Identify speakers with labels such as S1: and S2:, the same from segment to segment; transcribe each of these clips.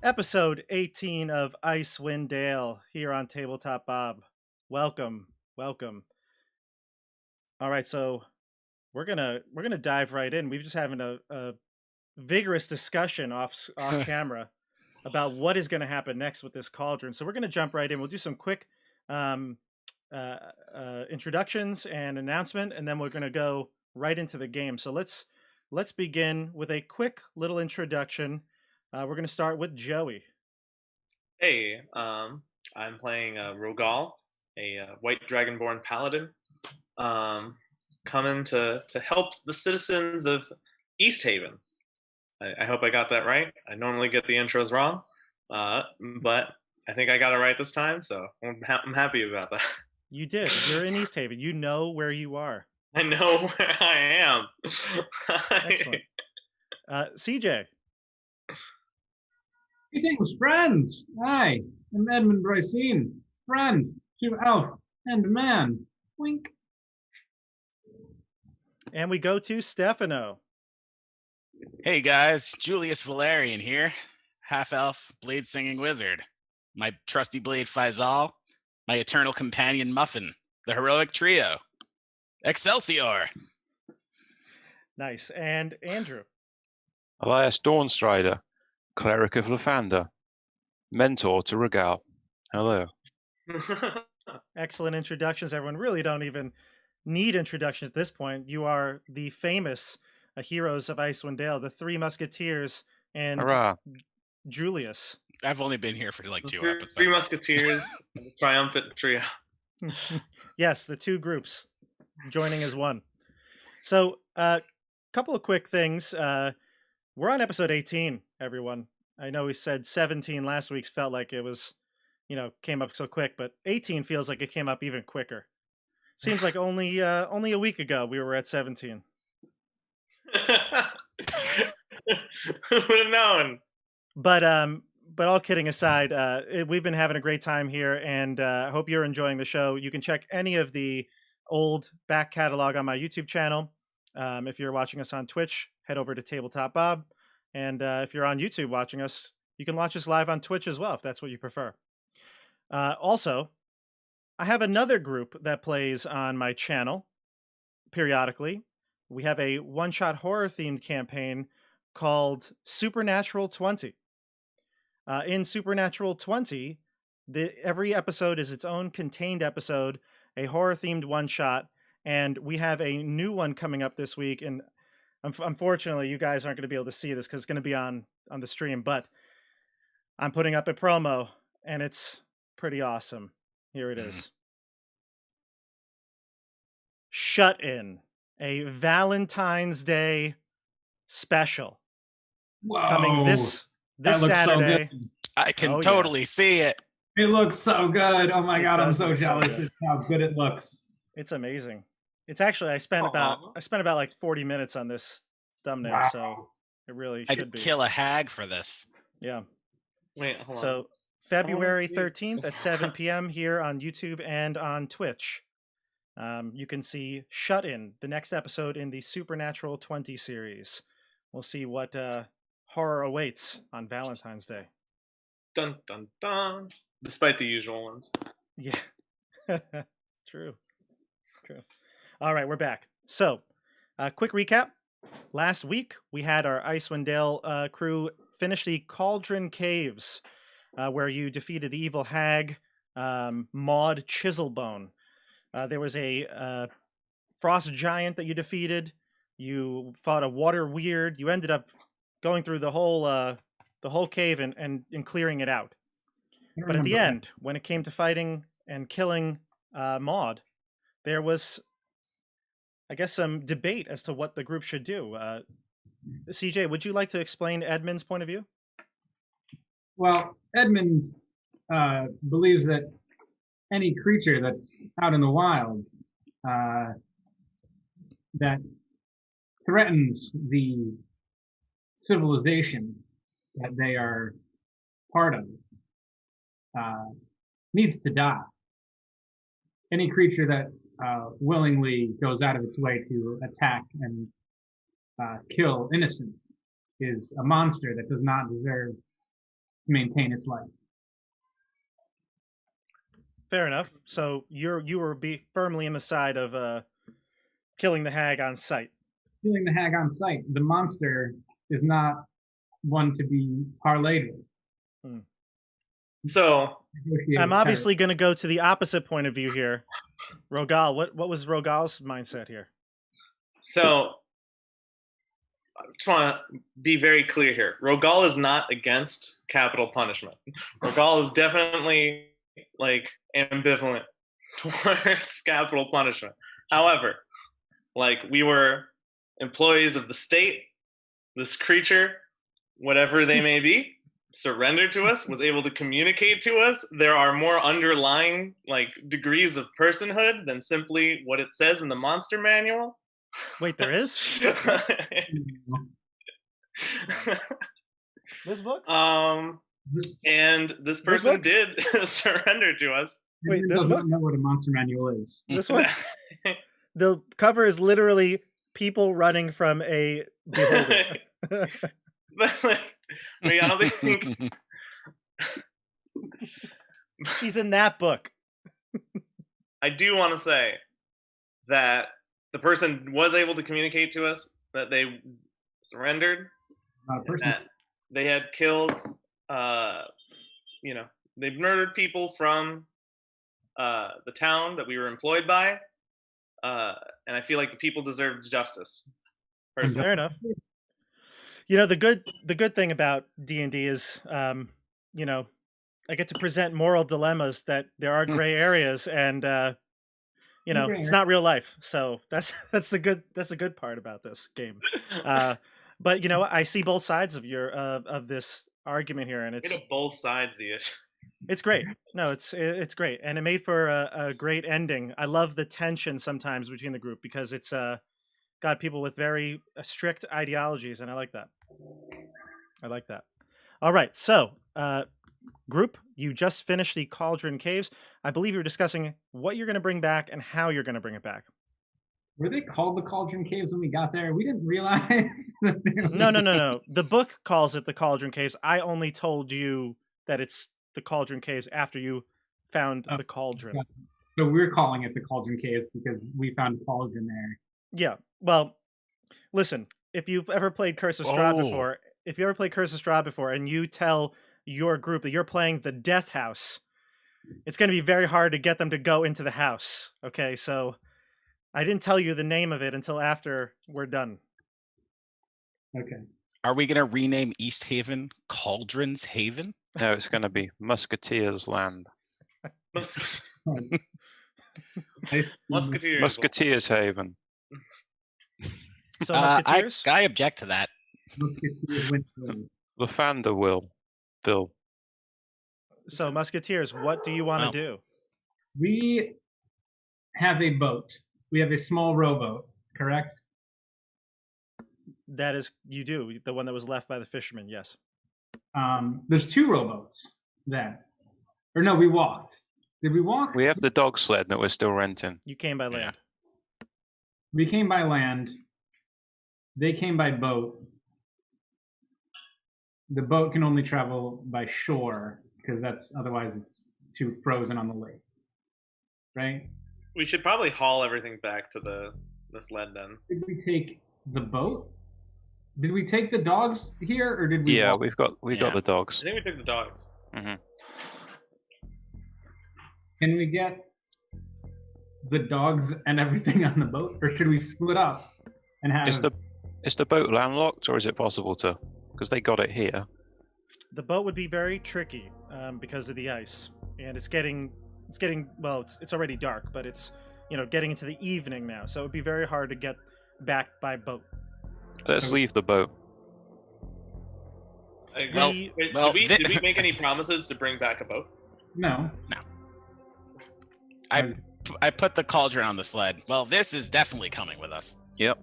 S1: Episode 18 of Icewind Dale here on Tabletop. Bob, welcome. All right, so we're gonna dive right in. We've just having a vigorous discussion off camera about what is going to happen next with this cauldron. So we're going to jump right in. We'll do some quick um, introductions and announcement, and then we're going to go right into the game. So let's begin with a quick little introduction. We're going to start with Joey.
S2: Hey, I'm playing Rogal, a white dragonborn paladin, coming to help the citizens of Easthaven. I hope I got that right. I normally get the intros wrong, but I think I got it right this time, so I'm happy about that.
S1: You did. You're in Easthaven. You know where you are.
S2: I know where I am.
S1: Excellent. CJ.
S3: Greetings, friends! Hi, I'm Edmund Ricine, friend to elf and man. Wink.
S1: And we go to Stefano.
S4: Hey guys, Julius Valerian here, half-elf, blade-singing wizard. My trusty blade Faisal, my eternal companion Muffin, the heroic trio. Excelsior!
S1: Nice. And Andrew.
S5: Elias Dawnstrider, cleric of Lathander, mentor to Rogal. Hello.
S1: Excellent introductions, everyone. Really don't even need introductions at this point. You are the famous heroes of Icewind Dale, the Three Musketeers, and
S5: Hurrah.
S1: Julius.
S4: I've only been here for like two
S2: Three
S4: episodes.
S2: Musketeers, the triumphant trio.
S1: Yes, the two groups joining as one. So, a couple of quick things. We're on episode 18, everyone. I know we said 17 last week's felt like it was, came up so quick, but 18 feels like it came up even quicker. Seems like only a week ago we were at 17.
S2: Who would have known?
S1: But all kidding aside, we've been having a great time here, and I hope you're enjoying the show. You can check any of the old back catalog on my YouTube channel. If you're watching us on Twitch, head over to Tabletop Bob. And if you're on YouTube watching us, you can watch us live on Twitch as well, if that's what you prefer. Also, I have another group that plays on my channel periodically. We have a one-shot horror-themed campaign called Supernatural 20. In Supernatural 20, every episode is its own contained episode, a horror-themed one-shot, and we have a new one coming up this week. And unfortunately, you guys aren't going to be able to see this because it's going to be on the stream, but I'm putting up a promo, and it's pretty awesome. Here it is. Shut In, a Valentine's Day special.
S3: Whoa.
S1: Coming this
S3: That looks
S1: Saturday.
S3: So good.
S4: I can
S1: Oh, yeah.
S4: totally see it.
S3: It looks so good. Oh my
S1: It
S3: god, I'm
S1: does
S3: so
S1: look so
S3: jealous
S1: good.
S3: of how good it looks.
S1: It's amazing. It's actually I spent about like 40 minutes on this thumbnail,
S3: Wow.
S1: so it really should
S4: I'd
S1: be.
S4: kill a hag for this.
S1: Yeah.
S2: Wait, hold on.
S1: So February
S2: Oh,
S1: 13th at 7 p.m. here on YouTube and on Twitch. You can see Shut In, the next episode in the Supernatural 20 series. We'll see what horror awaits on Valentine's Day.
S2: Dun dun dun. Despite the usual ones.
S1: Yeah. True. All right, we're back. So, quick recap. Last week, we had our Icewind Dale crew finish the Cauldron Caves, where you defeated the evil hag, Maud Chiselbone. There was a frost giant that you defeated. You fought a water weird. You ended up going through the whole cave and clearing it out. But at the end, when it came to fighting and killing Maud, there was, I guess, some debate as to what the group should do. CJ, would you like to explain Edmund's point of view?
S3: Well, Edmund believes that any creature that's out in the wilds that threatens the civilization that they are part of needs to die. Any creature that willingly goes out of its way to attack and kill innocents is a monster that does not deserve maintain its life.
S1: Fair enough. So you were firmly in the side of killing the hag on sight.
S3: Killing the hag on sight. The monster is not one to be parlayed with.
S2: So
S3: Negotiated
S1: I'm
S3: terror.
S1: obviously going to go to the opposite point of view here. Rogal, what was Rogal's mindset here?
S2: So I just want to be very clear here. Rogal is not against capital punishment. Rogal is definitely like ambivalent towards capital punishment. However, like we were employees of the state, this creature, whatever they may be, surrendered to us, was able to communicate to us. There are more underlying like degrees of personhood than simply what it says in the monster manual.
S1: Wait, there is? This book?
S2: And this person did surrender to us.
S1: Wait,
S3: Everyone
S1: this
S3: does
S1: book?
S3: not know what a monster manual is.
S1: This one? The cover is literally people running from a beholder.
S2: But like, I mean, I don't think
S1: She's in that book.
S2: I do want to say that the person was able to communicate to us that they surrendered,
S3: Not a person.
S2: that they had killed, they murdered people from the town that we were employed by, and I feel like the people deserved justice. Personally.
S1: Fair enough. You know, the good thing about D&D is, I get to present moral dilemmas that there are gray areas, and it's not real life. So that's the good part about this game. But I see both sides of of this argument here, and it's
S2: both sides the issue.
S1: It's great. No, it's great, and it made for a great ending. I love the tension sometimes between the group because it's got people with very strict ideologies, and I like that. All right, so group, you just finished the Cauldron Caves. I believe you're discussing what you're going to bring back and how you're going to bring it back.
S3: Were they called the Cauldron Caves when we got there? We didn't realize. That they were...
S1: No. The book calls it the Cauldron Caves. I only told you that it's the Cauldron Caves after you found the cauldron.
S3: So we're calling it the Cauldron Caves because we found a cauldron there.
S1: Yeah. Well, listen, if you've ever played Curse of Strahd before, and you tell your group that you're playing the Death House, it's going to be very hard to get them to go into the house. Okay, so I didn't tell you the name of it until after we're done.
S3: Okay.
S4: Are we going to rename Easthaven Cauldron's Haven?
S5: No, it's going to be Musketeers Land.
S2: Musketeers.
S5: Musketeers Haven.
S1: So Musketeers?
S4: I object to that.
S3: Musketeers Winter.
S5: Lathander will. Bill.
S1: So Musketeers, what do you want to do?
S3: We have a boat. We have a small rowboat, correct?
S1: That is, you do. The one that was left by the fisherman, yes.
S3: There's two rowboats then. Or no, we walked. Did we walk?
S5: We have the dog sled that we're still renting.
S1: You came by land.
S3: We came by land. They came by boat. The boat can only travel by shore because otherwise it's too frozen on the lake. Right?
S2: We should probably haul everything back to the sled then.
S3: Did we take the boat? Did we take the dogs here, or did we?
S5: Yeah,
S3: walk?
S5: we got the dogs.
S2: I think we took the dogs.
S5: Mm-hmm.
S3: Can we get the dogs and everything on the boat, or should we split up and have?
S5: Is the boat landlocked, or is it possible to? Because they got it here.
S1: The boat would be very tricky because of the ice, and it's getting well. It's already dark, but it's getting into the evening now, so it would be very hard to get back by boat.
S5: Let's leave the boat.
S2: Did we make any promises to bring back a boat?
S3: No.
S4: I put the cauldron on the sled. Well, this is definitely coming with us.
S5: Yep.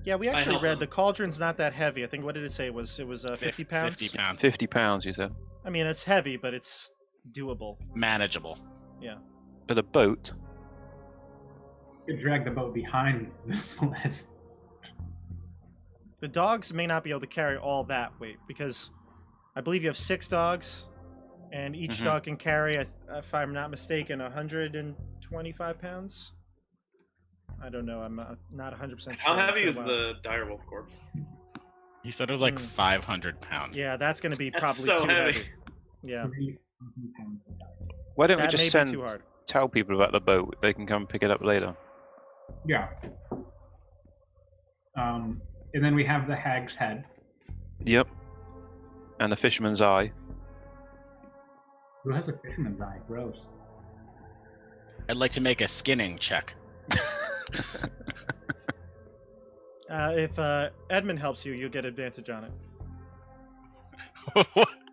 S1: Yeah, we actually read the cauldron's not that heavy. I think, what did it say? It was 50 pounds?
S4: 50 pounds.
S5: 50 pounds, you said.
S1: I mean, it's heavy, but it's doable.
S4: Manageable.
S1: Yeah.
S5: But a boat?
S3: You could drag the boat behind the sled.
S1: The dogs may not be able to carry all that weight because I believe you have 6 dogs, and each
S5: Mhm.
S1: dog can carry, if I'm not mistaken, 125 pounds. I don't know. I'm not 100% sure.
S2: How
S1: It's
S2: heavy
S1: been a
S2: is
S1: while.
S2: the direwolf corpse?
S4: He said it was like
S1: Hmm.
S4: 500 pounds.
S1: Yeah, that's going to be
S2: That's
S1: probably
S2: so
S1: too
S2: heavy.
S1: heavy. Yeah,
S3: 3,000 pounds of dice.
S5: Why don't we
S1: that may
S5: just
S1: be too hard.
S5: tell people about the boat? They can come pick it up later.
S3: Yeah. And then we have the hag's head.
S5: Yep. And the fisherman's eye.
S3: Who has a fisherman's eye? Gross.
S4: I'd like to make a skinning check.
S1: If Edmund helps you, you'll get advantage on it.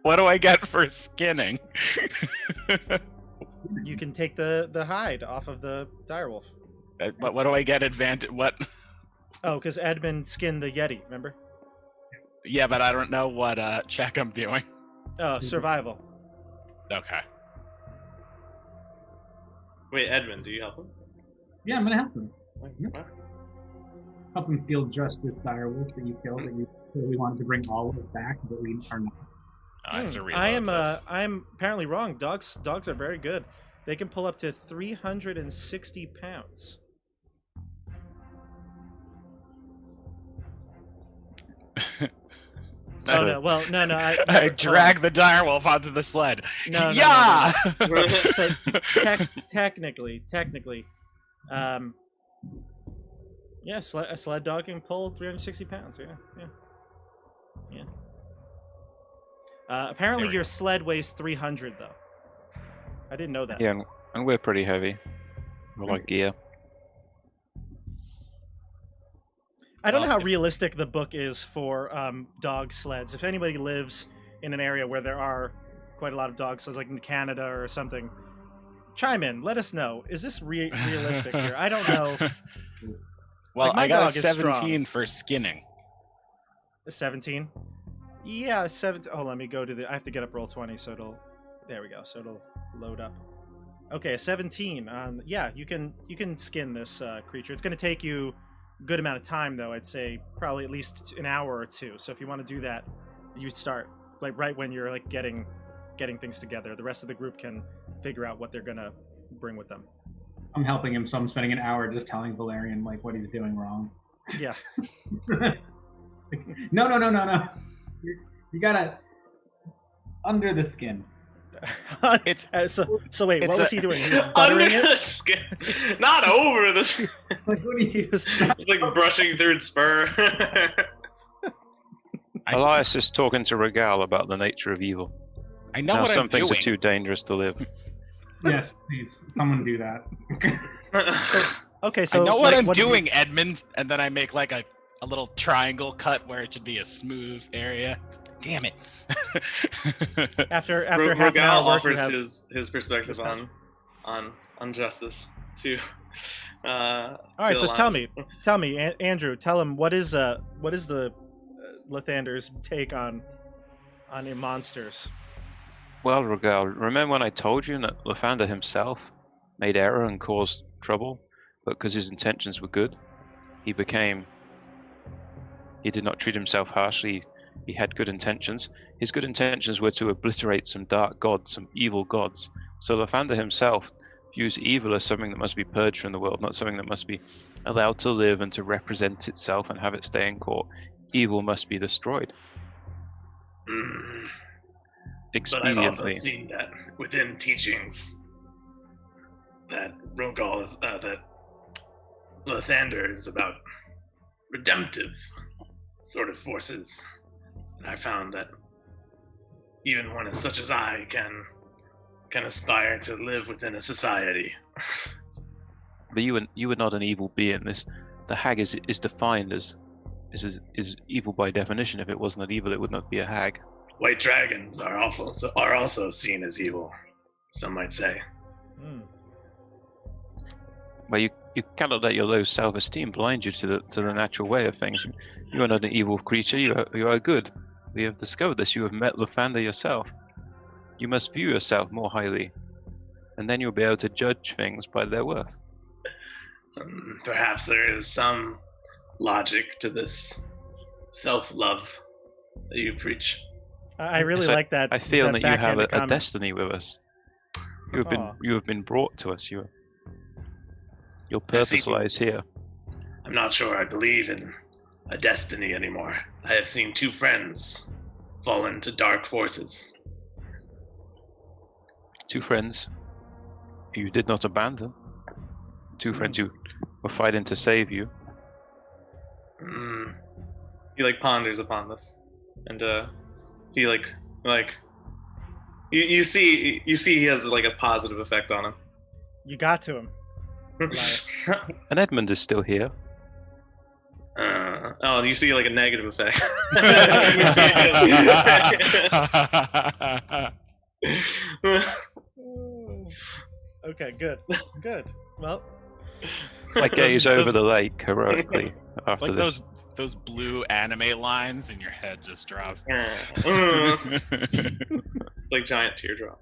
S4: What do I get for skinning?
S1: You can take the hide off of the direwolf.
S4: But what do I get advantage? What?
S1: Oh, because Edmund skinned the Yeti, remember?
S4: Yeah, but I don't know what check I'm doing.
S1: Oh, survival.
S4: Okay.
S2: Wait, Edmund, do you help him?
S3: Yeah, I'm gonna help him.
S2: What?
S3: Help him feel just this direwolf that you killed, that you really wanted to bring all of it back, but we are not.
S4: I have to reload
S1: I am
S4: this.
S1: I am apparently wrong. Dogs are very good. They can pull up to 360 pounds. Oh no! Well, no.
S4: I drag the direwolf onto the sled.
S1: No,
S4: yeah.
S1: So technically, yeah, a sled dog can pull 360 pounds. Yeah. Apparently,
S4: There we
S1: your
S4: go.
S1: sled weighs 300 though. I didn't know that.
S5: Yeah, and we're pretty heavy. We're like gear.
S1: I don't know
S4: Well,
S1: how realistic the book is for dog sleds. If anybody lives in an area where there are quite a lot of dog sleds, like in Canada or something, chime in. Let us know. Is this realistic here? I don't know.
S4: Well,
S1: Like, my
S4: I got a
S1: dog is strong.
S4: 17 for skinning.
S1: 17. Yeah, 17. Oh, let me go to the. I have to get up roll 20, so it'll. There we go. So it'll load up. Okay, a 17. Yeah, you can skin this creature. It's going to take you a good amount of time, though. I'd say probably at least an hour or two. So if you want to do that, you'd start like right when you're like getting things together. The rest of the group can figure out what they're going to bring with them.
S3: I'm helping him, so I'm spending an hour just telling Valerian like what he's doing wrong.
S1: Yeah.
S3: No. You gotta under the skin.
S4: It's
S1: so wait,
S4: it's
S1: what was
S4: a-
S1: he doing? He was
S2: Under
S1: buttering
S2: the
S1: it.
S2: skin, not over the skin.
S3: Like, what do you?
S1: He was,
S2: It's like brushing through its spur.
S5: Elias is talking to Regal about the nature of evil.
S4: I know
S5: Now
S4: what
S5: some
S4: I'm
S5: things
S4: doing.
S5: are too dangerous to live.
S3: Yes, please, someone do that.
S1: okay, so
S4: I know what
S1: like,
S4: I'm
S1: did you-
S4: doing, Edmund, and then I make like a little triangle cut where it should be a smooth area. Damn it.
S1: After half an hour
S2: Rogal
S1: work, you
S2: offers
S1: have
S2: his perspective
S1: dispatch.
S2: on justice to.
S1: All right, so tell me, Andrew, tell him what is the Lathander's take on the monsters?
S5: Well, Regal, remember when I told you that Lathander himself made error and caused trouble, but because his intentions were good, he did not treat himself harshly. He had good intentions. His good intentions were to obliterate some dark gods, some evil gods. So Lathander himself views evil as something that must be purged from the world, not something that must be allowed to live and to represent itself and have it stay in court. Evil must be destroyed.
S2: But I've also
S5: Expediently.
S2: seen that within teachings that Rogal is that Lathander is about redemptive sort of forces. And I found that even one such as I can aspire to live within a society.
S5: But you were not an evil being. The hag is defined as evil by definition. If it was not evil, it would not be a hag.
S2: White dragons are also seen as evil, some might say.
S5: Well, you cannot let your low self-esteem blind you to the natural way of things. You are not an evil creature. You are good. We have discovered this. You have met Lathander yourself. You must view yourself more highly, and then you'll be able to judge things by their worth.
S2: Perhaps there is some logic to this self-love that you preach.
S1: I really
S5: Yes,
S1: like that.
S5: I feel that you have
S1: backhanded
S5: a
S1: comment.
S5: destiny with us.
S1: Aw.
S5: You have been brought to us. Your
S2: I see.
S5: purpose lies here.
S2: I'm not sure I believe in a destiny anymore. I have seen 2 friends fall into dark forces.
S5: 2 friends you did not abandon. 2 friends who were fighting to save you.
S2: He like ponders upon this, and he like you see he has like a positive effect on him.
S1: You got to him. Elias.
S5: And Edmund is still here.
S2: Oh, you see like a negative effect.
S1: Okay, good. Good. Well,
S5: It's like gaze over the lake heroically
S4: It's
S5: after
S4: like
S5: this.
S4: those blue anime lines, and your head just drops.
S2: Like giant teardrop.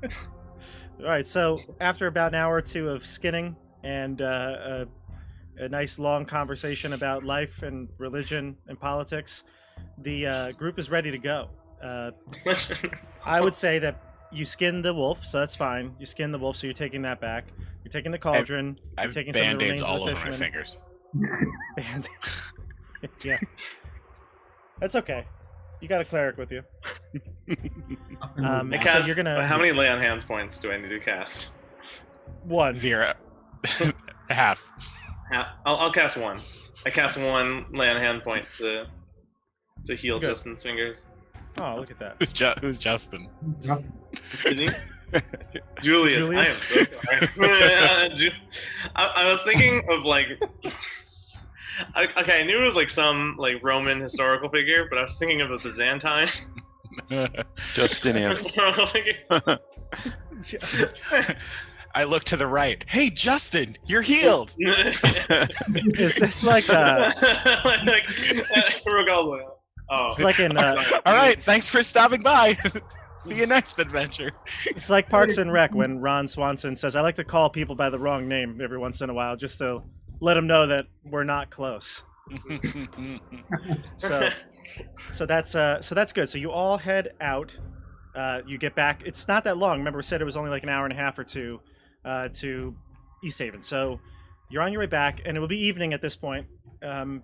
S1: all right. So after about an hour or two of skinning and a nice long conversation about life and religion and politics, the group is ready to go. I would say that you skinned the wolf, so that's fine. You skinned the wolf, so you're taking that back. You're taking the cauldron.
S4: I
S1: You're
S4: have
S1: taking some of the
S4: band-aids
S1: remains of
S4: all
S1: the
S4: over my
S1: fisherman.
S4: fingers.
S1: Band- yeah, that's okay. You got a cleric with you.
S3: Nothing was
S2: I
S1: So
S2: cast,
S1: you're gonna-
S2: How many lay on hands points do I need to cast?
S1: 1.
S4: 0. Half.
S2: I'll cast 1. I cast 1 lay on hand point to heal
S1: Good.
S2: Justin's fingers.
S1: Oh, look at that.
S4: Who's Justin?
S3: Nothing.
S2: Didn't he? Julius.
S1: Julius?
S2: I am so sorry. I was thinking of like. Okay, I knew it was like some like Roman historical figure, but I was thinking of the Byzantine
S5: Justinian.
S2: historical figure.
S4: I look to the right. Hey, Justin, you're healed.
S1: Is this like
S2: Oh,
S1: it's like in
S4: All right, thanks for stopping by. See you next adventure.
S1: it's like Parks and Rec when Ron Swanson says, "I like to call people by the wrong name every once in a while, just to let them know that we're not close." So that's good. So you all head out. You get back. It's not that long. Remember, we said it was only like an hour and a half or two to Easthaven. So you're on your way back, and it will be evening at this point.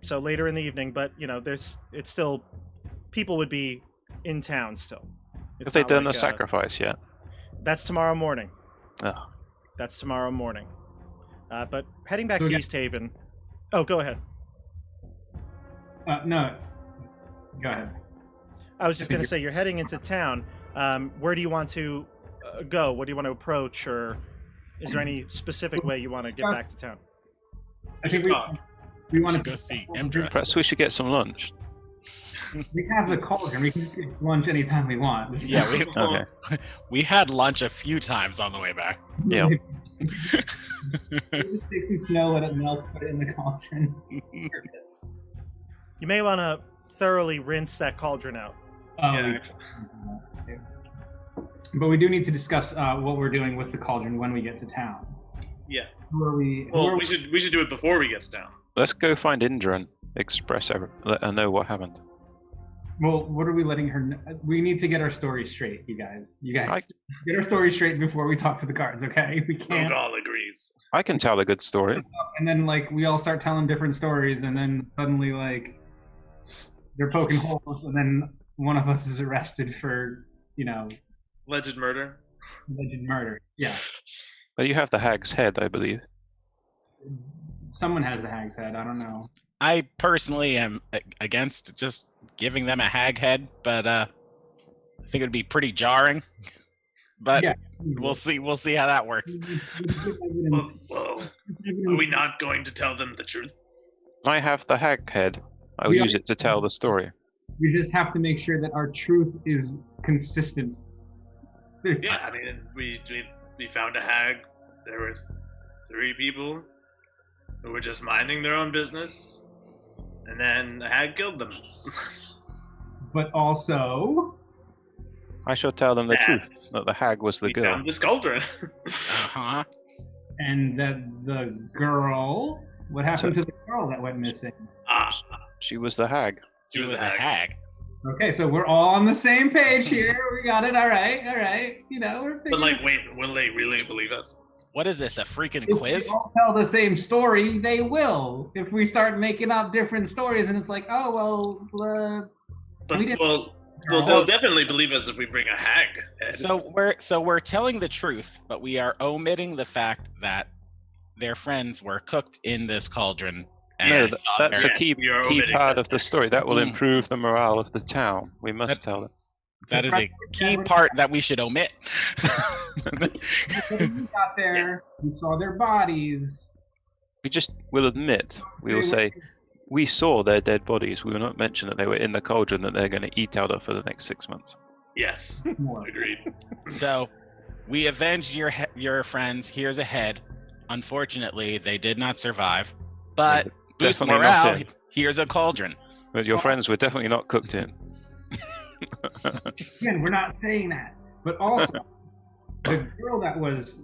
S1: So later in the evening, but you know, it's still people would be in town still. It's
S5: Have they
S1: not
S5: done
S1: like,
S5: the sacrifice yet?
S1: That's tomorrow morning.
S5: Oh.
S1: That's tomorrow morning. But heading back
S3: So
S1: to
S3: again-
S1: Easthaven. Oh, go ahead.
S3: No. Go ahead.
S1: I was just going to say, you're heading into town. Where do you want to go? What do you want to approach? Or is there any specific way you want to get back to town?
S3: I think we want
S4: We
S3: to
S4: should go see Imdra.
S5: Perhaps we should get some lunch.
S3: We have the cauldron. We can just get lunch anytime we want.
S4: Yeah,
S5: Okay.
S4: we had lunch a few times on the way back.
S5: Yeah.
S3: We just take some snow, let it melt, put it in the cauldron.
S1: You may want to thoroughly rinse that cauldron out.
S2: Yeah.
S3: But we do need to discuss what we're doing with the cauldron when we get to town.
S2: Yeah.
S3: Who are we?
S2: Well, we should do it before we get to town.
S5: Let's go find Indra and let her know what happened.
S3: Well, what are we letting her know? We need to get our story straight, you guys. Get our story straight before we talk to the cards, okay? We can't.
S2: All agrees.
S5: I can tell a good story.
S3: And then, like, we all start telling different stories, and then suddenly, like, they're poking holes, and then one of us is arrested for,
S2: Alleged murder.
S3: alleged murder. Yeah.
S5: But you have the hag's head, I believe.
S3: Someone has the hag's head. I don't know.
S4: I personally am against just giving them a hag head, but I think it would be pretty jarring. But
S3: Yeah.
S4: we'll see. We'll see how that works.
S2: Well, are we not going to tell them the truth?
S5: I have the hag head. I will
S3: We
S5: use it to tell the story.
S3: We just have to make sure that our truth is consistent.
S2: Yeah, I mean, we found a hag. There were 3 people who were just minding their own business, and then the hag killed them.
S3: But also,
S5: I shall tell them the truth,
S2: That's-
S5: that the hag was the
S2: We
S5: girl.
S2: found this cauldron.
S4: Uh-huh.
S3: and that the girl. What happened to the girl that went missing?
S2: Ah,
S5: She was the hag.
S2: she was
S4: a
S2: the hag.
S4: hag.
S3: Okay, so we're all on the same page here. We got it. All right. You know, we're
S2: But like, wait, will they really believe us?
S4: What is this? A freaking
S3: if
S4: quiz?
S3: we all tell the same story, they will. If we start making up different stories, and it's like, oh well,
S2: But
S3: we didn't.
S2: well,
S3: So-
S2: they'll definitely believe us if we bring a hag. Ed.
S4: So we're telling the truth, but we are omitting the fact that their friends were cooked in this cauldron. And
S5: No,
S4: thought
S5: that's a
S4: very-
S5: key
S2: You're
S5: key
S2: omitting
S5: part
S2: that.
S5: of the story. That will
S4: Mm.
S5: improve the morale of the town. We must tell them.
S4: that is a key part that we should omit.
S3: we got there. We saw their bodies.
S5: We just will admit. We will say, we saw their dead bodies. We will not mention that they were in the cauldron that they're going to eat out of for the next 6 months.
S2: Yes,
S3: More.
S2: agreed.
S4: So we avenged your friends. Here's a head. Unfortunately, they did not survive. But boost
S5: definitely not
S4: morale.
S5: in.
S4: Here's a cauldron.
S5: But your friends were definitely not cooked in.
S3: Again, we're not saying that. But also, the girl that was.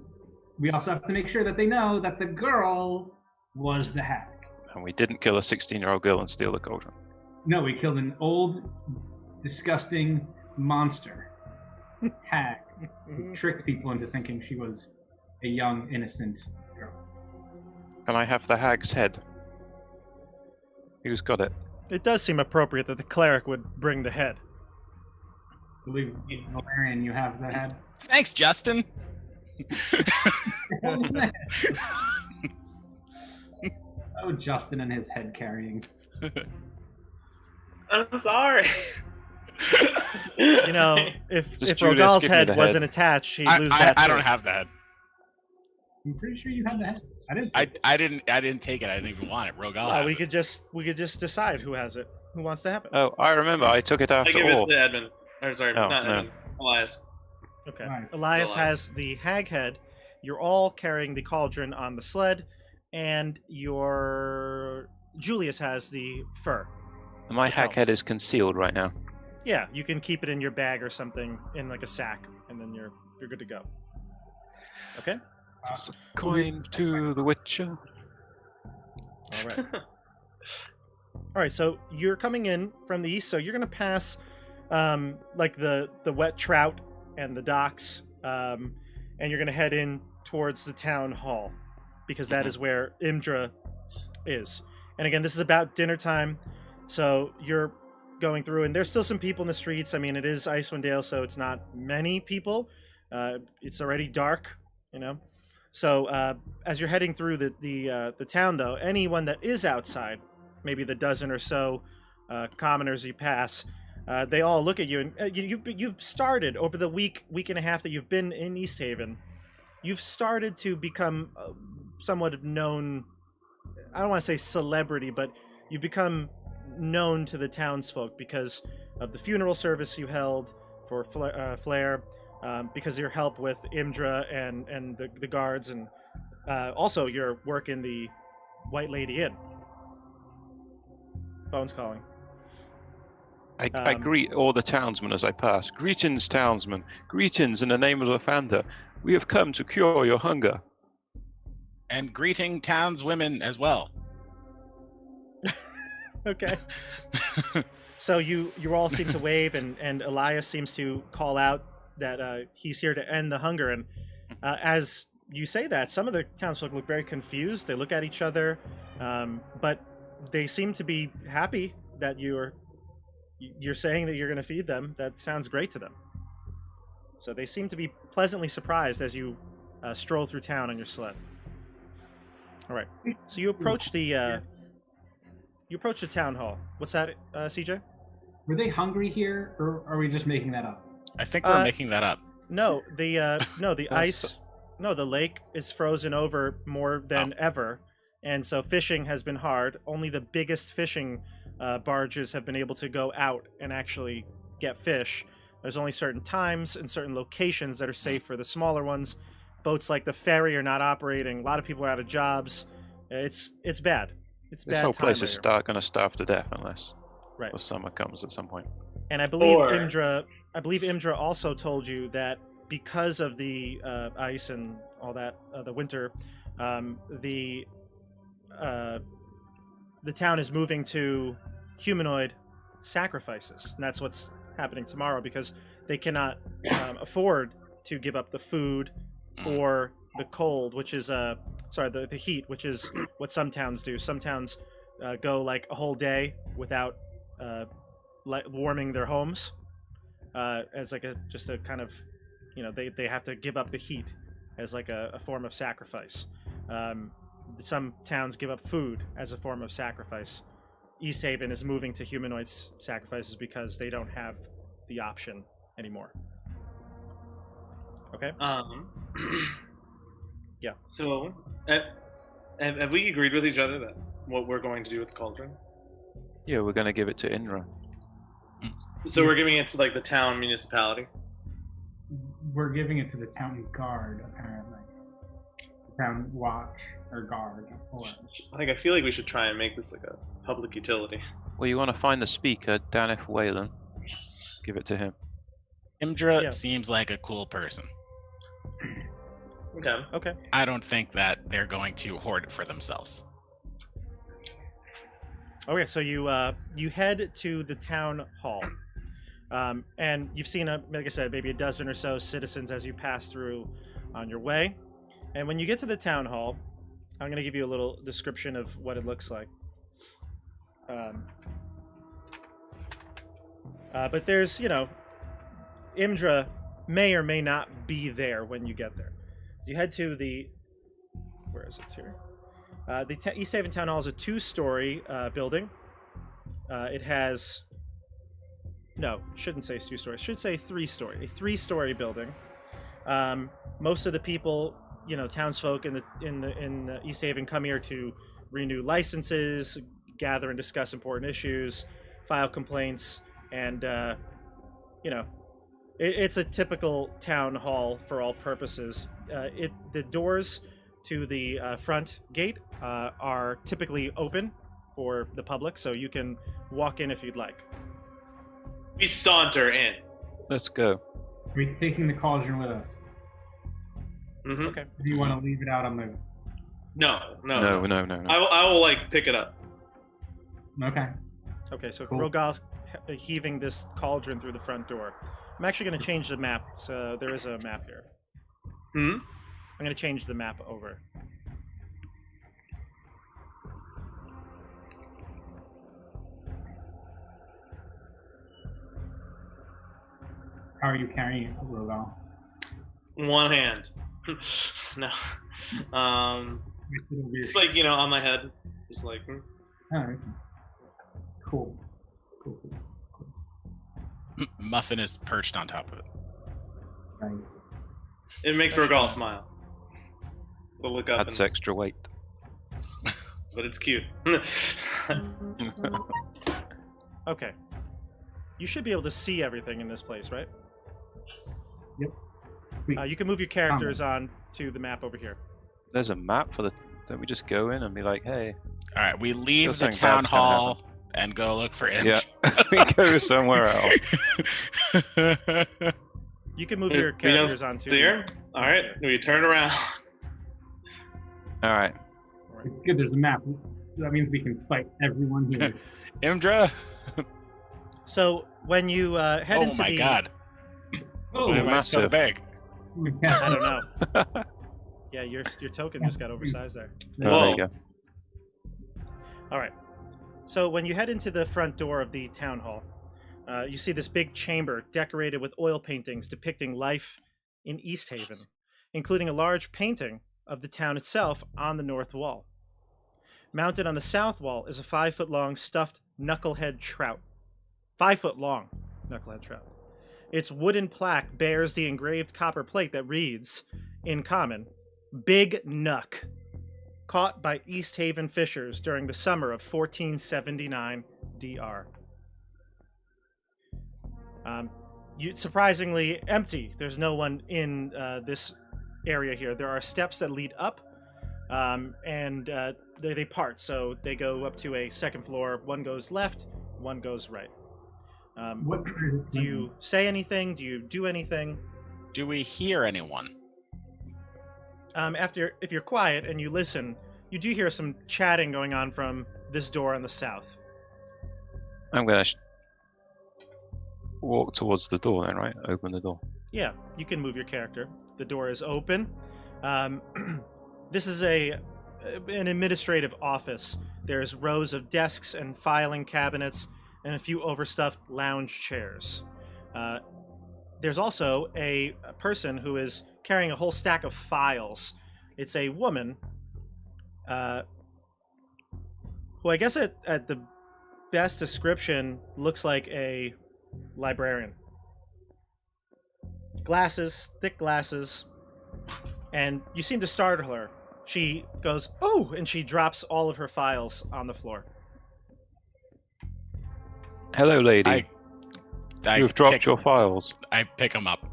S3: We also have to make sure that they know that the girl was the hag.
S5: And we didn't kill a 16-year-old girl and steal the cauldron.
S3: No, we killed an old, disgusting monster hag who tricked people into thinking she was a young, innocent girl.
S5: Can I have the hag's head? Who's got it?
S1: It does seem appropriate that the cleric would bring the head.
S3: I believe, Valerian, you have the head.
S4: Thanks, Justin.
S3: Oh, Justin and his head carrying.
S2: I'm sorry.
S1: You know, if
S5: Julius,
S1: Rogal's
S5: give me
S1: head
S5: the
S1: wasn't
S5: head.
S1: attached, he'd lose that.
S4: I
S1: too.
S4: don't have that.
S3: I'm pretty sure you have the head. I didn't.
S4: I didn't take it. I didn't even want it. Rogal
S1: Well,
S4: has
S1: we
S4: it.
S1: could just decide who has it, who wants to have it.
S5: Oh, I remember. I took it
S2: I
S5: after
S2: give
S5: all.
S2: it to Edmund. Or sorry,
S5: Oh,
S2: not
S5: no.
S2: Edmund. Elias.
S1: Okay.
S3: Nice.
S1: Elias
S2: Elias.
S1: has the hag head. You're all carrying the cauldron on the sled, and your Julius has the fur.
S5: My
S1: to
S5: hag
S1: help.
S5: head is concealed right now.
S1: Yeah, you can keep it in your bag or something in like a sack, and then you're good to go. Okay.
S5: It's a coin to the Witcher.
S1: All right. All right. So you're coming in from the east, so you're gonna pass, like the wet trout and the docks, and you're gonna head in towards the town hall, because that is where Imdra is. And again, this is about dinner time, so you're going through, and there's still some people in the streets. I mean, it is Icewind Dale, so it's not many people. It's already dark, you know. So as you're heading through the town, though, anyone that is outside, maybe the dozen or so commoners you pass, they all look at you, and you've started over the week and a half that you've been in Easthaven. You've started to become somewhat of known. I don't want to say celebrity, but you've become known to the townsfolk because of the funeral service you held for Flair, because of your help with Imdra and the guards, and also your work in the White Lady Inn. Phone's calling.
S5: I greet all the townsmen as I pass. Greetings, townsmen. Greetings in the name of Lathander. We have come to cure your hunger.
S4: And greeting townswomen as well.
S1: Okay. So you all seem to wave, and Elias seems to call out that he's here to end the hunger. And as you say that, some of the townsfolk look very confused. They look at each other, but they seem to be happy that you're saying that you're going to feed them. That sounds great to them. So they seem to be pleasantly surprised as you stroll through town on your sled. All right. So you approach the town hall. What's that, CJ?
S3: Were they hungry here, or are we just making that up?
S4: I think we're making that up.
S1: No, the ice. No, the lake is frozen over more than ever, and so fishing has been hard. Only the biggest fishing barges have been able to go out and actually get fish. There's only certain times and certain locations that are safe for the smaller ones. Boats like the ferry are not operating. A lot of people are out of jobs. It's bad. It's bad.
S5: This whole
S1: time
S5: place is
S1: right here.
S5: going to starve to death unless
S1: Right.
S5: the summer comes at some point.
S1: And I believe
S2: Or-
S1: Imdra also told you that because of the ice and all that, the winter, the town is moving to humanoid sacrifices. And that's what's happening tomorrow because they cannot afford to give up the food or the cold, which is the heat, which is what some towns do. Some towns go like a whole day without warming their homes as like just a kind of, they have to give up the heat as like a form of sacrifice. Some towns give up food as a form of sacrifice. Easthaven is moving to humanoid sacrifices because they don't have the option anymore. Okay. Yeah.
S2: So, have we agreed with each other that what we're going to do with the cauldron?
S5: Yeah, we're going to give it to Inra.
S2: So we're giving it to like the town municipality.
S3: We're giving it to the town guard, apparently. The town watch or guard.
S2: I feel like we should try and make this like a public utility.
S5: Well, you want to find the speaker, Danith Whalen. Give it to him.
S4: Imdra seems like a cool person.
S2: Okay.
S4: I don't think that they're going to hoard it for themselves.
S1: Okay, so you head to the town hall, and you've seen, like I said, maybe a dozen or so citizens as you pass through on your way. And when you get to the town hall, I'm going to give you a little description of what it looks like. But there's, Imdra may or may not be there when you get there. You head to where is it here? The Easthaven Town Hall is a 2-story building. It has, shouldn't say 2 stories. Should say 3-story. A 3-story building. Most of the people, townsfolk in Easthaven come here to renew licenses, gather and discuss important issues, file complaints, and it's a typical town hall for all purposes. The doors to the front gate are typically open for the public, so you can walk in if you'd like.
S2: We saunter in.
S5: Let's go.
S3: Are we taking the cauldron with us?
S2: Mm-hmm.
S1: Okay.
S3: Do you want to leave it out on the...
S2: No.
S3: I
S2: I will like pick it up.
S3: Okay.
S1: Okay, so
S3: Cool.
S1: Rogal's heaving this cauldron through the front door. I'm actually going to change the map, so there is a map here.
S2: Hmm?
S1: I'm going to change the map over.
S3: How are you carrying it, Rogal?
S2: One hand. No. Just like, on my head. Just like...
S3: Alright. Cool.
S4: Muffin is perched on top of it.
S3: Nice.
S2: It makes Rogal smile. To look up
S5: That's extra weight.
S2: But it's cute.
S1: Okay. You should be able to see everything in this place, right?
S3: Yep.
S1: You can move your characters on to the map over here.
S5: There's a map for the... Don't we just go in and be like, hey...
S4: All right, we leave the
S5: Something
S4: town
S5: bad's gonna
S4: hall and go look for Imdra.
S5: Yeah, we go somewhere else.
S1: You can move your characters onto...
S2: Here? Alright, we turn around.
S5: Alright.
S3: It's good there's a map. That means we can fight everyone here.
S4: Imdra?
S1: So when you head
S4: Oh
S1: into
S4: my
S1: the...
S4: god.
S3: Oh,
S4: Why am I so
S5: massive.
S4: big?
S1: I don't know. Yeah, your token just got oversized there.
S5: Oh, there you go.
S1: All right. So when you head into the front door of the town hall, you see this big chamber decorated with oil paintings depicting life in Easthaven, including a large painting of the town itself on the north wall. Mounted on the south wall is a 5-foot-long stuffed knucklehead trout. 5-foot-long knucklehead trout. Its wooden plaque bears the engraved copper plate that reads, in common, Big Nuck. Caught by Easthaven fishers during the summer of 1479 DR. Surprisingly empty. There's no one in this area here. There are steps that lead up, and they part. So they go up to a second floor. One goes left, one goes right.
S3: What
S1: Do you say anything? Do you do anything?
S4: Do we hear anyone?
S1: If you're quiet and you listen, you do hear some chatting going on from this door on the south.
S5: I'm gonna walk towards the door then, right? Open the door.
S1: Yeah, you can move your character. The door is open. This is an administrative office. There's rows of desks and filing cabinets and a few overstuffed lounge chairs. There's also a person who is carrying a whole stack of files. It's a woman, who I guess at the best description looks like a librarian. Glasses, thick glasses, and you seem to startle her. She goes, "Oh!" and she drops all of her files on the floor.
S5: Hello, lady. You've dropped your files.
S4: I pick them up.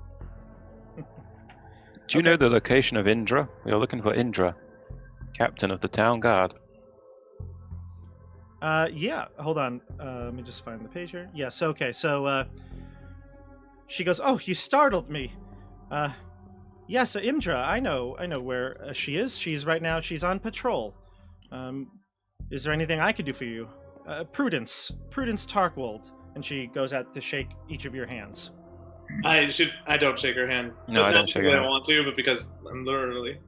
S5: Do you know the location of Indra? We are looking for Indra, captain of the town guard.
S1: Yeah, hold on. Let me just find the page here. Yes, okay, so, she goes, "Oh, you startled me. Yes, Indra, I know where she is. She's on patrol. Is there anything I could do for you? Prudence Tarkwold." And she goes out to shake each of your hands.
S2: I don't shake her hand.
S5: No, I don't shake her
S2: I
S5: hand.
S2: don't want to, but because I'm literally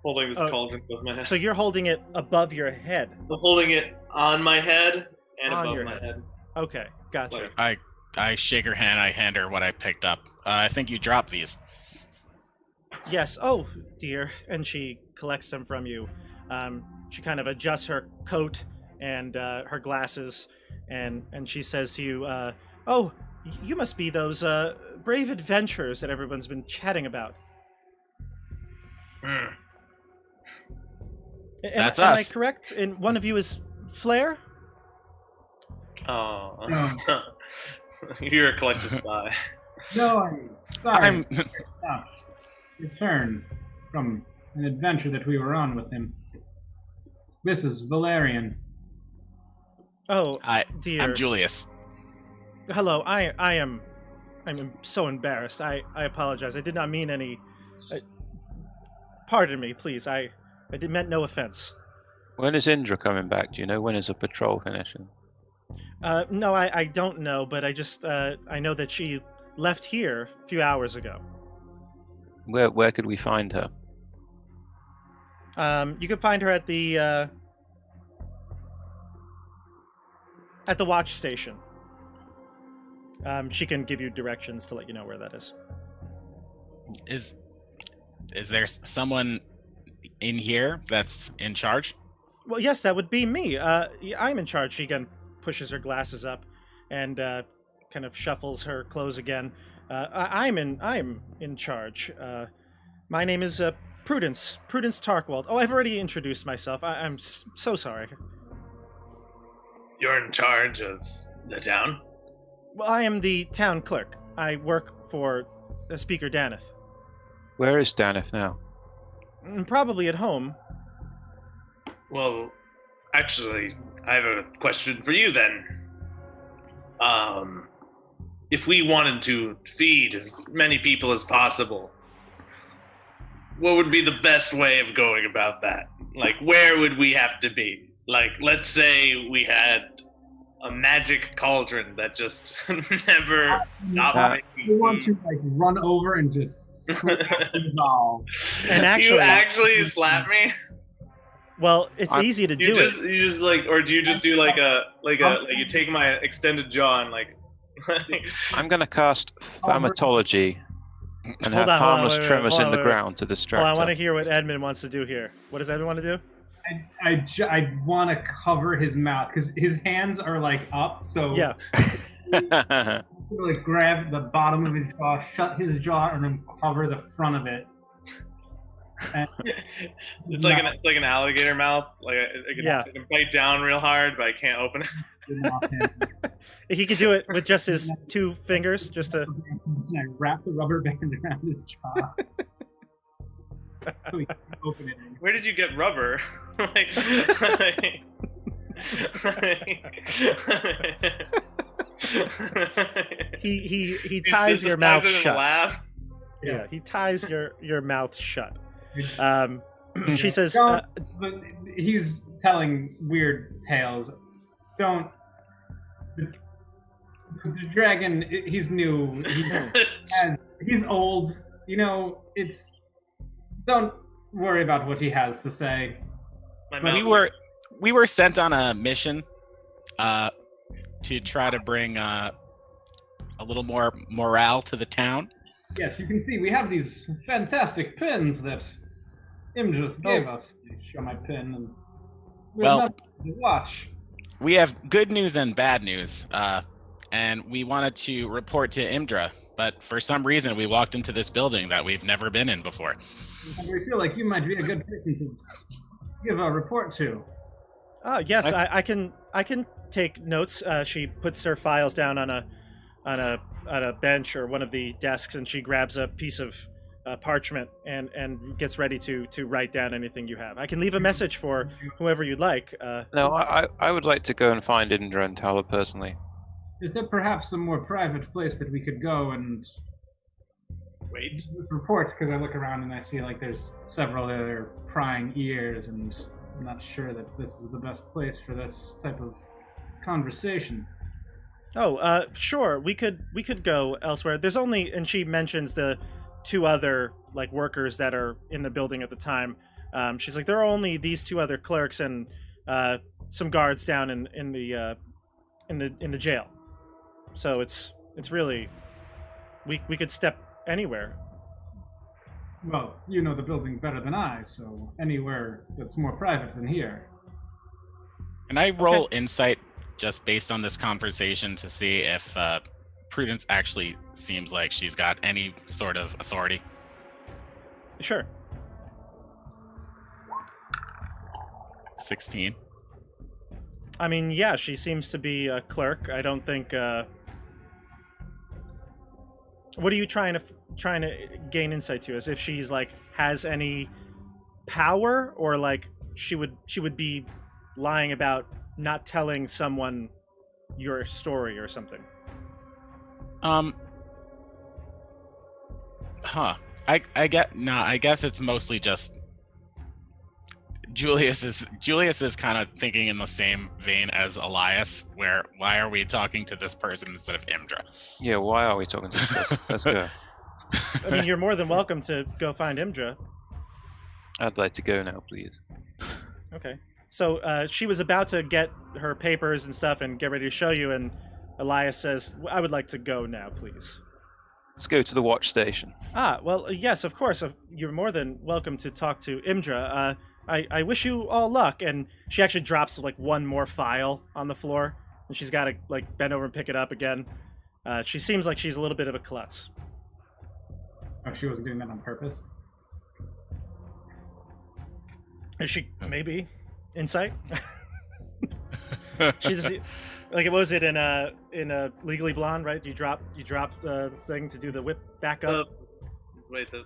S2: holding this cauldron above my head.
S1: So you're holding it above your head.
S2: I'm holding it on my head and
S1: On
S2: above
S1: your
S2: my
S1: head.
S2: head.
S1: Okay, gotcha.
S2: Like-
S4: I shake her hand. I hand her what I picked up. I think you dropped these.
S1: Yes. Oh, dear. And she collects them from you. She kind of adjusts her coat and her glasses, and she says to you, "Oh, you must be those brave adventurers that everyone's been chatting about."
S4: That's
S1: am
S4: us.
S1: I correct? And one of you is Flair?
S2: Oh.
S3: No.
S2: You're a collective spy.
S3: No, I'm sorry.
S4: I'm
S3: Returned from an adventure that we were on with him. This is Valerian.
S1: Oh, dear.
S4: I'm Julius.
S1: Hello. I'm so embarrassed. I apologize. I did not mean any. Pardon me, please. I meant no offense.
S5: When is Indra coming back? Do you know when is the patrol finishing?
S1: No, I don't know, but I just I know that she left here a few hours ago.
S5: Where could we find her?
S1: You can find her at the watch station. She can give you directions to let you know where that is.
S4: Is there someone in here that's in charge?
S1: Well, yes, that would be me. I'm in charge. She again pushes her glasses up and kind of shuffles her clothes again. I'm in charge. My name is Prudence Tarkwold. Oh, I've already introduced myself. I'm so sorry.
S2: You're in charge of the town?
S1: Well, I am the town clerk. I work for Speaker Daneth.
S5: Where is Daneth now?
S1: Probably at home.
S2: Well, actually, I have a question for you then. If we wanted to feed as many people as possible, what would be the best way of going about that? Like, where would we have to be? Like, let's say we had a magic cauldron that just never stopped
S3: We want
S2: making
S3: to like run over and just dissolve.
S1: And
S2: You actually slap me?
S1: Well, it's easy to do it.
S2: You just like, or do you just do like you take my extended jaw and like
S5: I'm going to cast Thaumatology and have
S1: Hold on,
S5: harmless
S1: wait,
S5: tremors
S1: hold
S5: in
S1: on,
S5: the
S1: wait.
S5: ground to distract
S1: Well, I want to
S5: her.
S1: hear what Edmund wants to do here. What does Edmund want to do?
S3: I want to cover his mouth because his hands are like up. So
S1: Yeah.
S3: like grab the bottom of his jaw, shut his jaw, and then cover the front of it. And
S2: it's like an alligator mouth. Like I can bite down real hard, but I can't open it.
S1: He could do it with just his two fingers, just to.
S3: And I wrap the rubber band around his jaw. So he can open it.
S2: Where did you get rubber?
S1: He ties your mouth shut.
S2: Laugh?
S1: Yeah, he ties your mouth shut. She says,
S3: But he's telling weird tales. Don't. The dragon, he's new. He's old. You know, it's. Don't worry about what he has to say.
S2: My
S4: We
S2: mouth-
S4: were sent on a mission to try to bring a little more morale to the town.
S3: Yes, you can see we have these fantastic pins that Imjus gave us. I show my pin and we have
S4: Well-
S3: nothing to watch.
S4: We have good news and bad news, and we wanted to report to Imdra, but for some reason we walked into this building that we've never been in before.
S3: And we feel like you might be a good person to give a report to.
S1: Oh yes, I can take notes. She puts her files down on a bench or one of the desks, and she grabs a piece of parchment and gets ready to write down anything you have. I can leave a message for whoever you'd like.
S5: No, I would like to go and find Indra and Tala personally.
S3: Is there perhaps a more private place that we could go and
S2: Wait.
S3: this report? Because I look around and I see like there's several other prying ears, and I'm not sure that this is the best place for this type of conversation.
S1: Oh, sure. We could go elsewhere. There's only, and she mentions the two other like workers that are in the building at the time. She's like, there are only these two other clerks and some guards down in the jail. So it's really we could step anywhere.
S3: Well, you know the building better than I, so anywhere that's more private than here.
S4: Can I roll insight just based on this conversation to see if Prudence actually seems like she's got any sort of authority?
S1: Sure.
S4: 16.
S1: I mean, yeah, she seems to be a clerk. I don't think. What are you trying to gain insight to? As if she's like has any power, or like she would be lying about not telling someone your story or something.
S4: I guess it's mostly just Julius is kind of thinking in the same vein as Elias, where why are we talking to this person instead of Imdra?
S5: Yeah, why are we talking to this guy? Let's go.
S1: I mean, you're more than welcome to go find Imdra.
S5: I'd like to go now, please.
S1: Okay. So she was about to get her papers and stuff and get ready to show you, and Elias says, I would like to go now, please.
S5: Let's go to the watch station.
S1: Ah, well, yes, of course. You're more than welcome to talk to Imdra. I wish you all luck. And she actually drops like one more file on the floor, and she's got to like bend over and pick it up again. She seems like she's a little bit of a klutz.
S3: Oh, she wasn't doing that on purpose?
S1: Is she maybe insight? She's like, what was it in a Legally Blonde, right? You drop the thing to do the whip back up.
S2: Wait, the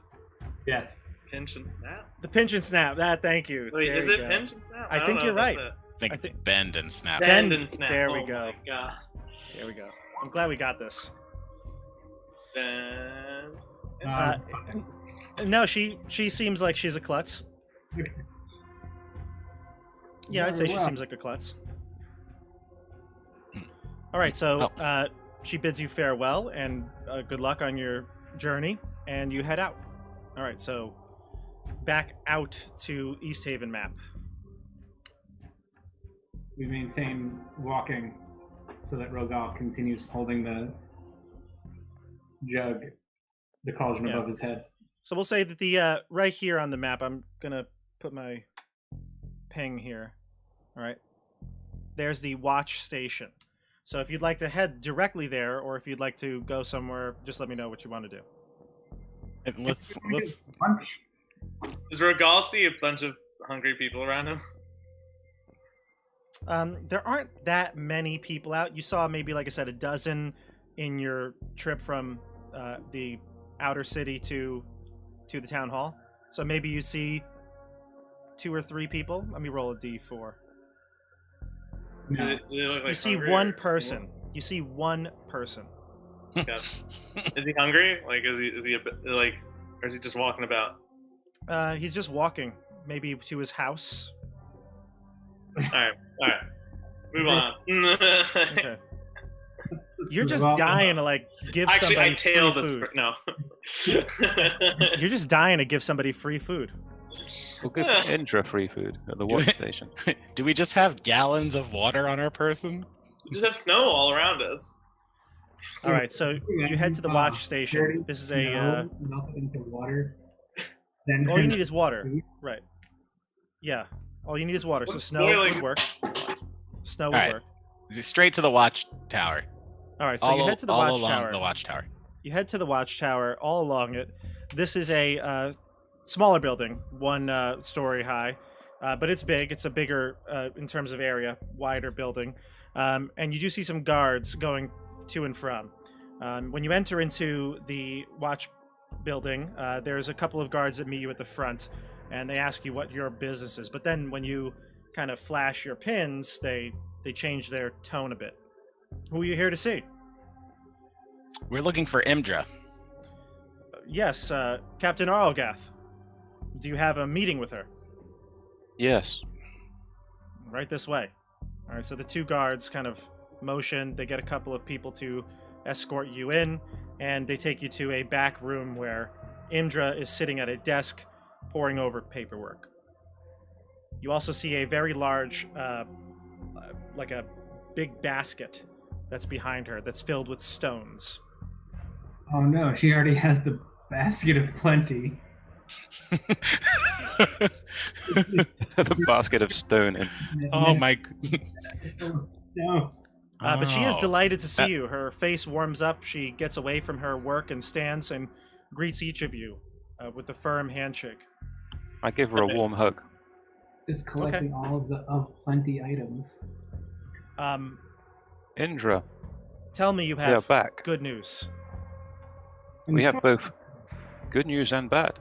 S3: Yes.
S2: pinch and snap?
S1: The pinch and snap. Thank you.
S2: Wait,
S1: There
S2: is
S1: you
S2: it
S1: go.
S2: pinch and snap?
S1: I
S2: don't
S1: think
S2: know
S1: you're
S2: if that's
S1: right.
S2: it.
S4: I think
S1: I
S4: it's
S1: think-
S4: bend and snap.
S1: Bend.
S2: Bend and snap.
S1: There we
S2: Oh
S1: go.
S2: My God.
S1: There we go. I'm glad we got this.
S2: Bend.
S1: No, she seems like she's a klutz. Yeah, I'd say she
S3: Very well.
S1: seems like a klutz. All right, so she bids you farewell and good luck on your journey, and you head out. All right, so back out to Easthaven map.
S3: We maintain walking so that Rogal continues holding the jug, the cauldron
S1: Yeah.
S3: above his head.
S1: So we'll say that the right here on the map, I'm gonna put my ping here. All right, there's the watch station. So if you'd like to head directly there, or if you'd like to go somewhere, just let me know what you want to do.
S4: And let's
S3: Lunch?
S2: Does Rogal see a bunch of hungry people around him?
S1: There aren't that many people out. You saw maybe, like I said, a dozen in your trip from the outer city to the town hall. So maybe you see 2 or 3 people. Let me roll a d4.
S3: No.
S2: Do they look like
S1: You see
S2: hungry
S1: one
S2: or-
S1: person. You see one person.
S2: God. Is he hungry? Like, is he a bit, like, or is he just walking about?
S1: He's just walking, maybe to his house.
S2: All right. Move on.
S1: Okay. You're just
S3: Well,
S1: dying to like give
S2: Actually,
S1: somebody
S2: I tail
S1: free
S2: this.
S1: food.
S2: No.
S1: You're just dying to give somebody free food.
S5: We'll give Indra free food at the watch station.
S4: Do we just have gallons of water on our person?
S2: We just have snow all around us.
S1: All right, so you head to the watch station. This is a.
S3: Melt it into water. Then
S1: All you need is water. Right. Yeah. All you need is water. So
S2: What's
S1: snow
S2: boiling?
S1: would work. Snow would
S4: Alright.
S1: work.
S4: Straight to the watchtower.
S1: All right, so you head to the
S4: all along
S1: watchtower.
S4: the watchtower.
S1: You head to the watchtower. All along it. This is a smaller building, one story high, but it's big. It's a bigger, in terms of area, wider building, and you do see some guards going to and from. When you enter into the watch building, there's a couple of guards that meet you at the front, and they ask you what your business is. But then when you kind of flash your pins, they change their tone a bit. Who are you here to see?
S4: We're looking for Imdra.
S1: Yes, Captain Arlgath. Do you have a meeting with her?
S5: Yes.
S1: Right this way. All right, so the two guards kind of motion. They get a couple of people to escort you in, and they take you to a back room where Imdra is sitting at a desk poring over paperwork. You also see a very large, like a big basket that's behind her that's filled with stones.
S3: Oh no, she already has the basket of plenty.
S5: The basket of stone in.
S4: Oh my!
S3: No.
S1: But she is
S4: Oh.
S1: delighted to see you. Her face warms up. She gets away from her work and stands and greets each of you with a firm handshake.
S5: I give her a warm hug.
S3: Just collecting all of the plenty items.
S5: Indra,
S1: Tell me you
S5: we are
S1: have
S5: back.
S1: good news.
S5: We have both good news and bad.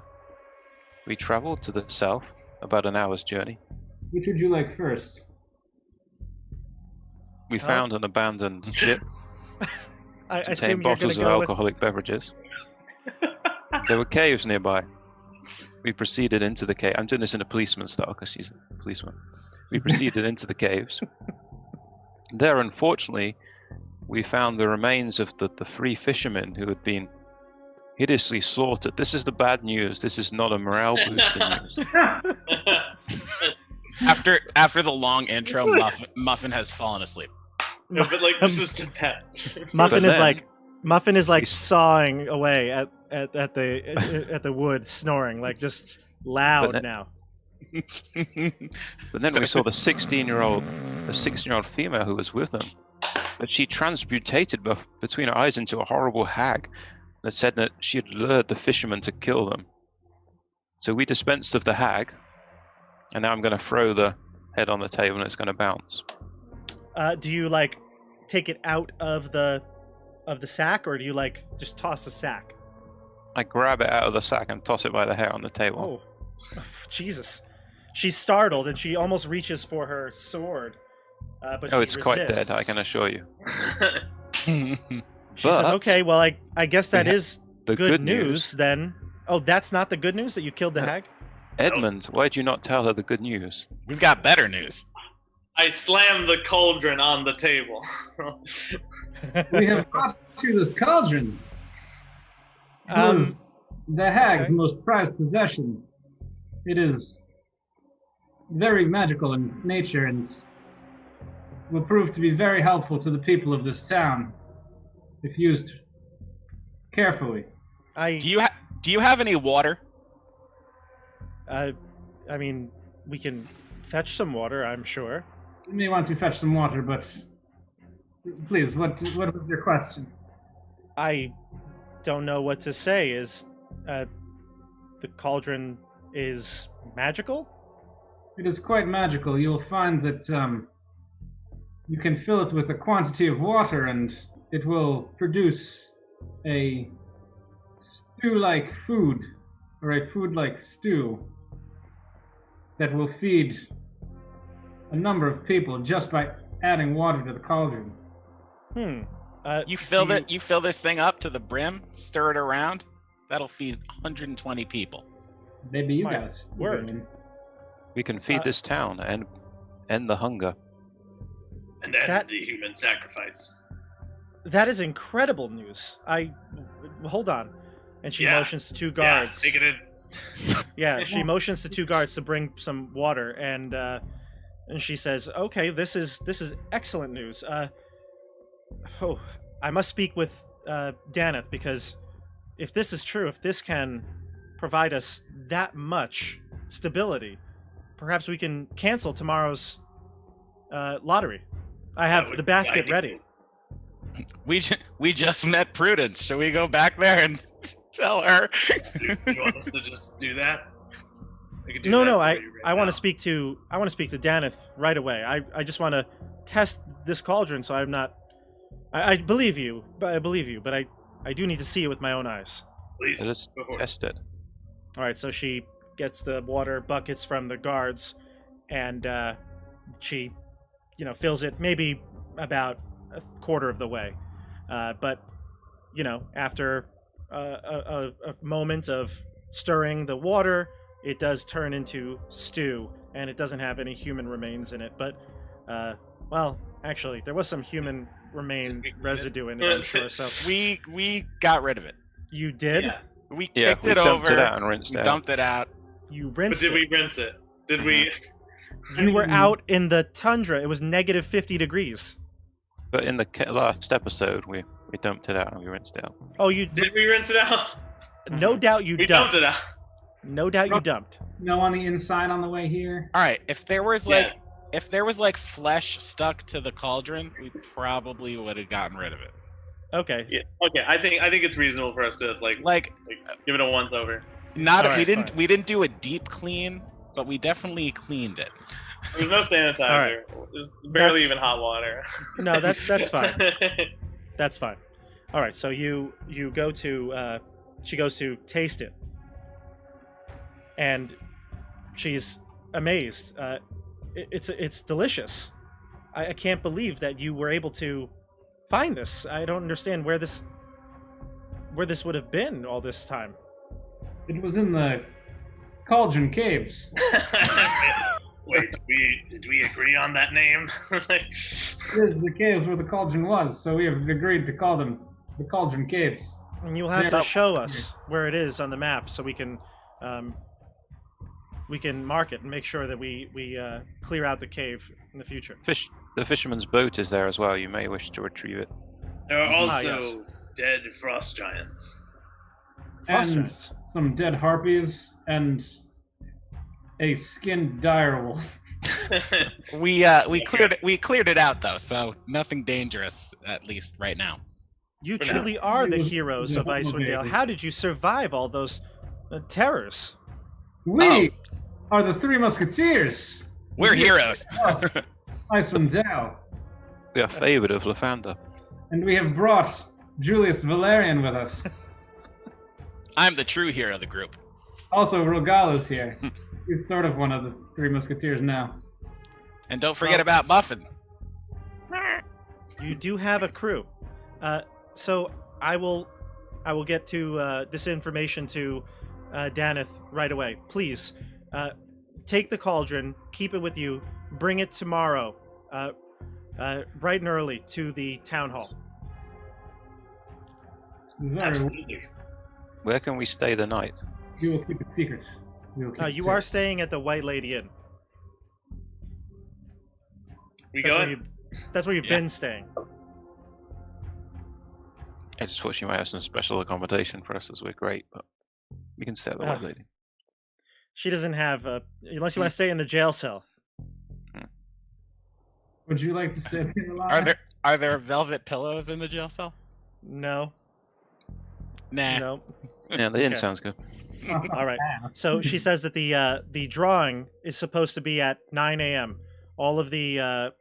S5: We traveled to the south, about an hour's journey.
S3: Which would you like first?
S5: We found an abandoned ship
S1: I assume
S5: containing
S1: you're going
S5: bottles
S1: to
S5: of
S1: go with...
S5: alcoholic beverages. There were caves nearby. We proceeded into the cave. I'm doing this in a policeman style because she's a policeman. We proceeded into the caves. There, unfortunately, we found the remains of the three fishermen who had been hideously slaughtered. This is the bad news. This is not a morale boosting news.
S4: After the long intro, Muffin has fallen asleep.
S2: Yeah, but like this is the pet.
S1: Muffin
S5: But
S1: is
S5: then-
S1: like sawing away at the wood, snoring, like just loud
S5: then-
S1: now.
S5: But then we saw the 16-year-old female who was with them. But she transmutated between her eyes into a horrible hag that said that she had lured the fishermen to kill them. So we dispensed of the hag, and now I'm going to throw the head on the table and it's going to bounce.
S1: Do you like take it out of the sack, or do you like just toss the sack?
S5: I grab it out of the sack and toss it by the hair on the table.
S1: Oh, Jesus! She's startled and she almost reaches for her sword, but she
S5: It's quite dead,
S1: resists.
S5: I can assure you.
S1: She
S5: But
S1: says, "Okay, well, I guess that
S5: we ha-
S1: is
S5: The
S1: good news then." Oh, that's not the good news that you killed the hag.
S5: Edmund, why did you not tell her the good news?
S4: We've got better news.
S2: I slammed the cauldron on the table.
S3: We have brought you this cauldron. It is the hag's
S1: okay.
S3: most prized possession. It is very magical in nature and will prove to be very helpful to the people of this town if used carefully.
S4: Do you have any water?
S1: I mean, we can fetch some water, I'm sure.
S3: You may want to fetch some water, but please, what was your question?
S1: I don't know what to say. Is the cauldron is magical?
S3: It is quite magical. You'll find that you can fill it with a quantity of water and it will produce a stew-like food, or a food-like stew, that will feed a number of people just by adding water to the cauldron.
S4: You fill this thing up to the brim, stir it around. That'll feed 120 people.
S3: Maybe you
S1: My
S3: got a stew
S1: word.
S3: going.
S5: We can feed this town and end the hunger.
S2: And end
S1: That-
S2: the human sacrifice.
S1: That is incredible news. Hold on. And she
S2: Yeah.
S1: motions to two guards.
S2: Yeah, take it in.
S1: Yeah, she motions to two guards to bring some water, and she says, "Okay, this is excellent news. I must speak with Daneth, because if this is true, if this can provide us that much stability, perhaps we can cancel tomorrow's lottery. I have the basket ready."
S4: We just met Prudence. Shall we go back there and tell her?
S2: Do you want us to just do that? We could do
S1: No,
S2: that
S1: no,
S2: for
S1: I
S2: you right
S1: want
S2: now.
S1: to speak to Daneth right away. I just want to test this cauldron, so I'm not. I believe you, but I do need to see it with my own eyes.
S2: Please,
S5: Let's
S2: go for it.
S5: test it.
S1: All right, so she gets the water buckets from the guards, and she, fills it maybe about a quarter of the way. But, after a moment of stirring the water, it does turn into stew, and it doesn't have any human remains in it. But, well, actually, there was some human remain residue in it, I'm sure. So
S4: We got rid of it.
S1: you did?
S2: Yeah.
S4: We
S5: Yeah,
S4: kicked
S5: we
S4: it
S5: dumped
S4: over.
S5: it out and rinsed
S4: we
S5: it out.
S4: dumped it out.
S1: You
S2: But
S1: rinsed
S2: did
S1: it.
S2: we rinse it? Did we?
S1: You were out in the tundra. It was negative 50 degrees.
S5: But in the last episode, we dumped it out and we rinsed it out.
S1: Oh, you.
S2: Did we rinse it out?
S1: No doubt you
S2: We
S1: dumped.
S2: dumped it out.
S1: No doubt you dumped.
S3: No on the inside on the way here.
S4: All right. If there was
S2: Yeah.
S4: flesh stuck to the cauldron, we probably would have gotten rid of it.
S1: Okay.
S2: Yeah. Okay. I think it's reasonable for us to
S4: Like
S2: give it a once over.
S4: not
S1: All right,
S4: we
S1: fine.
S4: didn't do a deep clean, but we definitely cleaned it.
S2: There's no sanitizer.
S1: right.
S2: There's barely
S1: That's-
S2: even hot water.
S1: No, that's fine. That's fine. All right. So you go to. She goes to taste it, and she's amazed. It's delicious. I can't believe that you were able to find this. I don't understand where this would have been all this time.
S3: It was in the Cauldron Caves.
S2: Wait, did we agree on that name?
S3: It is the caves where the cauldron was, so we have agreed to call them the Cauldron Caves.
S1: And you'll have
S3: Yeah.
S1: to show us where it is on the map so we can mark it and make sure that we clear out the cave in the future.
S5: The fisherman's boat is there as well. You may wish to retrieve it.
S2: There are also
S1: yes.
S2: dead frost giants.
S1: Frost
S3: And
S1: giants.
S3: some dead harpies and a skinned direwolf.
S4: We cleared it out though, so nothing dangerous at least right now.
S1: You
S2: For now.
S1: truly are the
S3: It was-
S1: heroes
S3: it
S1: of
S3: was
S1: Icewind Dale.
S3: okay.
S1: How did you survive all those terrors?
S3: We are the Three Musketeers.
S4: We're heroes.
S3: Icewind Dale.
S5: We are favoured of Lathander.
S3: And we have brought Julius Valerian with us.
S4: I'm the true hero of the group.
S3: Also, Rogal is here. He's sort of one of the Three Musketeers now.
S4: And don't forget
S1: Well-
S4: about Muffin.
S1: You do have a crew. So I will get to this information to Daneth right away. Please, take the cauldron, keep it with you, bring it tomorrow, bright and early to the town hall.
S3: Very well.
S2: Absolutely.
S5: Where can we stay the night?
S3: We will keep it secret. We will keep it
S1: You
S3: secret.
S1: are staying at the White Lady Inn.
S2: We
S1: That's where,
S2: going?
S1: that's where you've
S4: Yeah.
S1: been staying.
S5: I just thought she might have some special accommodation for us as we're great, but we can stay at the White
S1: Ugh.
S5: Lady.
S1: She doesn't have, unless you want to stay in the jail cell.
S3: Would you like to stay there alive?
S4: Are there velvet pillows in the jail cell?
S1: No,
S4: Nah.
S1: no.
S5: Yeah, the inn
S1: Okay.
S5: sounds good.
S1: All right. So she says that the drawing is supposed to be at 9 a.m. All of the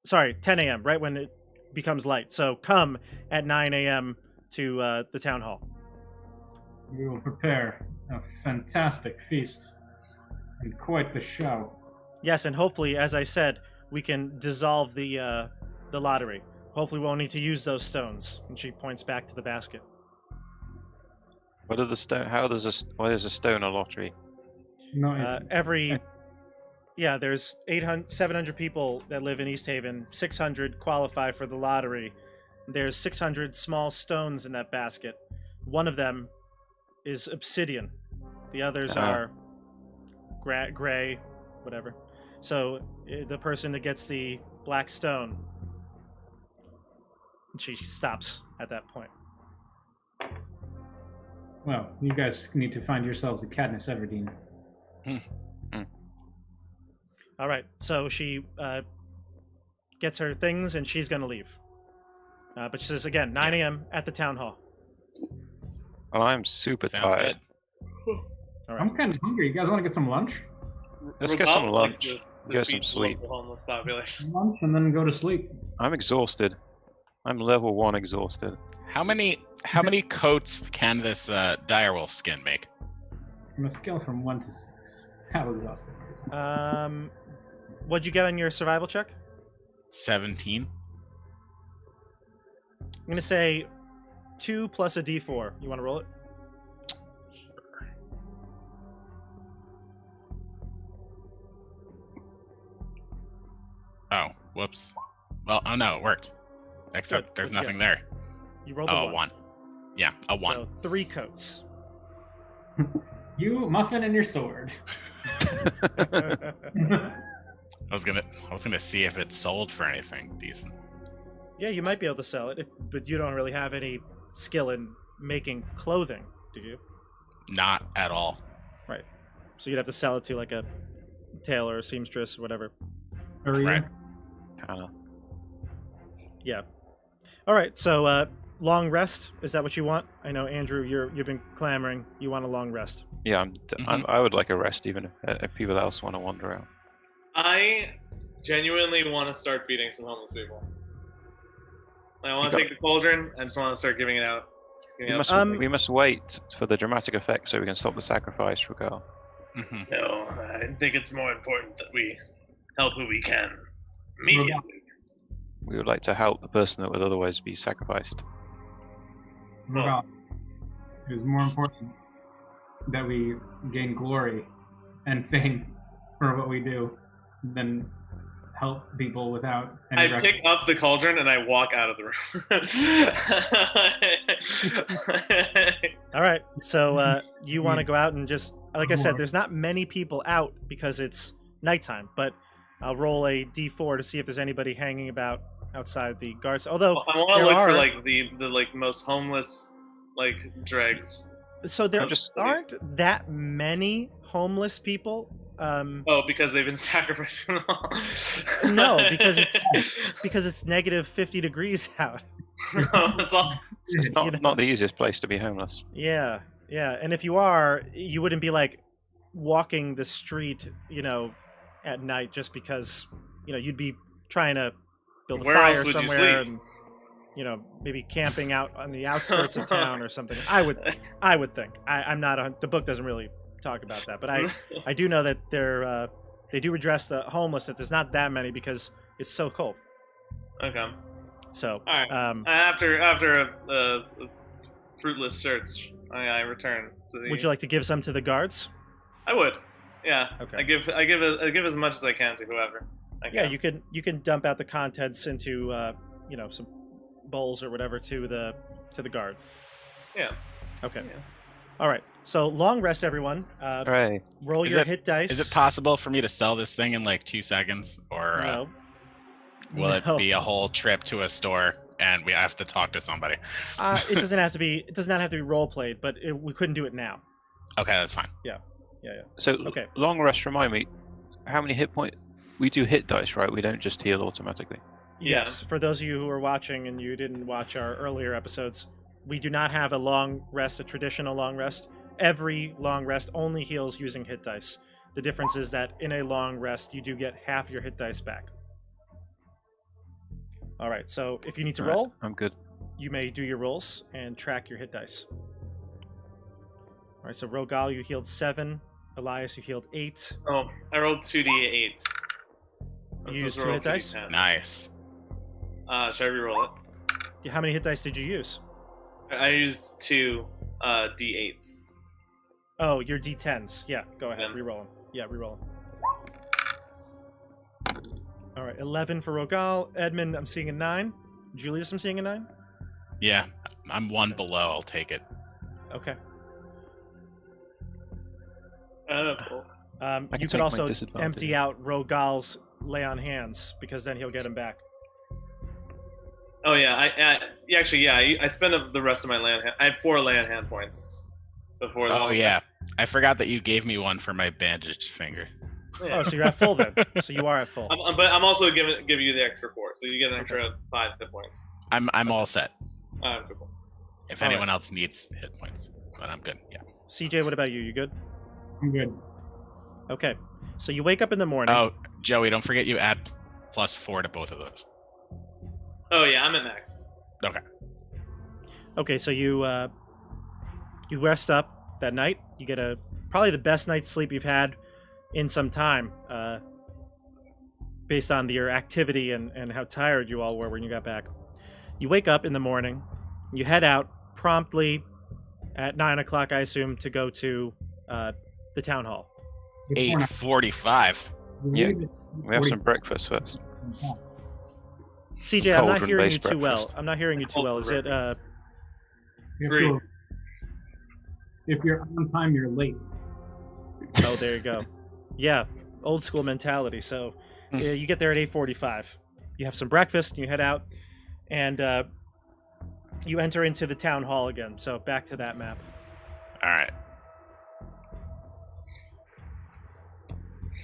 S1: 10 a.m. right when it becomes light. So come at 9 a.m. to the town hall.
S3: We will prepare a fantastic feast and quite the show.
S1: Yes, and hopefully, as I said, we can dissolve the lottery. Hopefully, we won't need to use those stones. And she points back to the basket.
S5: What are the stone? Why is a stone a lottery?
S3: No,
S1: There's 700 people that live in Easthaven. 600 qualify for the lottery, There's 600 small stones in that basket. One of them is obsidian. The others are gray, whatever. So the person that gets the black stone, she stops at that point.
S3: Well, you guys need to find yourselves a Katniss Everdeen.
S1: All right, so she gets her things and she's going to leave. But she says, again, 9 a.m. at the town hall.
S5: Well, I'm super
S4: Sounds
S5: tired.
S4: good.
S1: All right.
S3: I'm kind of hungry. You guys want to get some lunch?
S5: Let's get some
S2: Revolve, like,
S5: lunch.
S2: to
S5: Get some
S2: feed the
S5: sleep.
S2: local homeless population.
S3: Lunch and then go to sleep.
S5: I'm exhausted. I'm level 1 exhausted.
S4: How many coats can this direwolf skin make?
S3: On a scale from 1 to 6. How exhausted?
S1: What'd you get on your survival check?
S4: 17.
S1: I'm going to say 2 plus a d4. You want to roll it?
S4: Oh, whoops. Well, oh no, it worked. Except
S1: Good.
S4: there's
S1: What'd you
S4: nothing there.
S1: You rolled a
S4: Oh,
S1: 1.
S4: 1. Yeah, a 1.
S1: So 3 coats.
S3: You, Muffin, and your sword.
S4: I was gonna see if it sold for anything decent.
S1: Yeah, you might be able to sell it, but you don't really have any skill in making clothing, do you?
S4: Not at all.
S1: Right. So you'd have to sell it to like a tailor, or seamstress, whatever.
S3: Hurry.
S4: Right.
S5: Kinda.
S1: Yeah. All right. So long rest. Is that what you want? I know, Andrew. You've been clamoring. You want a long rest.
S5: Yeah,
S4: Mhm.
S5: I would like a rest, even if people else want to wander out.
S2: I genuinely want to start feeding some homeless people. I want to
S5: You
S2: take the cauldron. I just want to start giving it out.
S5: We must wait for the dramatic effect so we can stop the sacrifice, Rugal.
S4: Mhm.
S2: No, I think it's more important that we help who we can immediately.
S5: We would like to help the person that would otherwise be sacrificed.
S3: Well, it is more important that we gain glory and fame for what we do than help people without any
S2: I pick up the cauldron and I walk out of the room.
S1: All right. So you want to go out and just, like I said, there's not many people out because it's nighttime. But I'll roll a d4 to see if there's anybody hanging about outside the guards. Although
S2: I want to
S1: there
S2: look for
S1: are-
S2: like the like most homeless like dregs.
S1: So there
S5: just-
S1: aren't that many homeless people.
S2: Oh, because they've been sacrificing them all.
S1: No, because it's negative 50 degrees out.
S2: That's awesome.
S5: It's
S1: You know?
S5: not the easiest place to be homeless.
S1: Yeah, yeah. And if you are, you wouldn't be like walking the street, at night just because, you'd be trying to build a
S2: Where
S1: fire
S2: else would you
S1: somewhere
S2: sleep?
S1: and, maybe camping out on the outskirts of town or something. I would think. I'm not, the book doesn't really talk about that, but I do know that they do address the homeless, that there's not that many because it's so cold.
S2: Okay.
S1: So,
S2: All right. After a fruitless search, I return to the.
S1: would you like to give some to the guards?
S2: I would. Yeah.
S1: Okay.
S2: I give as much as I can to whoever.
S1: Yeah, you can dump out the contents into some bowls or whatever to the guard.
S2: Yeah.
S1: Okay.
S2: Yeah.
S1: All right. So long rest, everyone.
S5: Hooray.
S1: Roll
S4: Is
S1: your
S4: it-
S1: hit dice.
S4: Is it possible for me to sell this thing in like 2 seconds, or
S1: No.
S4: will
S1: No.
S4: it be a whole trip to a store and we have to talk to somebody?
S1: It doesn't have to be. It does not have to be role played, but we couldn't do it now.
S4: Okay, that's fine.
S1: Yeah.
S5: So,
S1: Okay.
S5: long rest, remind me, how many hit points? We do hit dice, right? We don't just heal automatically.
S2: Yeah.
S1: Yes. For those of you who are watching and you didn't watch our earlier episodes, we do not have a long rest, a traditional long rest. Every long rest only heals using hit dice. The difference is that in a long rest, you do get half your hit dice back. All right, so if you need to
S5: All right,
S1: roll,
S5: I'm good.
S1: you may do your rolls and track your hit dice. All right, so Rogal, you healed 7. Elias, you healed 8.
S2: Oh, I rolled 2d8.
S1: You used 2 hit dice?
S4: Nice.
S2: Should I reroll it?
S1: Yeah, how many hit dice did you use?
S2: I used 2 d8s.
S1: Oh, your D10s. Yeah, go ahead.
S2: Yeah.
S1: Reroll them. Yeah, reroll them. All right, 11 for Rogal. Edmund, I'm seeing a 9. Julius, I'm seeing a 9.
S4: Yeah, I'm one below. I'll take it.
S1: Okay.
S2: Cool.
S5: can
S1: You
S5: take
S1: could
S5: my
S1: also
S5: disadvantage.
S1: empty out Rogal's lay on hands because then he'll get him back.
S2: Oh yeah, I spent the rest of my land. I had 4 land hand points. So 4.
S4: Oh yeah, I forgot that you gave me one for my bandaged finger.
S2: Yeah.
S1: Oh, so you're at full then. So you are at full.
S2: But I'm also giving you the extra 4, so you get an extra 5 hit points.
S4: I'm all set.
S2: Cool.
S4: If
S1: All
S4: anyone else needs hit points, but I'm good. Yeah.
S1: CJ, what about you? You good?
S3: I'm good.
S1: Okay. So you wake up in the morning.
S4: Oh, Joey, don't forget you add +4 to both of those.
S2: Oh yeah, I'm at max.
S4: Okay.
S1: Okay, so you rest up that night. You get probably the best night's sleep you've had in some time, based on your activity and how tired you all were when you got back. You wake up in the morning. You head out promptly at 9 o'clock, I assume, to go to the town hall.
S4: 8:45.
S5: Yeah. We have some breakfast first.
S1: CJ, I'm not
S5: Cauldron
S1: hearing you
S5: based
S1: too well.
S5: breakfast.
S1: I'm not hearing you too well. Is it?
S2: Great.
S3: If you're on time, you're late.
S1: Oh, there you go. Yeah, old school mentality. So you get there at 8:45. You have some breakfast. You head out, and you enter into the town hall again. So back to that map.
S4: All right.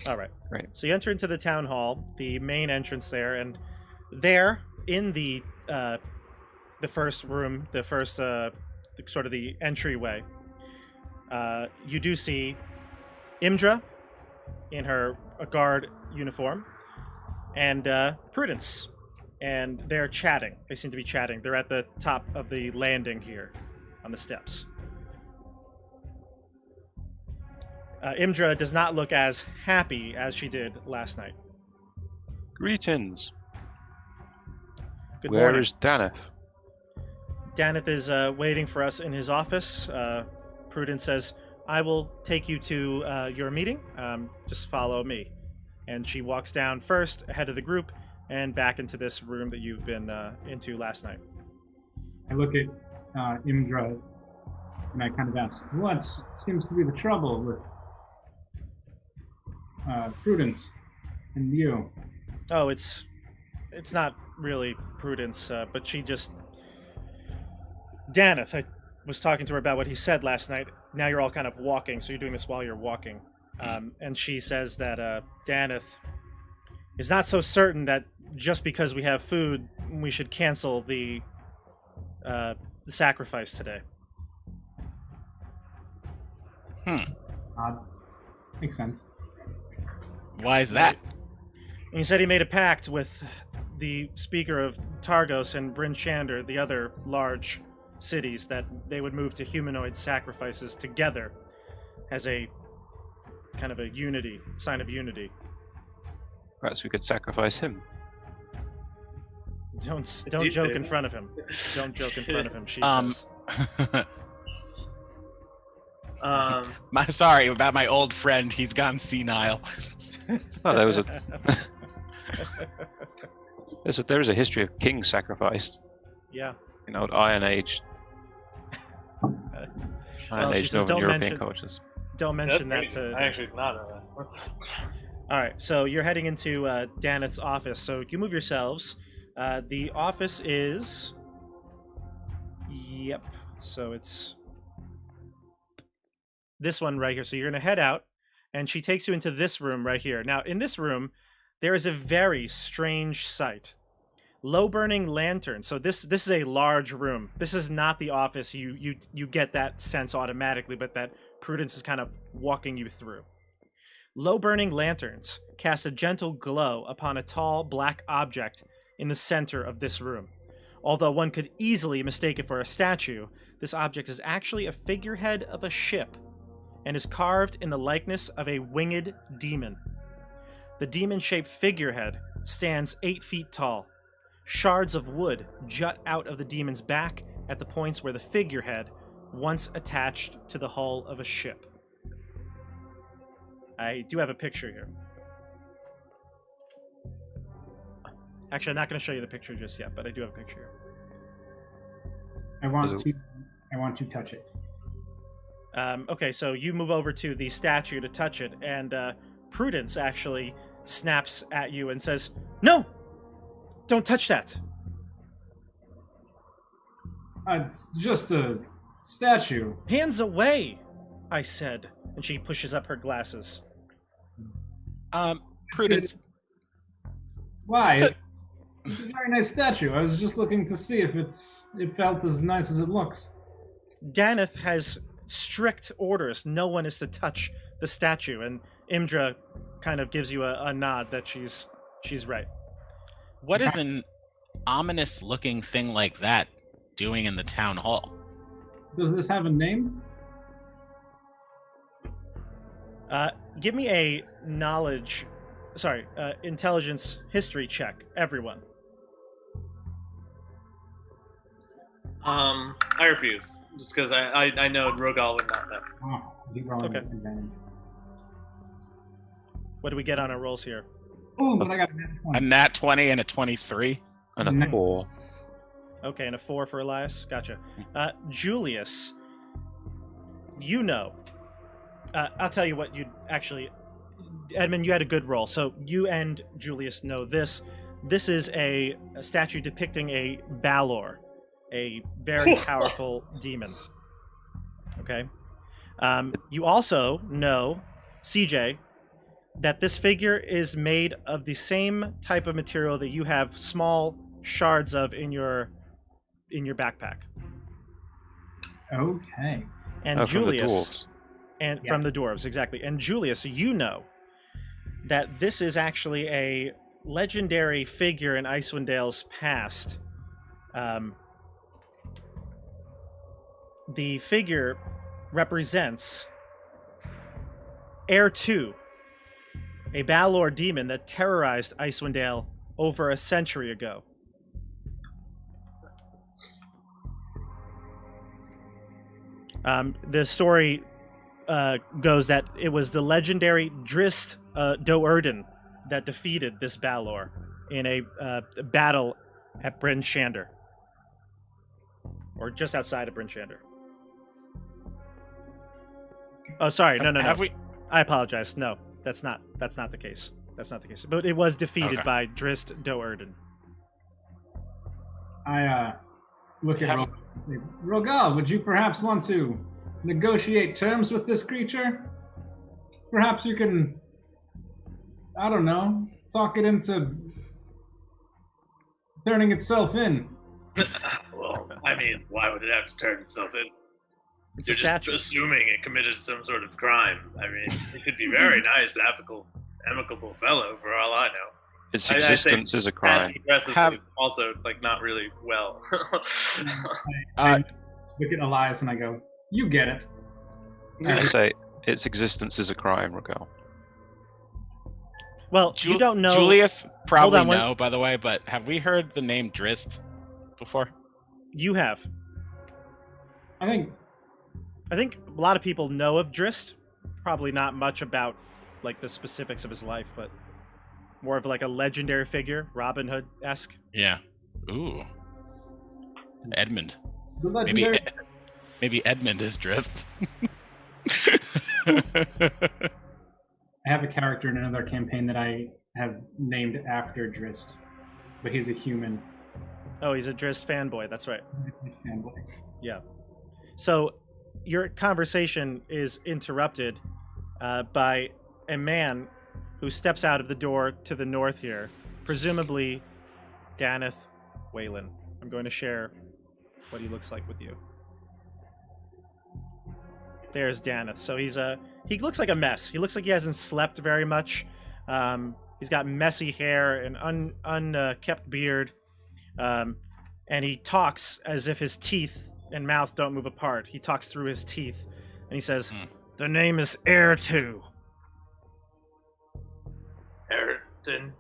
S1: All right.
S5: Right.
S1: So you enter into the town hall, the main entrance there, and there in the first room, the first sort of the entryway, you do see Imdra in her guard uniform and Prudence, and they're chatting. They seem to be chatting. They're at the top of the landing here on the steps. Imdra does not look as happy as she did last night.
S5: Greetings.
S1: Good
S5: Where
S1: morning.
S5: is Daneth?
S1: Daneth is waiting for us in his office. Prudence says, I will take you to your meeting. Just follow me. And she walks down first, ahead of the group, and back into this room that you've been into last night.
S3: I look at Imdra and I kind of ask, what seems to be the trouble with Prudence and you?
S1: Oh, it's not really Prudence, but she just... Daneth, I was talking to her about what he said last night. Now you're all kind of walking, so you're doing this while you're walking. And she says that Daneth is not so certain that just because we have food, we should cancel the sacrifice today.
S3: Odd. Makes sense.
S4: Why is that?
S1: And he said he made a pact with the speaker of Targos and Bryn Shander, the other large cities, that they would move to humanoid sacrifices together as a kind of a unity, sign of unity.
S5: Perhaps we could sacrifice him.
S1: Don't
S2: You
S1: joke
S2: did.
S1: in front of him. Don't joke in front of him, she says.
S4: Sorry about my old friend. He's gone senile.
S5: Oh, there was there is a history of king sacrifice.
S1: Yeah.
S5: You know, Iron Age. Iron
S1: she
S5: Age
S1: says,
S5: Northern
S1: "Don't
S5: European
S1: mention-
S5: cultures.
S1: Don't mention that to...
S2: I actually did not know that.
S1: All right, so you're heading into Daneth's office. So you move yourselves. The office is... Yep. So it's this one right here. So you're going to head out, and she takes you into this room right here. Now, in this room, there is a very strange sight. Low-burning lanterns. So this is a large room. This is not the office. You get that sense automatically, but that Prudence is kind of walking you through. Low-burning lanterns cast a gentle glow upon a tall black object in the center of this room. Although one could easily mistake it for a statue, this object is actually a figurehead of a ship and is carved in the likeness of a winged demon. The demon-shaped figurehead stands 8 feet tall. Shards of wood jut out of the demon's back at the points where the figurehead once attached to the hull of a ship. I do have a picture here. Actually, I'm not going to show you the picture just yet, but I do have a picture here.
S3: I want to touch it.
S1: Okay, so you move over to the statue to touch it, and Prudence actually snaps at you and says, "No! Don't touch that!"
S3: It's just a statue.
S1: "Hands away!" I said, and she pushes up her glasses.
S4: Prudence.
S3: Why?
S4: It's
S3: It's a very nice statue. I was just looking to see if it felt as nice as it looks.
S1: Daneth has strict orders. No one is to touch the statue, and Imdra kind of gives you a nod that she's right.
S4: What is an ominous-looking thing like that doing in the town hall?
S3: Does this have a name?
S1: Give me a intelligence history check, everyone.
S2: I refuse, just because I know Rogal would not know.
S3: Oh, he rolled
S1: Okay.
S3: advantage.
S1: What do we get on our rolls here?
S3: Oh, but I got a nat
S4: A
S3: 20.
S4: nat 20 and a 23.
S5: And a
S3: Nice.
S5: 4.
S1: Okay, and a 4 for Elias. Gotcha. Julius, you know. I'll tell you what you actually... Edmund, you had a good roll, so you and Julius know this. This is a statue depicting a Balor, a very powerful demon. Okay? You also know, CJ, that this figure is made of the same type of material that you have small shards of in your backpack.
S3: Okay.
S1: And
S5: From the
S1: Julius,
S5: dwarves.
S1: and
S3: Yeah.
S1: from the dwarves, exactly. And Julius, you know that this is actually a legendary figure in Icewind Dale's past. The figure represents Heir 2, a Balor demon that terrorized Icewind Dale over a century ago. The story goes that it was the legendary Drist Do'Urden that defeated this Balor in a battle at Bryn Shander, or just outside of Bryn Shander. Oh, sorry, no.
S4: Have we?
S1: I apologize. No, that's not the case. That's not the case. But it was defeated
S4: Okay.
S1: by Drist Do'Urden.
S3: I look at
S4: Have-
S3: Rogal and say, Rogal, would you perhaps want to negotiate terms with this creature? Perhaps you can, I don't know, talk it into turning itself in.
S2: Well, I mean, why would it have to turn itself in?
S1: It's
S2: You're
S1: a statue.
S2: just assuming it committed some sort of crime. I mean, it could be very nice, amicable fellow, for all I know.
S5: Its
S2: I
S5: existence is a crime.
S2: Passive aggressive
S4: Have-
S2: is also like not really well.
S3: I look at Elias and I go, you get it.
S5: I say its existence is a crime, Rogal.
S1: Well, you don't know.
S4: Julius probably
S1: on, one-
S4: know, by the way, but have we heard the name Drist before?
S1: You have.
S3: I think
S1: I think a lot of people know of Drist. Probably not much about like the specifics of his life, but more of like a legendary figure, Robin Hood-esque.
S4: Yeah. Ooh. Edmund.
S3: the
S4: Maybe
S3: legendary.
S4: maybe Edmund is Drist.
S3: I have a character in another campaign that I have named after Drist, but he's a human.
S1: Oh, he's a Drist fanboy. That's right.
S3: Fanboy.
S1: Yeah. So your conversation is interrupted by a man who steps out of the door to the north here, presumably Daneth Whalen. I'm going to share what he looks like with you. There's Daneth. So he looks like a mess. He looks like he hasn't slept very much. He's got messy hair and unkept beard, and he talks as if his teeth and mouth don't move apart. He talks through his teeth, and he says, "The name is Heir 2.
S2: Ayrton.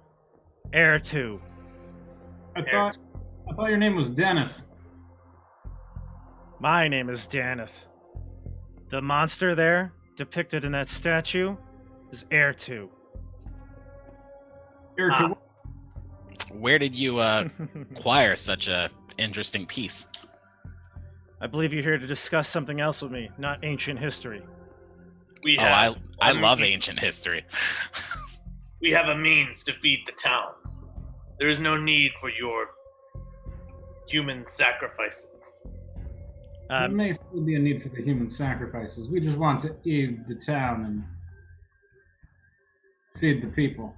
S1: Heir 2.
S3: I thought your name was Dennis.
S1: My name is Daneth. The monster there, depicted in that statue, is Heir 2.
S3: You're
S2: Ah.
S4: Where did you acquire such a interesting piece?
S1: I believe you're here to discuss something else with me, not ancient history.
S2: We
S4: Oh,
S2: have
S4: I love ancient history.
S2: we have a means to feed the town. There is no need for your human sacrifices.
S3: There may still be a need for the human sacrifices. We just want to aid the town and feed the people.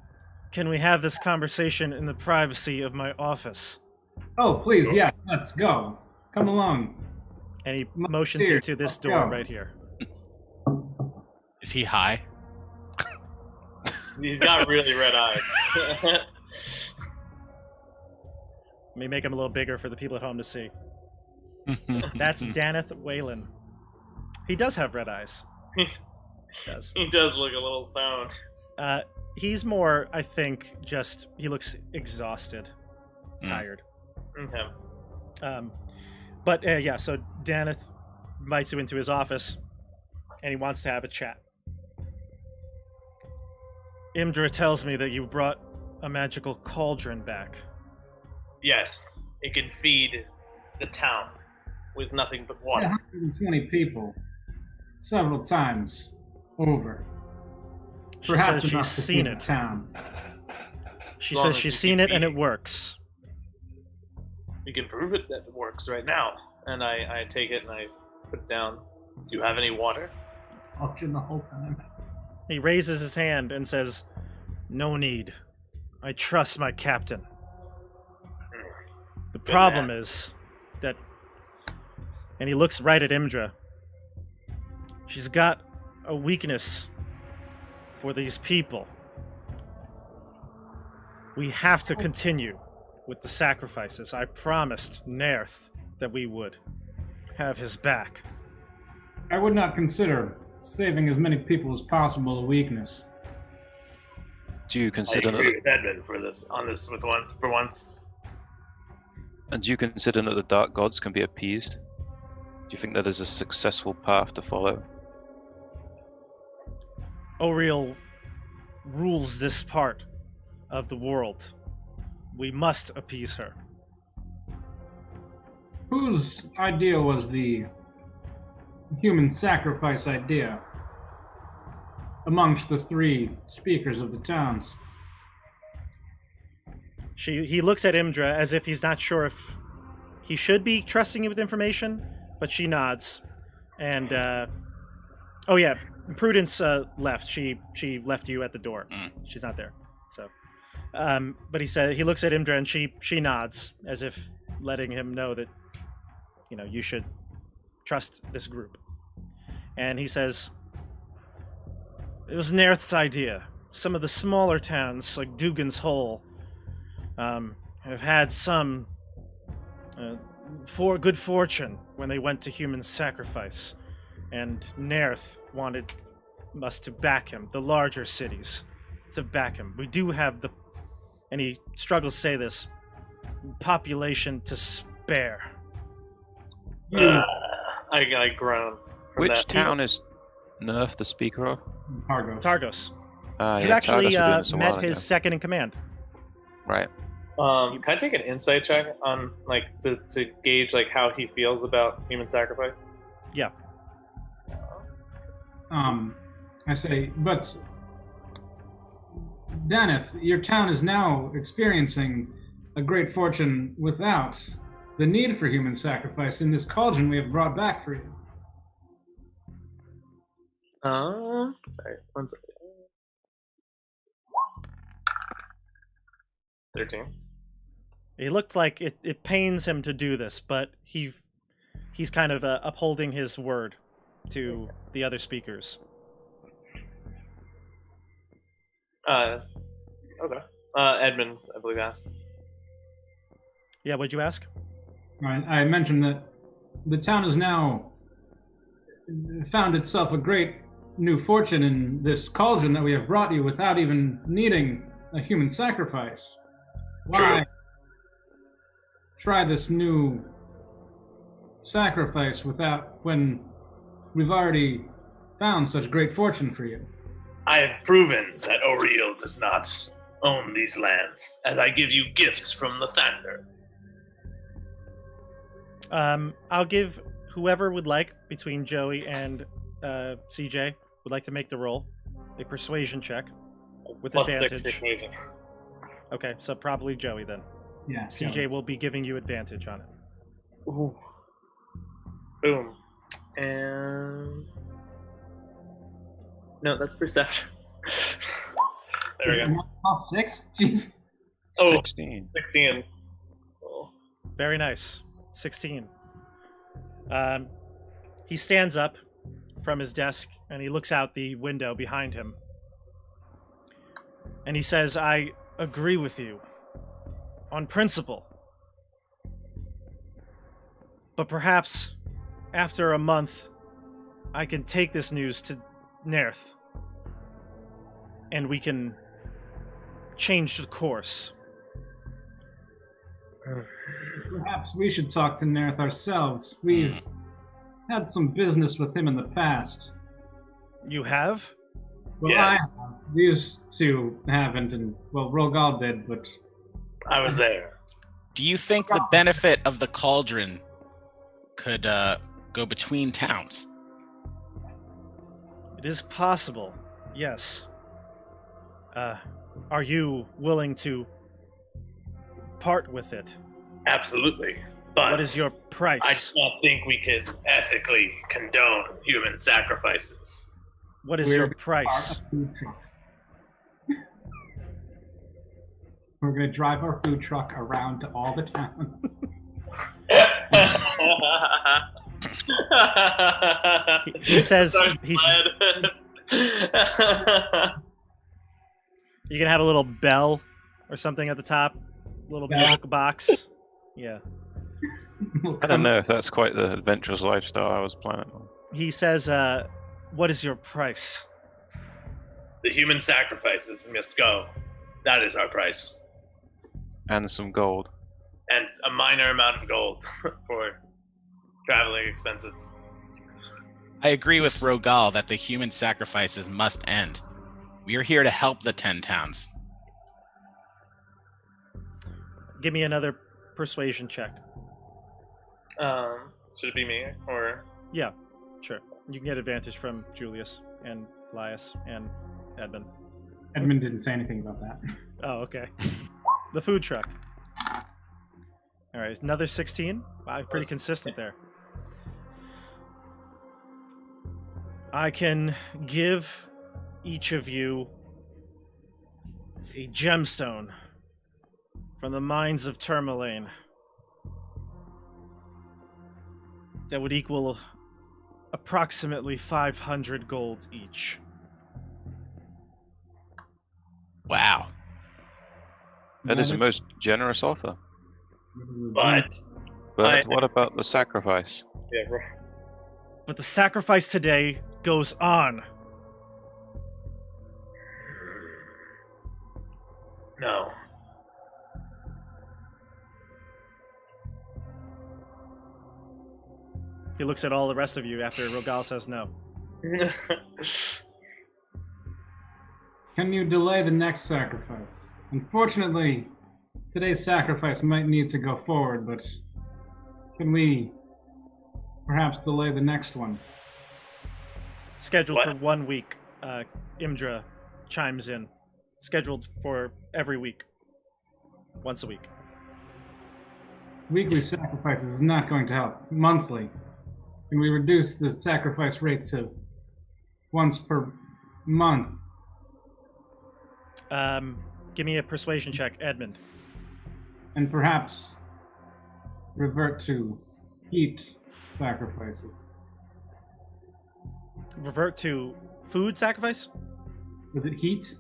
S1: Can we have this conversation in the privacy of my office?
S3: Oh, please, yeah, let's go. Come along.
S1: And he motions you to this
S3: Let's
S1: door
S3: go.
S1: right here.
S4: Is he high?
S2: He's got really red eyes.
S1: Let me make him a little bigger for the people at home to see. That's Daneth Whalen. He does have red eyes. He does.
S2: He does look a little stoned.
S1: He's more, I think, just he looks exhausted, tired.
S2: Okay.
S1: But yeah, so Daneth invites you into his office, and he wants to have a chat. Imdra tells me that you brought a magical cauldron back.
S2: Yes, it can feed the town with nothing but water.
S3: 120 people, several times over.
S1: She
S3: Perhaps
S1: says
S3: enough
S1: she's
S3: to
S1: seen
S3: feed
S1: it.
S3: the town.
S1: She
S2: As long
S1: says
S2: as
S1: she's
S2: you
S1: seen
S2: keep
S1: it and it
S2: feeding.
S1: works.
S2: We can prove it that it works right now. And I take it and I put it down. Do you have any water?
S3: Auction the whole time.
S1: He raises his hand and says, "No need. I trust my captain. The problem
S2: man.
S1: is that," and he looks right at Imdra, "she's got a weakness for these people. We have to continue with the sacrifices. I promised Nerth that we would have his back."
S3: I would not consider saving as many people as possible a weakness.
S5: Do you
S2: I
S5: consider
S2: agree
S5: that?
S2: with Edmund for once.
S5: And do you consider that the dark gods can be appeased? Do you think that is a successful path to follow?
S1: Oriel rules this part of the world. We must appease her.
S3: Whose idea was the human sacrifice idea amongst the three speakers of the towns?
S1: He looks at Imdra as if he's not sure if he should be trusting you with information, but she nods. And oh yeah, Prudence left. She left you at the door. She's not there. So, but he looks at Imdra and she nods as if letting him know that you should trust this group. And he says, "It was Nerth's idea. Some of the smaller towns, like Dugan's Hole, have had some good fortune when they went to human sacrifice. And Nerth wanted us to back him, the larger cities, to back him. We do have the," and he struggles to say this, "population to spare."
S2: I groan. From
S5: Which
S2: that.
S5: town is Nerf the speaker of?
S3: Targos.
S1: Targos.
S5: Yeah,
S1: You actually
S5: Targos were doing this a while
S1: met his
S5: ago.
S1: second in command.
S5: Right.
S2: Can I take an insight check on to gauge how he feels about human sacrifice?
S1: Yeah.
S3: I say, but Daneth, your town is now experiencing a great fortune without the need for human sacrifice in this cauldron we have brought back for you.
S2: Sorry, 1 second. 13.
S1: It looked like it pains him to do this, but he's kind of upholding his word to the other speakers.
S2: Okay. Edmund, I believe, asked.
S1: Yeah, what'd you ask?
S3: I mentioned that the town has now found itself a great new fortune in this cauldron that we have brought you without even needing a human sacrifice. Why
S2: True.
S3: try this new sacrifice when we've already found such great fortune for you?
S2: I have proven that Oriel does not own these lands, as I give you gifts from the Thunder.
S1: I'll give whoever would like, between Joey and CJ, would like to make the roll, a persuasion check with
S2: Plus
S1: advantage.
S2: 6 persuasion.
S1: Okay, so probably Joey then.
S3: Yeah.
S1: CJ will be giving you advantage on it.
S2: Ooh. Boom. And no, that's perception. There we go.
S3: Plus 6? Jeez.
S2: Oh,
S5: 16.
S2: 16. Oh.
S1: Very nice. 16. He stands up from his desk and he looks out the window behind him. And he says, I agree with you. On principle. But perhaps after a month, I can take this news to Nerth. And we can change the course.
S3: Perhaps we should talk to Nerth ourselves. We've had some business with him in the past.
S1: You have?
S3: Well,
S2: Yes.
S3: I have. These two haven't, and, well, Rogal did, but
S2: I was there.
S4: Do you think the benefit of the Cauldron could go between towns?
S1: It is possible, yes. Are you willing to part with it?
S2: Absolutely. But
S1: What is your
S2: I
S1: price?
S2: don't think we could ethically condone human sacrifices.
S1: What is
S3: We're
S1: your
S3: our
S1: price?
S3: food truck. We're going to drive our food truck around to all the towns.
S1: He says
S2: Sorry,
S1: he's
S2: Sled.
S1: you can have a little bell or something at the top, little
S3: Bell.
S1: music box. Yeah.
S5: I don't know if that's quite the adventurous lifestyle I was planning on.
S1: He says, what is your price?
S2: The human sacrifices must go. That is our price.
S5: And some gold.
S2: And a minor amount of gold for traveling expenses.
S4: I agree with Rogal that the human sacrifices must end. We are here to help the 10 towns.
S1: Give me another persuasion check.
S2: Should it be me or?
S1: Yeah, sure. You can get advantage from Julius and Elias and Edmund.
S3: Edmund didn't say anything about that.
S1: Oh, okay. The food truck. All right, another 16. Wow, pretty consistent there. I can give each of you a gemstone from the mines of Tourmaline that would equal approximately 500 gold each.
S4: Wow.
S5: That is a most generous offer.
S2: But
S5: But what about the sacrifice?
S2: yeah, right.
S1: But the sacrifice today goes on.
S2: No.
S1: He looks at all the rest of you after Rogal says no.
S3: Can you delay the next sacrifice? Unfortunately, today's sacrifice might need to go forward, but can we perhaps delay the next one?
S1: Scheduled
S2: What?
S1: for 1 week. Imdra chimes in. Scheduled for every week. Once a week.
S3: Weekly sacrifices is not going to help. Monthly. Can we reduce the sacrifice rate to once per month?
S1: Give me a persuasion check, Edmund.
S3: And perhaps revert to heat sacrifices.
S1: Revert to food sacrifice?
S3: Was it heat?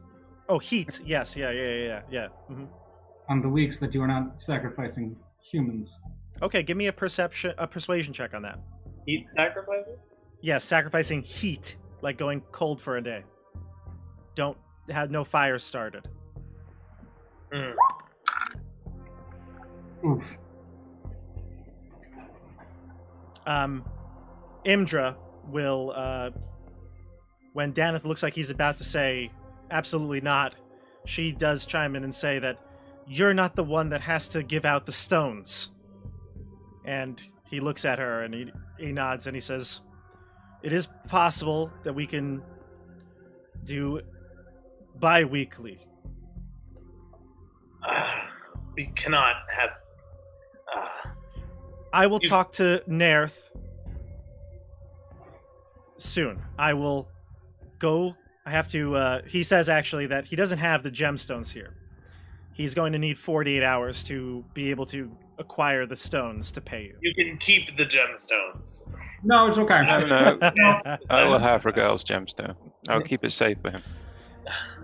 S1: Oh, heat. Yes, yeah. Mm-hmm.
S3: On the weeks that you are not sacrificing humans.
S1: Okay, give me a persuasion check on that.
S2: Eat sacrifices?
S1: Yes, sacrificing heat, like going cold for a day. Don't have no fire started.
S2: Mm.
S3: Oof.
S1: Imdra will, when Daneth looks like he's about to say absolutely not, she does chime in and say that you're not the one that has to give out the stones. And he looks at her and he nods and he says, it is possible that we can do bi-weekly.
S2: We cannot have.
S1: I will talk to Nerth soon. I will go. I have to. He says actually that he doesn't have the gemstones here. He's going to need 48 hours to be able to acquire the stones to pay you.
S2: You can keep the gemstones.
S3: No, it's okay.
S5: No, I will have Rogal's gemstone. I'll keep it safe for him.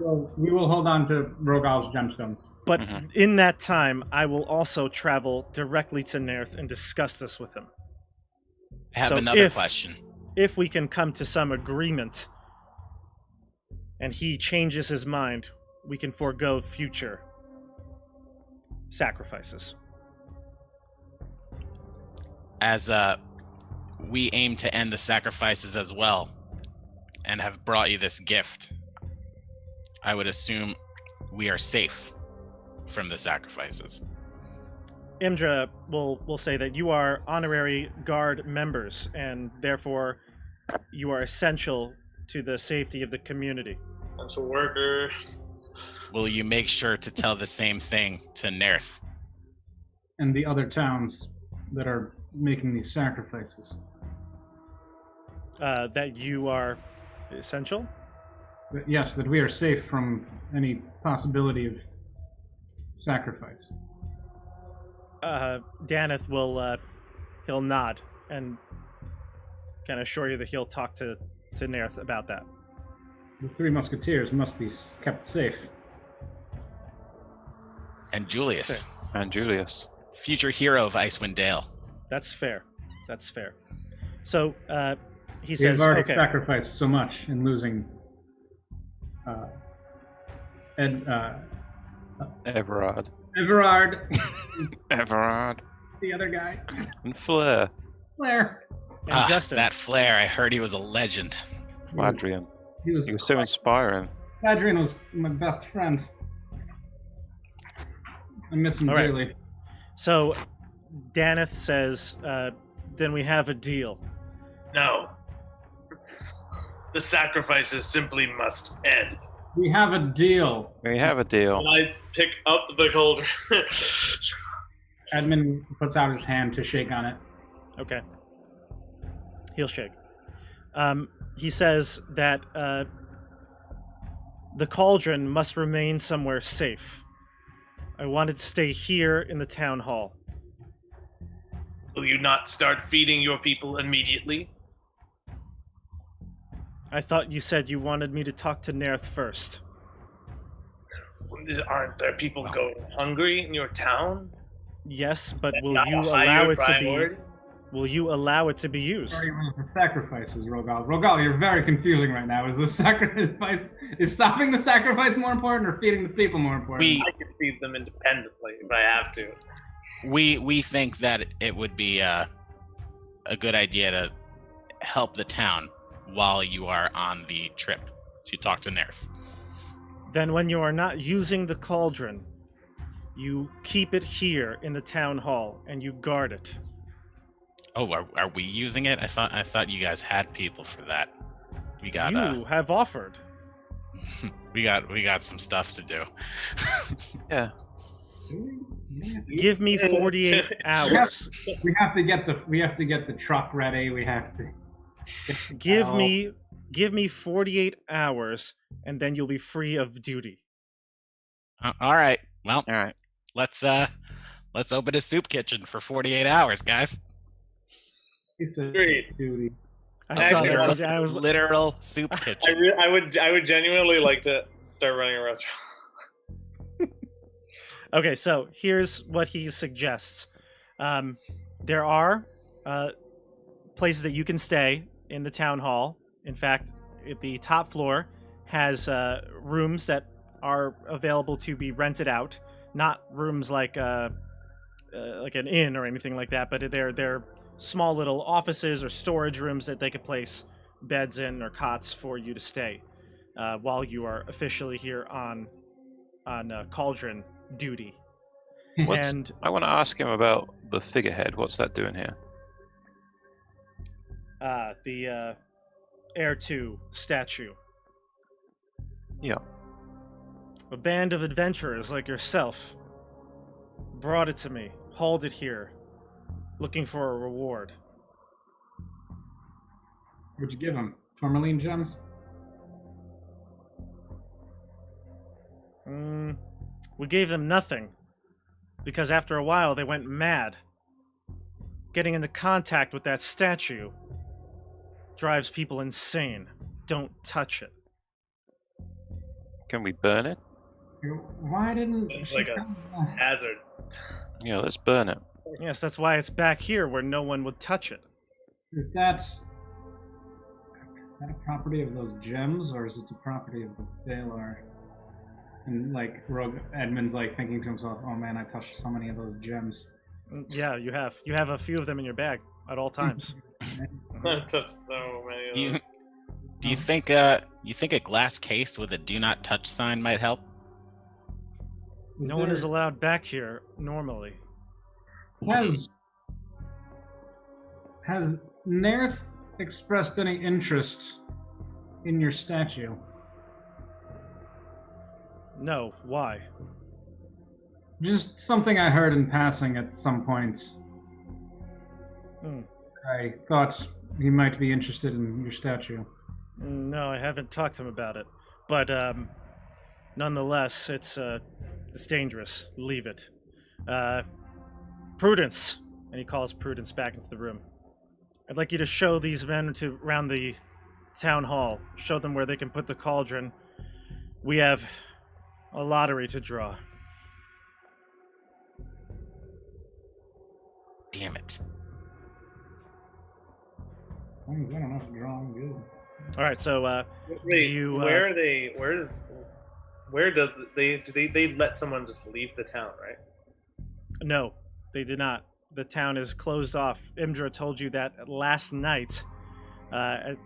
S3: Well, we will hold on to Rogal's gemstone.
S1: But in that time, I will also travel directly to Nerth and discuss this with him.
S4: I have
S1: So
S4: another question.
S1: If we can come to some agreement and he changes his mind, we can forego future sacrifices.
S4: As we aim to end the sacrifices as well and have brought you this gift, I would assume we are safe from the sacrifices.
S1: Imdra will say that you are honorary guard members, and therefore you are essential to the safety of the community.
S2: Essential workers.
S4: Will you make sure to tell the same thing to Nerth?
S3: And the other towns that are making these sacrifices.
S1: That you are essential?
S3: But yes, that we are safe from any possibility of sacrifice.
S1: Daneth will he'll nod and kind of assure you that he'll talk to Nerth about that.
S3: The three musketeers must be kept safe.
S4: And Julius,
S1: Fair.
S5: And Julius.
S4: future hero of Icewind Dale.
S1: That's fair. That's fair. So he
S3: We
S1: says,
S3: have already
S1: okay.
S3: sacrificed so much in losing
S5: Everard.
S3: Everard,
S5: Everard.
S3: the other guy,
S5: And Fleur.
S3: Claire.
S1: And Justin.
S4: That Flair, I heard he was a legend.
S5: Adrian.
S3: He was
S5: so inspiring.
S3: Adrian was my best friend. I miss him
S1: All right.
S3: dearly.
S1: So Daneth says, then we have a deal.
S2: No. The sacrifices simply must end.
S3: We have a deal.
S5: We have a deal.
S2: And I pick up the cauldron.
S3: Edmund puts out his hand to shake on it.
S1: Okay. He'll shake. He says that the cauldron must remain somewhere safe. I wanted to stay here in the town hall.
S2: Will you not start feeding your people immediately?
S1: I thought you said you wanted me to talk to Nerth first.
S2: Aren't there people going hungry in your town?
S1: Yes, but will
S2: Not
S1: you
S2: a higher
S1: allow it to
S2: priority?
S1: be? Will you allow it to be used?
S3: Sorry, the sacrifices, Rogal. Rogal, you're very confusing right now. Is the sacrifice stopping the sacrifice more important, or feeding the people more important?
S2: I can feed them independently if I have to.
S4: We think that it would be a good idea to help the town while you are on the trip to talk to Nerth.
S1: Then when you are not using the cauldron, you keep it here in the town hall and you guard it.
S4: Oh, are we using it? I thought you guys had people for that. We got
S1: You have offered.
S4: we got some stuff to do.
S5: Yeah.
S1: Give me 48 hours.
S3: We have to get the truck ready. We have to
S1: Give me 48 hours and then you'll be free of duty.
S4: All right. Well,
S5: All right.
S4: let's open a soup kitchen for 48 hours, guys.
S3: It's a
S2: Agreed.
S3: duty.
S1: I saw
S2: Actually,
S1: that.
S2: Ross,
S1: I was
S4: Literal soup kitchen.
S2: I would genuinely like to start running a restaurant.
S1: Okay, so here's what he suggests. There are places that you can stay in the town hall. In fact, the top floor has rooms that are available to be rented out. Not rooms like an inn or anything like that, but they're small little offices or storage rooms that they could place beds in or cots for you to stay while you are officially here on on Cauldron duty.
S5: What's-
S1: And
S5: I want to ask him about the figurehead. What's that doing here?
S1: the Heir 2 statue.
S5: Yeah.
S1: A band of adventurers like yourself brought it to me, hauled it here, looking for a reward.
S3: What'd you give him? Tourmaline gems?
S1: We gave them nothing, because after a while they went mad. Getting into contact with that statue drives people insane. Don't touch it.
S5: Can we burn it?
S3: Why didn't
S2: It's
S3: she
S2: like a
S3: come-
S2: hazard.
S5: Yeah, let's burn it.
S1: Yes, that's why it's back here where no one would touch it.
S3: Is that a property of those gems, or is it a property of the Baylor? And like Rogue Edmund's like thinking to himself, "Oh man, I touched so many of those gems."
S1: Yeah, you have. You have a few of them in your bag at all times.
S2: I touched so many of them.
S4: Do you think a glass case with a "Do not touch" sign might help?
S1: No one is allowed back here normally.
S3: Has Nerth expressed any interest in your statue?
S1: No, why?
S3: Just something I heard in passing at some point.
S1: Hmm.
S3: I thought he might be interested in your statue.
S1: No, I haven't talked to him about it. But nonetheless, it's dangerous. Leave it. Prudence. And he calls Prudence back into the room. I'd like you to show these men around the town hall. Show them where they can put the cauldron. We have a lottery to draw.
S4: Damn it.
S3: I don't know if drawing good.
S1: All right, so
S2: Wait,
S1: you,
S2: where are they? Where does they let someone just leave the town, right?
S1: no, they did not. The town is closed off. Imdra told you that last night,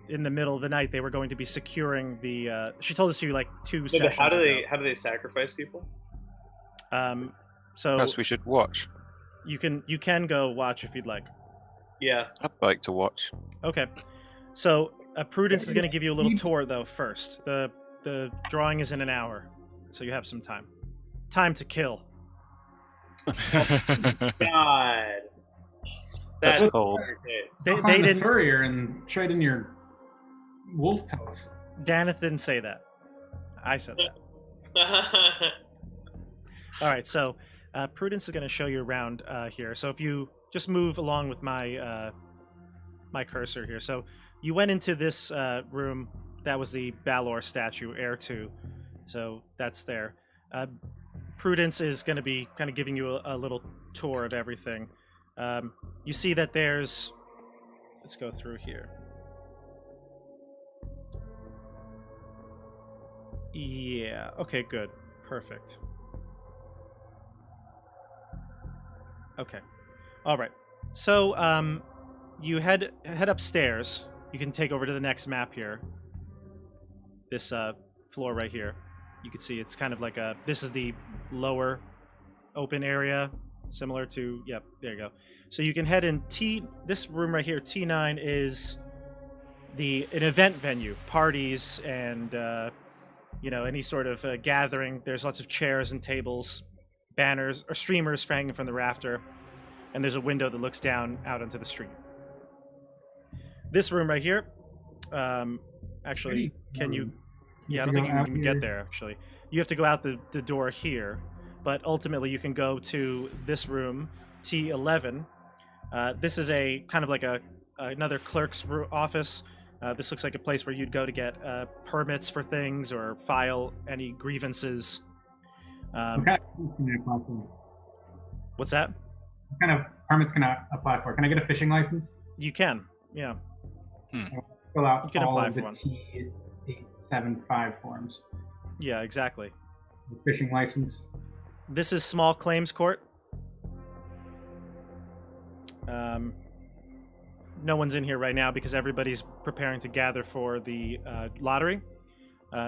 S1: in the middle of the night, they were going to be securing the. She told us to like 2
S2: No, but
S1: sessions
S2: how do
S1: ago.
S2: they sacrifice people?
S1: So
S5: Perhaps we should watch.
S1: you can go watch if you'd like.
S2: Yeah.
S5: I'd like to watch.
S1: Okay, so Prudence is going to give you a little tour though first. The drawing is in an hour, so you have some time. Time to kill.
S2: God.
S5: That's
S2: That's
S5: cold.
S1: They,
S3: I'll
S1: they
S3: find a
S1: didn't.
S3: furrier and trade in your wolf pelt.
S1: Daneth didn't say that. I said that. All right, so Prudence is going to show you around here. So if you just move along with my my cursor here. So you went into this room. That was the Balor statue, Heir 2. So that's there. Prudence is going to be kind of giving you a little tour of everything. You see that there's... Let's go through here. Yeah, okay, good. Perfect. Okay. All right. So, you head upstairs. You can take over to the next map here. This floor right here. You can see it's kind of like a... This is the lower open area, similar to... Yep, there you go. So you can head in This room right here, T9, is an event venue. Parties and, any sort of gathering. There's lots of chairs and tables, banners, or streamers hanging from the rafter. And there's a window that looks down out onto the street. This room right here, actually, can you... Yeah, I don't think you can get there, actually. You have to go out the door here, but ultimately you can go to this room, T11. This is a kind of like another clerk's office. This looks like a place where you'd go to get permits for things or file any grievances.
S3: Okay. Can I apply for?
S1: What's that?
S3: What kind of permits can I apply for? Can I get a fishing license?
S1: You can, yeah.
S3: Fill out
S1: You can
S3: all
S1: apply
S3: of
S1: for
S3: the
S1: one.
S3: T875 forms.
S1: Yeah, exactly.
S3: Fishing license.
S1: This is small claims court. No one's in here right now because everybody's preparing to gather for the lottery.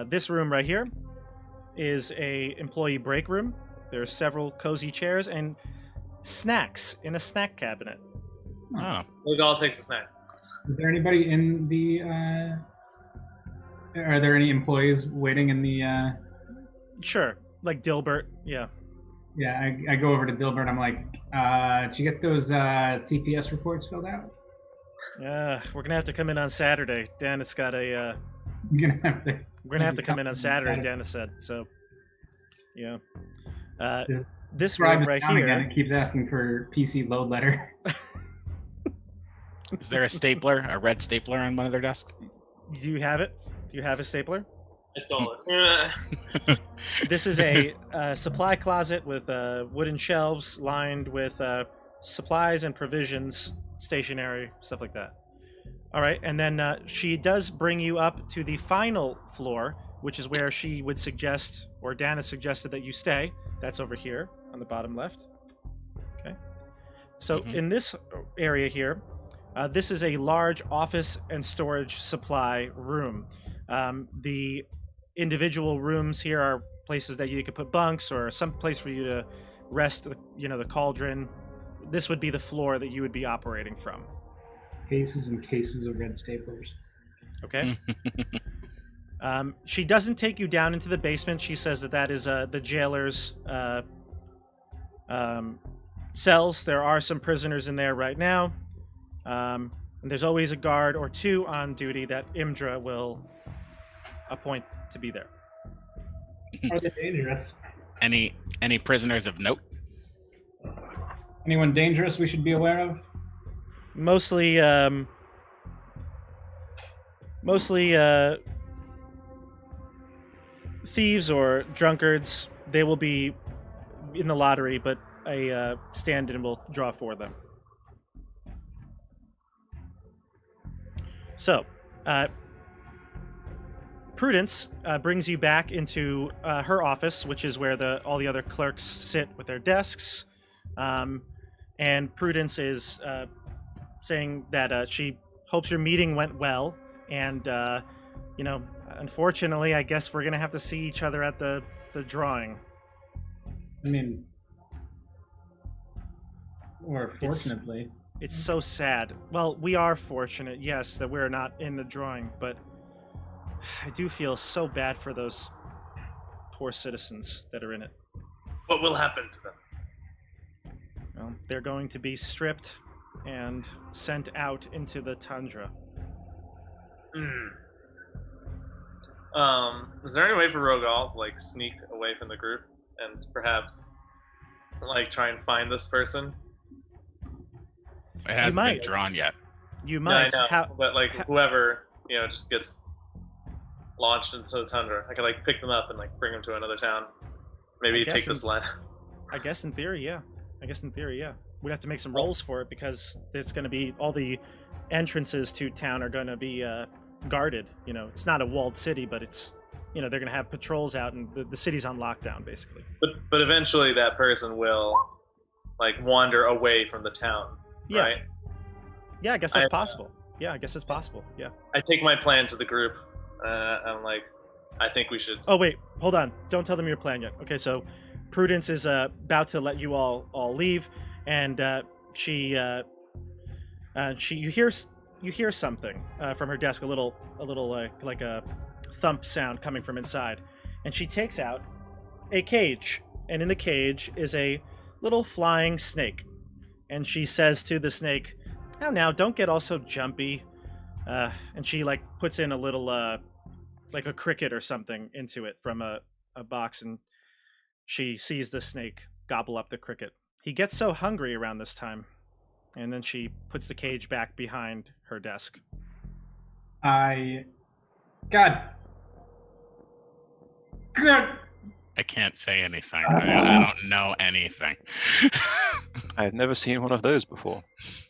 S1: This room right here is a employee break room. There's several cozy chairs and snacks in a snack cabinet.
S4: Oh,
S2: Rogal takes a snack.
S3: Is there anybody in the? Are there any employees waiting in the?
S1: Sure, like Dilbert. Yeah.
S3: Yeah, I go over to Dilbert. I'm like, did you get those TPS reports filled out?
S1: We're gonna have to come in on Saturday. Dennis got a.
S3: You're gonna have to.
S1: We're gonna have to come in on Saturday. Dennis said so. Yeah. This room right here.
S3: Again, it keeps asking for PC load letter.
S4: is there a stapler, a red stapler on one of their desks?
S1: Do you have it? Do you have a stapler?
S2: I stole it.
S1: This is a supply closet with wooden shelves lined with supplies and provisions, stationery, stuff like that. All right, and then she does bring you up to the final floor, which is where she would suggest, or Dana suggested that you stay. That's over here on the bottom left. Okay. So in this area here, this is a large office and storage supply room. The individual rooms here are places that you could put bunks or some place for you to rest, the cauldron. This would be the floor that you would be operating from.
S3: Cases and cases of red staplers.
S1: Okay. She doesn't take you down into the basement. She says that is the jailer's cells. There are some prisoners in there right now. And there's always a guard or two on duty that Imdra will appoint to be there.
S3: Are they dangerous?
S4: Any prisoners of note?
S3: Anyone dangerous we should be aware of?
S1: Mostly thieves or drunkards. They will be in the lottery, but a stand-in will draw for them. So, Prudence brings you back into her office, which is where all the other clerks sit with their desks. And Prudence is saying that she hopes your meeting went well. And, unfortunately, I guess we're going to have to see each other at the drawing.
S3: I mean, or fortunately.
S1: It's so sad. Well, we are fortunate, yes, that we're not in the drawing, but I do feel so bad for those poor citizens that are in it.
S2: What will happen to them?
S1: Well, they're going to be stripped and sent out into the tundra.
S2: Is there any way for Rogal to sneak away from the group and perhaps try and find this person?
S4: It hasn't been drawn yet.
S1: You might.
S2: Yeah, I know, but whoever just gets launched into the tundra, I could pick them up and bring them to another town. Maybe take this land.
S1: I guess in theory, yeah. We'd have to make some rolls for it because it's going to be all the entrances to town are going to be guarded. It's not a walled city, but it's they're going to have patrols out and the city's on lockdown basically.
S2: But eventually that person will wander away from the town.
S1: Yeah.
S2: Right?
S1: Yeah, I guess that's possible. Yeah, I guess it's possible. Yeah.
S2: I take my plan to the group. I'm I think we should.
S1: Oh wait, hold on. Don't tell them your plan yet. Okay, so Prudence is about to let you all leave, and you hear something from her desk, a little like a thump sound coming from inside, and she takes out a cage, and in the cage is a little flying snake, and she says to the snake, now, don't get all so jumpy," and she puts in a little like a cricket or something into it from a box, and she sees the snake gobble up the cricket. He gets so hungry around this time, and then she puts the cage back behind her desk.
S3: God.
S4: I can't say anything. I don't know anything.
S5: I have never seen one of those before.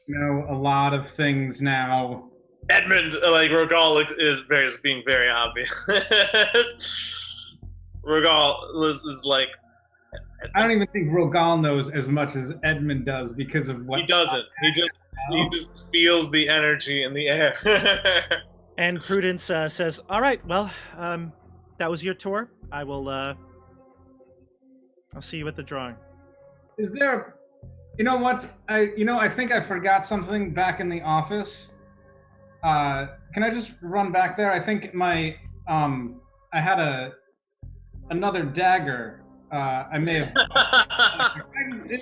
S3: Know a lot of things now.
S2: Edmund, Rogal is being very obvious. Rogal is
S3: I don't even think Rogal knows as much as Edmund does because of what
S2: he doesn't. He just feels the energy in the air.
S1: And Prudence says, "All right, well, that was your tour. I will I'll see you at the drawing.
S3: Is there? You know what? I think I forgot something back in the office. Can I just run back there? I think my I had another dagger. I may have.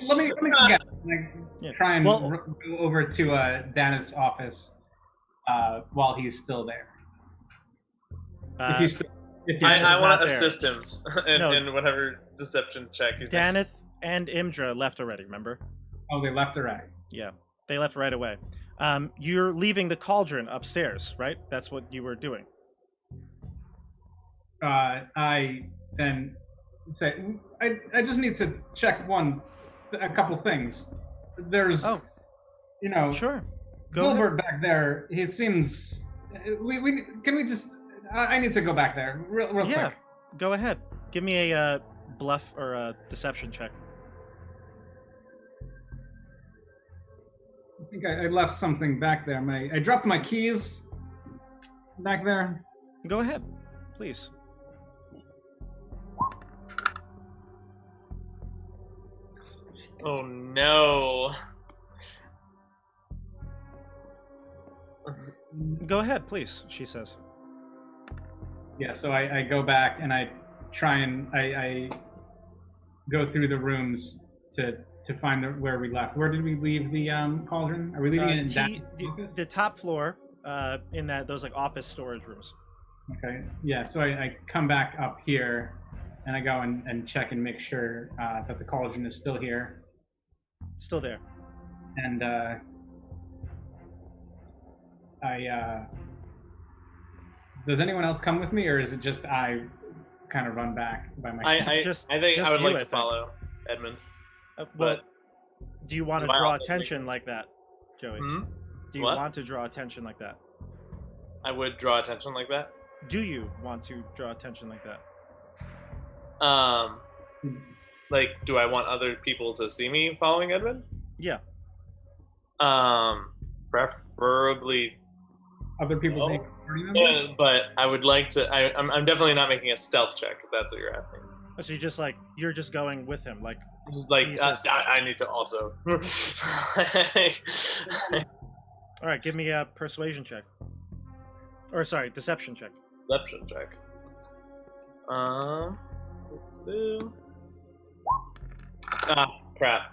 S3: Let me go get it.
S1: Yeah.
S3: Try and
S1: Well-
S3: go over to Daneth's office while he's still there. If he's still,
S2: I
S1: he's
S2: want
S1: not
S2: to
S1: there.
S2: assist him in,
S1: No.
S2: in whatever deception check he's making.
S1: Daneth and Imdra left already, remember?
S3: oh, they left or right?
S1: Yeah, they left right away. You're leaving the cauldron upstairs, right? That's what you were doing.
S3: I then say I just need to check a couple things. There's
S1: Oh, sure. Go ahead.
S3: Gilbert back there. He seems. We can we just. I need to go back there real
S1: Yeah,
S3: quick.
S1: go ahead. Give me a bluff or a deception check.
S3: I think I left something back there. I dropped my keys back there.
S1: Go ahead, please.
S2: Oh no.
S1: Go ahead, please, she says.
S3: Yeah, so I go back and I try and I go through the rooms to find where we left. Where did we leave the cauldron? Are we leaving it in
S1: the top floor in those like office storage rooms.
S3: Okay. Yeah, so I come back up here and I go and check and make sure that the cauldron is still here.
S1: Still there.
S3: And does anyone else come with me, or is it just I kind of run back by myself?
S2: I think
S1: just
S2: I would
S1: you,
S2: like
S1: I
S2: to
S1: think.
S2: follow Edmund.
S1: Well, do you want to
S2: By
S1: draw
S2: all means,
S1: attention like that, Joey?
S2: Hmm?
S1: Do you
S2: What?
S1: want to draw attention like that?
S2: I would draw attention like that.
S1: Do you want to draw attention like that?
S2: Like, do I want other people to see me following Edmund?
S1: Yeah.
S2: Preferably,
S3: Other people
S2: No.
S3: being party members?
S2: but I would like to. I'm definitely not making a stealth check if that's what you're asking.
S1: So you're just going with him, like.
S2: Just like
S1: He says-
S2: I need to also.
S1: All right, give me a persuasion check. Or sorry, deception check.
S2: Deception check. Crap.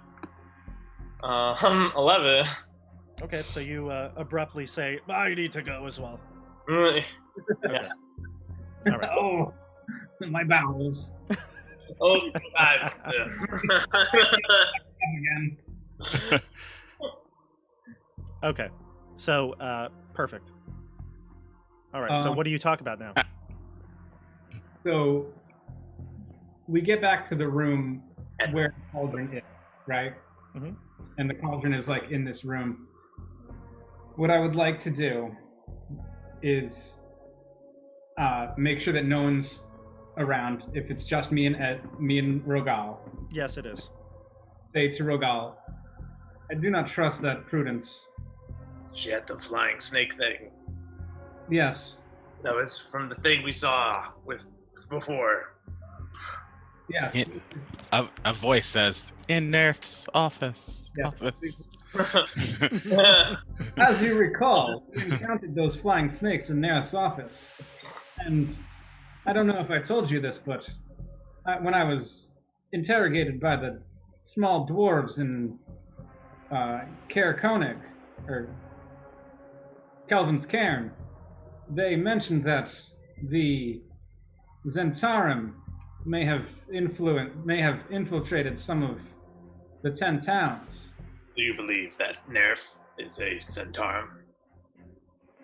S2: 11.
S1: Okay, so you abruptly say, "I need to go as well."
S2: Yeah.
S1: All right.
S3: Oh, my bowels.
S2: Oh, God.
S3: Again.
S1: Okay, so perfect. All right, so what do you talk about now?
S3: So we get back to the room where the cauldron is, right?
S1: Mhm.
S3: And the cauldron is like in this room. What I would like to do is make sure that no one's around. If it's just me and Rogal,
S1: Yes, it is.
S3: say to Rogal, I do not trust that Prudence.
S2: She had the flying snake thing.
S3: Yes,
S2: That was from the thing we saw with before.
S3: yes.
S4: Yeah. A voice says, "In Nerth's office."
S3: Yeah.
S4: Office.
S3: As you recall, we encountered those flying snakes in Nerth's office. And I don't know if I told you this, but when I was interrogated by the small dwarves in Caer Konig, or Kelvin's Cairn, they mentioned that the Zentarum may have infiltrated some of the 10 towns.
S2: Do you believe that Nerf is a centaur?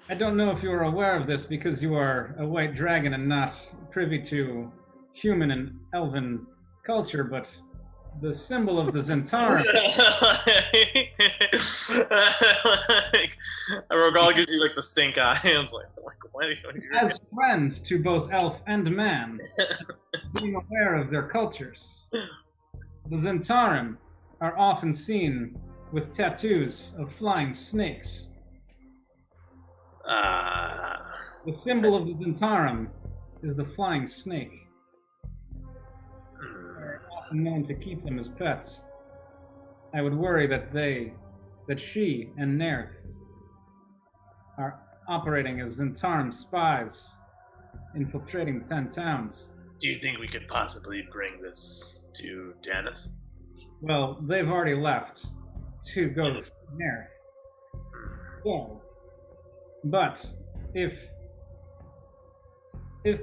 S3: I don't know if you are aware of this because you are a white dragon and not privy to human and elven culture, but the symbol of the Zentarum.
S2: Rogal gives you like the stink eye. I was like what are you?
S3: As friend to both elf and man, being aware of their cultures. The Zentarum are often seen with tattoos of flying snakes. The symbol of the Zentarum is the flying snake. They're often known to keep them as pets. I would worry that she and Nerth are operating as Zentarm spies, infiltrating 10 towns.
S6: Do you think we could possibly bring this to Daneth?
S3: Well, they've already left to go to Nerth. So, but if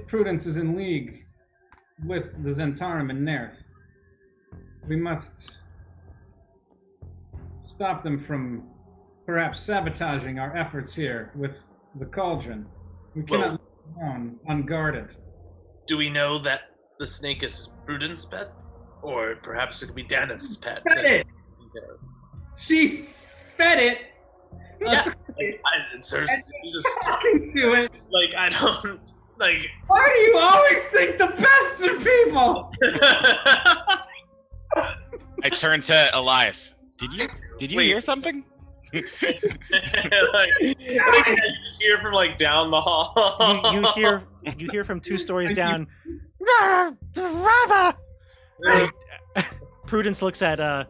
S3: Prudence is in league with the Zentarim and Nerth, we must stop them from perhaps sabotaging our efforts here with the Cauldron. We cannot leave them unguarded.
S6: Do we know that the snake is Prudence' pet? Or perhaps it could be Daneth's pet?
S3: Fed it! She fed it!
S6: Yeah, it's her.
S3: Just talking to it.
S6: Like, I don't. Like.
S3: Why do you always think the best of people?
S4: I turn to Elias. Did you
S2: Wait.
S4: hear something?
S2: like, I just hear from like down the hall.
S1: you hear from 2 stories down. Prudence looks at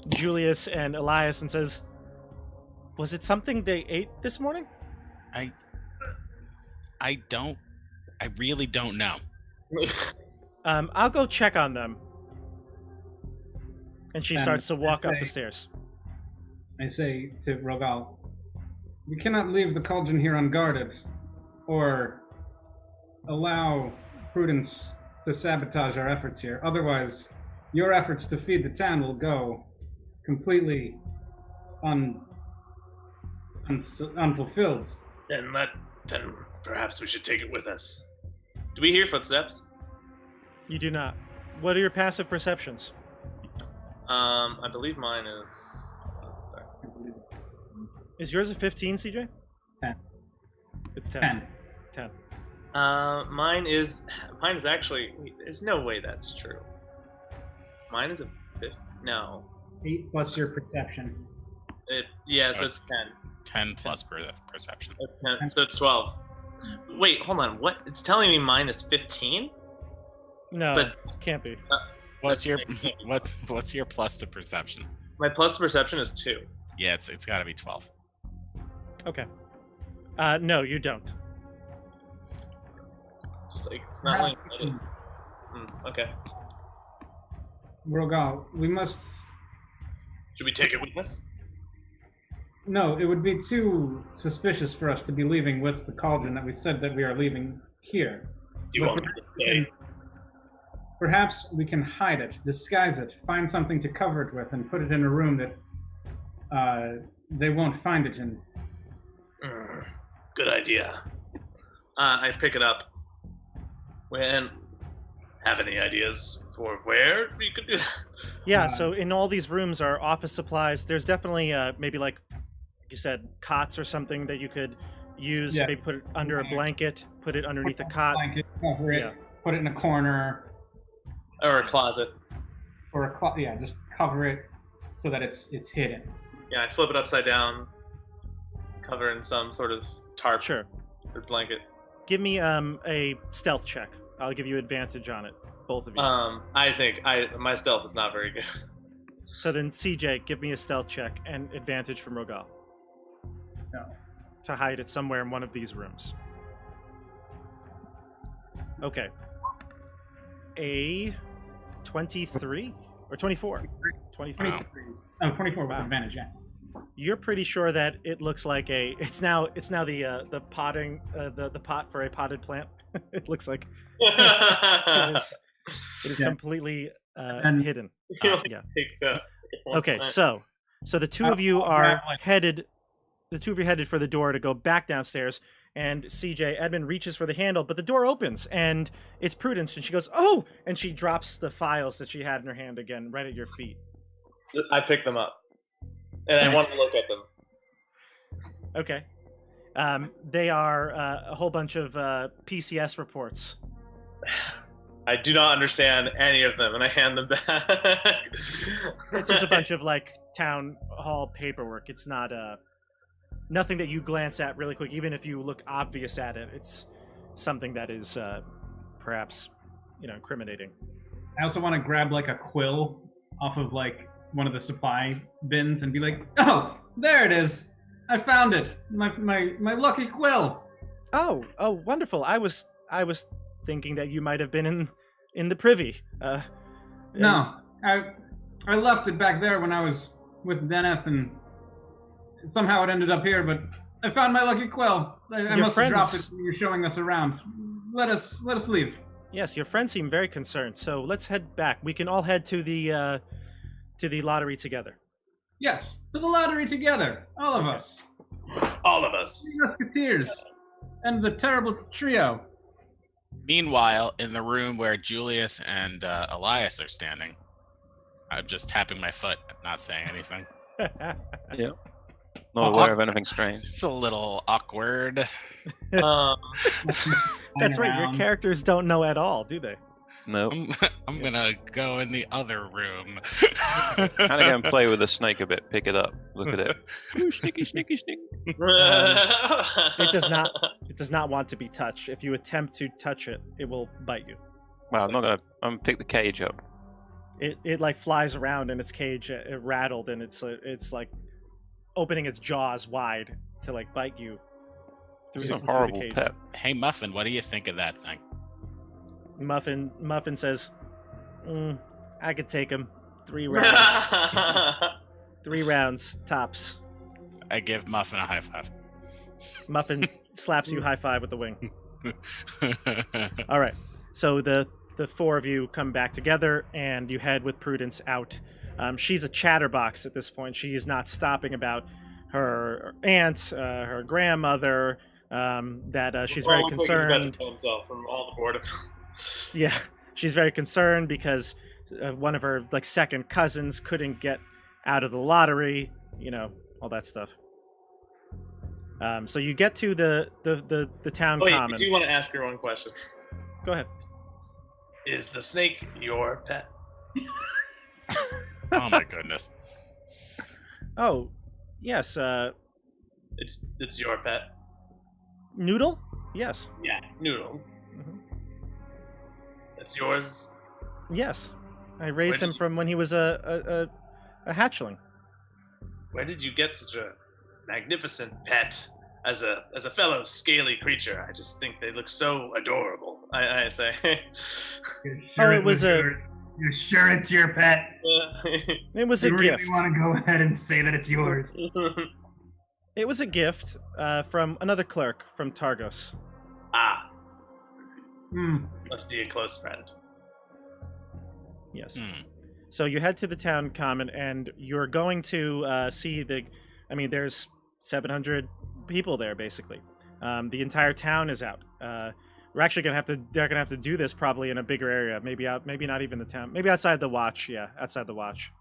S1: Julius and Elias and says, "Was it something they ate this morning?"
S4: I really don't know.
S1: I'll go check on them. And she
S3: And
S1: starts to walk
S3: I
S1: up
S3: say-
S1: the stairs.
S3: I say to Rogal, we cannot leave the Cauldron here unguarded, or allow Prudence to sabotage our efforts here. Otherwise, your efforts to feed the town will go completely unfulfilled.
S6: Then perhaps we should take it with us.
S2: Do we hear footsteps?
S1: You do not. What are your passive perceptions?
S2: I believe mine is.
S1: Is yours a 15, CJ?
S3: 10.
S1: It's 10.
S3: 10.
S1: 10.
S2: Mine is actually. There's no way that's true. Mine is a 50. No.
S3: 8 plus your perception.
S2: Yeah, so
S4: Oh,
S2: it's 10.
S4: 10 plus perception.
S2: It's 10. So it's 12. Wait, hold on. What? It's telling me mine is 15.
S1: No,
S2: But-
S1: can't be.
S4: What's your plus to perception?
S2: My plus to perception is 2.
S4: Yeah, it's got to be 12.
S1: Okay. No, you don't.
S2: Just like it's not like. Okay.
S3: Rogal, we must.
S6: Should we take it with us?
S3: No, it would be too suspicious for us to be leaving with the Cauldron that we said that we are leaving here.
S6: Do you want me to stay?
S3: Perhaps we can hide it, disguise it, find something to cover it with, and put it in a room that they won't find it in.
S6: Good idea.
S2: I pick it up.
S6: When have any ideas for where we could do that?
S1: Yeah, so in all these rooms are office supplies. There's definitely maybe like you said, cots or something that you could use.
S3: Yeah.
S1: Maybe put it under a blanket, put it underneath a cot.
S3: Blanket, cover it,
S1: Yeah.
S3: put it in a corner,
S2: Or a closet.
S3: or yeah, just cover it so that it's hidden.
S2: Yeah, I flip it upside down, cover in some sort of tarp
S1: Sure.
S2: or blanket.
S1: Give me a stealth check. I'll give you advantage on it, both of you.
S2: I think my stealth is not very good.
S1: So then, CJ, give me a stealth check and advantage from Rogal
S3: No.
S1: to hide it somewhere in one of these rooms. Okay. A 23 or 24? 24.
S3: 23. Oh, 24 with
S1: Wow.
S3: advantage, yeah.
S1: You're pretty sure that it looks like it's now the potting the pot for a potted plant. It looks like it is
S3: Yeah.
S1: completely
S3: And-
S1: hidden.
S2: He, like,
S1: Yeah.
S2: takes a
S1: Okay, so the two of you
S3: I'll
S1: are
S3: grab, like-
S1: headed. The two of you headed for the door to go back downstairs, and CJ Edmund reaches for the handle, but the door opens, and it's Prudence, and she goes, "Oh!" and she drops the files that she had in her hand again, right at your feet.
S2: I pick them up, and I want to look at them.
S1: Okay, they are a whole bunch of PCS reports.
S2: I do not understand any of them, and I hand them back.
S1: It's just a bunch of like town hall paperwork. It's not nothing that you glance at really quick, even if you look obvious at it. It's something that is perhaps incriminating.
S3: I also want to grab like a quill off of like one of the supply bins and be like, "Oh, there it is! I found it! My lucky quill!"
S1: Oh, wonderful. I was thinking that you might have been in the privy.
S3: No, I left it back there when I was with Deneth, and somehow it ended up here. But I found my lucky quill. I
S1: Your
S3: must have dropped
S1: friends-
S3: it when you're showing us around. Let us leave.
S1: Yes, your friends seem very concerned. So let's head back. We can all head to the lottery together.
S3: Yes, to the lottery together, all of us,
S2: All of us.
S3: the Musketeers, and the terrible trio.
S4: Meanwhile, in the room where Julius and Elias are standing, I'm just tapping my foot, not saying anything.
S5: Not aware of anything strange.
S4: It's a little awkward.
S1: That's right. Your characters don't know at all, do they?
S5: No.
S4: I'm gonna go in the other room.
S5: Kind of go and play with the snake a bit. Pick it up. Look at it. Ooh, sneaky, sneaky, sneak.
S1: It does not want to be touched. If you attempt to touch it, it will bite you.
S5: Well, I'm gonna pick the cage up.
S1: It like flies around in its cage. It rattled, and it's like opening its jaws wide to like bite you.
S5: Some
S1: through the
S5: horrible
S1: cage.
S5: pet.
S4: Hey, Muffin, what do you think of that thing?
S1: Muffin says, "I could take him 3 rounds. 3 rounds tops."
S4: I give Muffin a high five.
S1: Muffin slaps you high five with the wing. All right. So the 4 of you come back together, and you head with Prudence out. She's a chatterbox at this point. She is not stopping about her aunt, her grandmother. She's very concerned.
S2: Himself from all the boredom.
S1: Yeah, she's very concerned because one of her like second cousins couldn't get out of the lottery. You know, all that stuff. So you get to the town
S2: Wait,
S1: common.
S2: I do want to ask her one question.
S1: Go ahead.
S2: Is the snake your pet?
S4: Oh my goodness.
S1: Oh, yes.
S2: It's your pet.
S1: Noodle? Yes.
S2: Yeah, Noodle.
S1: Mhm.
S2: That's yours.
S1: Yes. I raised
S2: Where
S1: him
S2: did
S1: from when he was a hatchling.
S2: Where did you get such a magnificent pet? As a fellow scaly creature, I just think they look so adorable. I say.
S7: You're sure
S1: it was
S7: yours? You're sure it's your pet?
S1: It was a
S7: You
S1: gift.
S7: really want to go ahead and say that it's yours?
S1: It was a gift from another clerk from Targos.
S2: Ah,
S7: Hmm.
S2: must be a close friend.
S1: Yes.
S4: Hmm.
S1: So you head to the town common, and you're going to see there's 700 people there, basically. The entire town is out. We're actually they're gonna have to do this probably in a bigger area, maybe not even the town, maybe outside the watch. Yeah, outside the watch.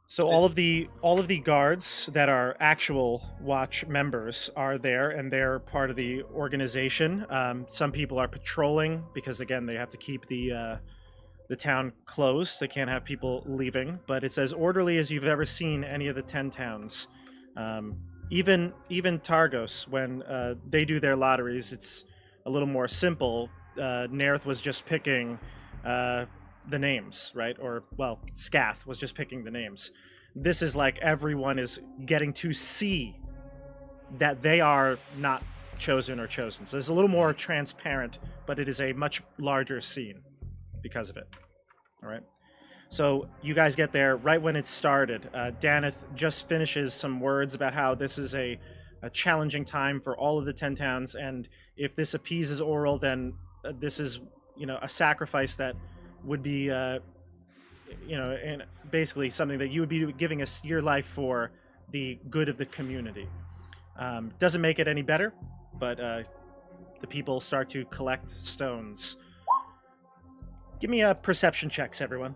S1: So all of the guards that are actual watch members are there, and they're part of the organization. Some people are patrolling because again they have to keep the town closed. They can't have people leaving, but it's as orderly as you've ever seen any of the 10 towns. Even Targos, when they do their lotteries, it's a little more simple. Nerth was just picking the names, right? Or, well, Scath was just picking the names. This is like everyone is getting to see that they are not chosen or chosen. So it's a little more transparent, but it is a much larger scene because of it. All right. So you guys get there right when it started. Daneth just finishes some words about how this is a challenging time for all of the 10 towns, and if this appeases Oral, then this is, a sacrifice that would be, and basically something that you would be giving us your life for the good of the community. Doesn't make it any better, but the people start to collect stones. Give me perception checks, everyone.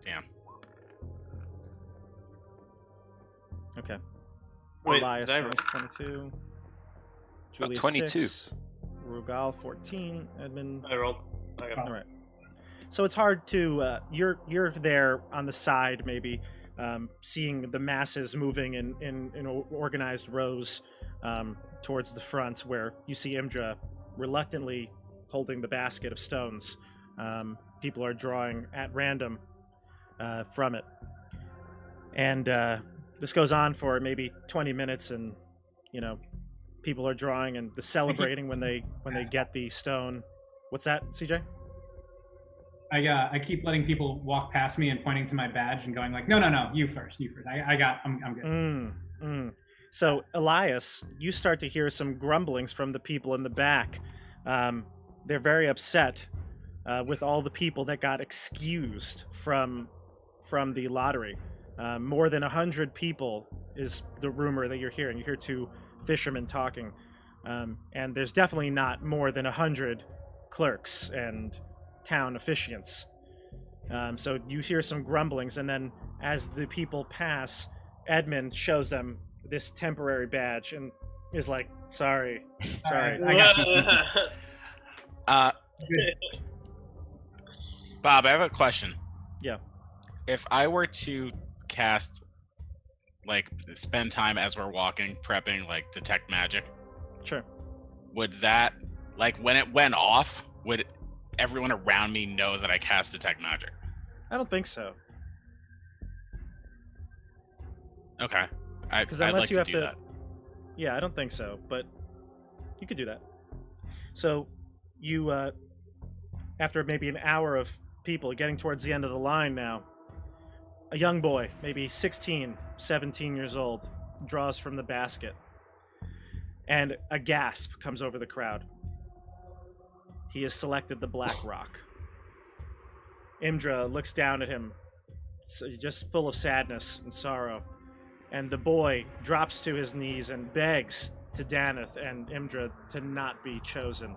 S4: Damn.
S1: Okay.
S2: Wait,
S1: Elias
S2: did I-
S1: is 22. Julius
S5: 22.
S1: 6. Rugal 14. Edmund.
S2: I rolled. I got
S1: All right. So it's hard to you're there on the side maybe, seeing the masses moving in organized rows towards the front, where you see Imdra reluctantly holding the basket of stones. People are drawing at random from it. And this goes on for maybe 20 minutes, and people are drawing and celebrating when they get the stone. What's that, CJ?
S3: I keep letting people walk past me and pointing to my badge and going like, no, you first. I'm good.
S1: So Elias, you start to hear some grumblings from the people in the back. They're very upset with all the people that got excused from the lottery. More than 100 people is the rumor that you're hearing. You hear two fishermen talking, and there's definitely not more than 100 clerks and town officiants. So you hear some grumblings, and then as the people pass, Edmund shows them this temporary badge and is like, sorry.
S3: I got
S4: Bob, I have a question.
S1: Yeah.
S4: If I were to cast, spend time as we're walking, prepping, detect magic,
S1: Sure.
S4: would that, when it went off, would everyone around me know that I cast detect magic?
S1: I don't think so.
S4: Okay.
S1: Because
S4: I'd
S1: unless
S4: like
S1: you
S4: to
S1: have
S4: do
S1: to,
S4: that.
S1: yeah, I don't think so, but you could do that. So you, after maybe an hour of people getting towards the end of the line now, a young boy, maybe 16, 17 years old, draws from the basket, and a gasp comes over the crowd. He has selected the Black Rock. Imdra looks down at him, just full of sadness and sorrow. And the boy drops to his knees and begs to Daneth and Imdra to not be chosen.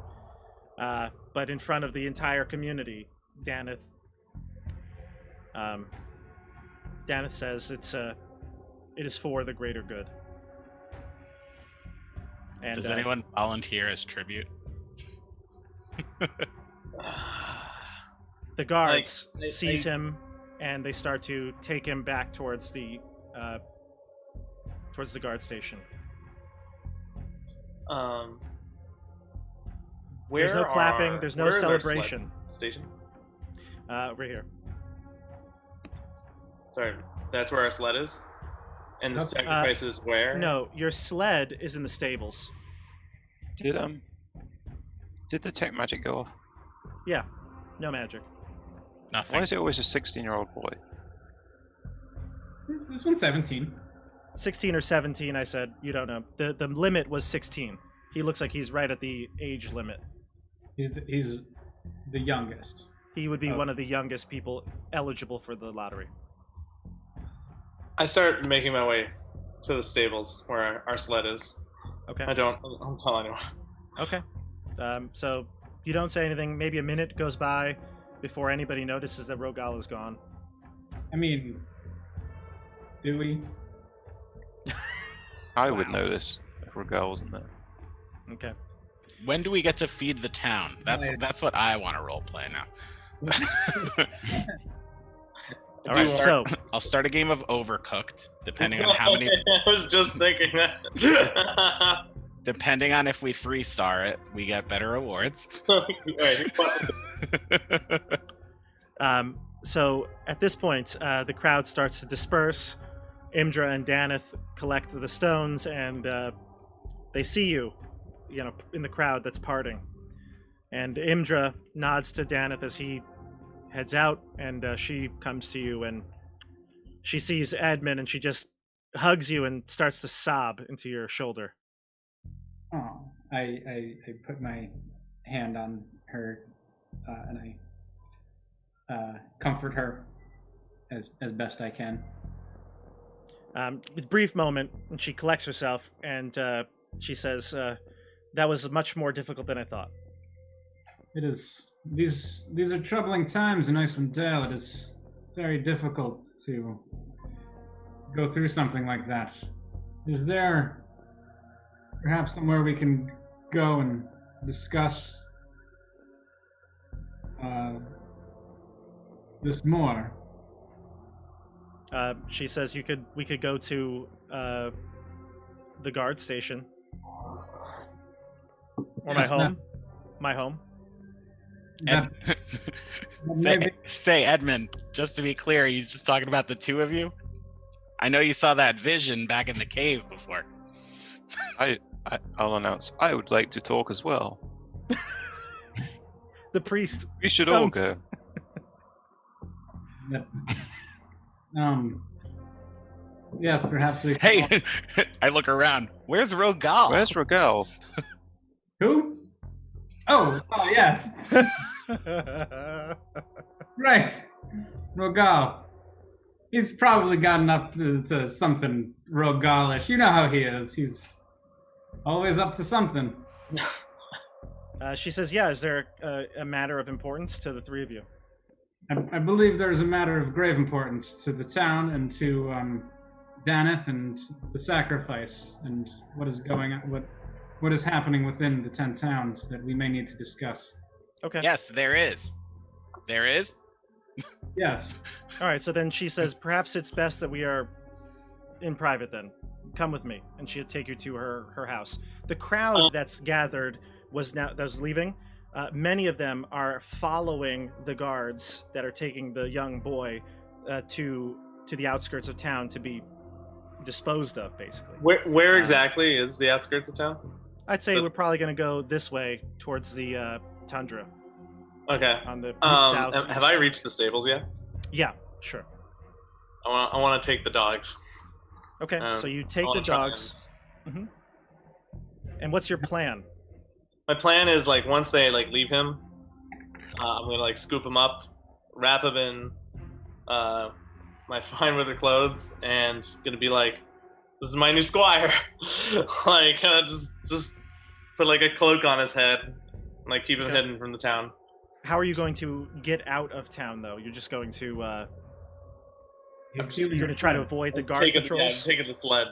S1: But in front of the entire community, Daneth says it is for the greater good. And,
S4: Does anyone volunteer as tribute?
S1: The guards seize him, and they start to take him back towards the guard station. There's no clapping. There's no celebration.
S2: Station.
S1: Over here.
S2: Sorry, that's where our sled is. And the sacrifice is where?
S1: No, your sled is in the stables.
S5: Did detect magic go off?
S1: Yeah, no magic.
S4: Nothing.
S5: Why is it always a 16-year-old boy?
S3: This one's 17.
S1: 16 or 17, I said. You don't know. The limit was 16. He looks like he's right at the age limit.
S3: He's the youngest.
S1: He would be one of the youngest people eligible for the lottery.
S2: I start making my way to the stables where our sled is.
S1: Okay.
S2: I don't tell anyone.
S1: Okay. So you don't say anything. Maybe a minute goes by before anybody notices that Rogal is gone.
S3: I mean, do we?
S5: I would notice if Rogal wasn't there.
S1: Okay.
S4: When do we get to feed the town? That's what I want to role play now.
S1: All right, so
S4: I'll start a game of Overcooked, depending on how many.
S2: I was just thinking that.
S4: Depending on if we 3-star it, we get better rewards.
S1: So at this point, the crowd starts to disperse. Imdra and Daneth collect the stones, and they see you, in the crowd that's parting. And Imdra nods to Daneth as he heads out, and she comes to you, and she sees Edmund, and she just hugs you and starts to sob into your shoulder.
S3: Oh, I put my hand on her, and I comfort her as best I can.
S1: With a brief moment, and she collects herself, and she says, "That was much more difficult than I thought."
S3: It is. These are troubling times in Icewind Dale. It is very difficult to go through something like that. Is there perhaps somewhere we can go and discuss this more?
S1: She says we could go to the guard station or my
S3: Yes,
S1: home. My home.
S3: that-
S4: say,
S3: maybe-
S4: say, Edmund, just to be clear, he's just talking about the two of you? I know you saw that vision back in the cave before.
S5: I'll announce. I would like to talk as well.
S1: The priest.
S5: We should all
S1: Comes.
S5: go.
S3: that- yes, perhaps we.
S4: Hey, I look around. Where's Rogal?
S5: Where's Rogal?
S3: Who? Oh, yes. Right. Rogal. He's probably gotten up to something Rogalish. You know how he is. He's always up to something.
S1: She says, "Yeah, is there a matter of importance to the three of you?"
S3: I believe there is a matter of grave importance to the town and to Daneth and the sacrifice and what is going on, what is happening within the 10 towns that we may need to discuss.
S1: Okay.
S4: Yes, there is. There is?
S3: Yes.
S1: All right. So then she says, "Perhaps it's best that we are in private. Then come with me," and she'll take you to her house. The crowd that's gathered that's leaving. Many of them are following the guards that are taking the young boy to the outskirts of town to be disposed of, basically.
S2: Where exactly is the outskirts of town?
S1: I'd say we're probably going to go this way towards the tundra
S2: Okay.
S1: on the
S2: Have
S1: south.
S2: I reached the stables yet?
S1: Yeah, sure.
S2: I want to take the dogs.
S1: Okay, so you
S2: I
S1: take the
S2: wanna try
S1: dogs. And what's your plan?
S2: My plan is like once they like leave him, I'm gonna like scoop him up, wrap him in my fine weather clothes, and gonna be like, "This is my new squire." Like just put like a cloak on his head, and, like keep him
S1: Okay.
S2: hidden from the town.
S1: How are you going to get out of town, though? You're just going to you're going to try to avoid the guard patrols.
S2: Taking the sled.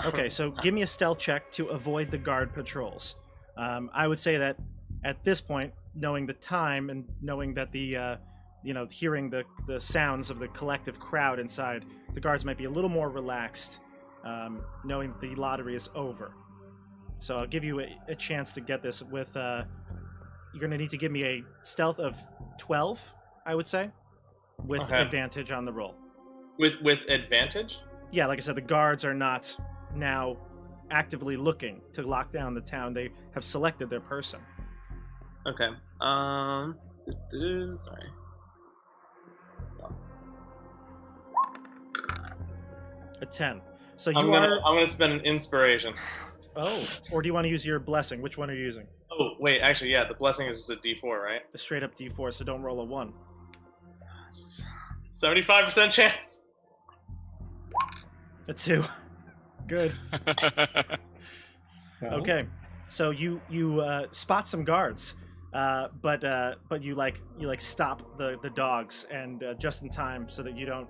S1: Okay, so give me a stealth check to avoid the guard patrols. I would say that at this point, knowing the time and knowing that the hearing the sounds of the collective crowd inside, the guards might be a little more relaxed, knowing that the lottery is over. So I'll give you a chance to get this with. You're going to need to give me a stealth of 12, I would say, with
S2: Okay.
S1: advantage on the roll.
S2: With advantage?
S1: Yeah, like I said, the guards are not now actively looking to lock down the town. They have selected their person.
S2: Okay. Sorry.
S1: A 10. So
S2: I'm
S1: you
S2: gonna spend an inspiration.
S1: Oh, or do you want to use your blessing? Which one are you using?
S2: Oh wait, actually, yeah, the blessing is just a D4, right?
S1: The straight up D4, so don't roll a 1.
S2: 75% chance.
S1: A 2. Good. Okay. So you spot some guards, but you stop the dogs, and just in time so that you don't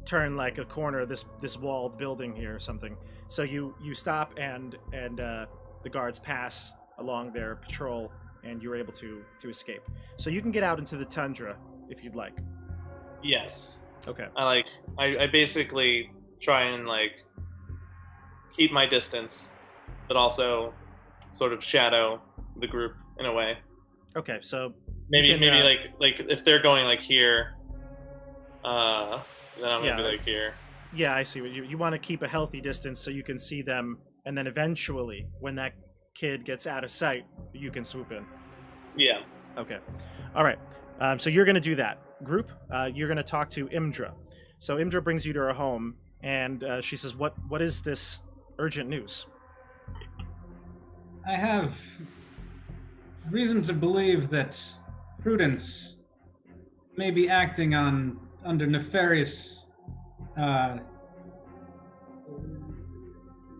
S1: turn like a corner of this walled building here or something. So you stop and the guards pass along their patrol, and you're able to escape. So you can get out into the tundra if you'd like.
S2: Yes.
S1: Okay.
S2: I basically try and like keep my distance, but also sort of shadow the group in a way.
S1: Okay. So
S2: Maybe
S1: you can,
S2: like if they're going like here, then I'm gonna be like here.
S1: Yeah, I see what you want to keep a healthy distance so you can see them, and then eventually, when that kid gets out of sight, you can swoop in.
S2: Yeah.
S1: Okay. All right. So you're going to do that. Group, you're going to talk to Imdra. So Imdra brings you to her home, and she says, "What is this urgent news?"
S3: I have reason to believe that Prudence may be acting under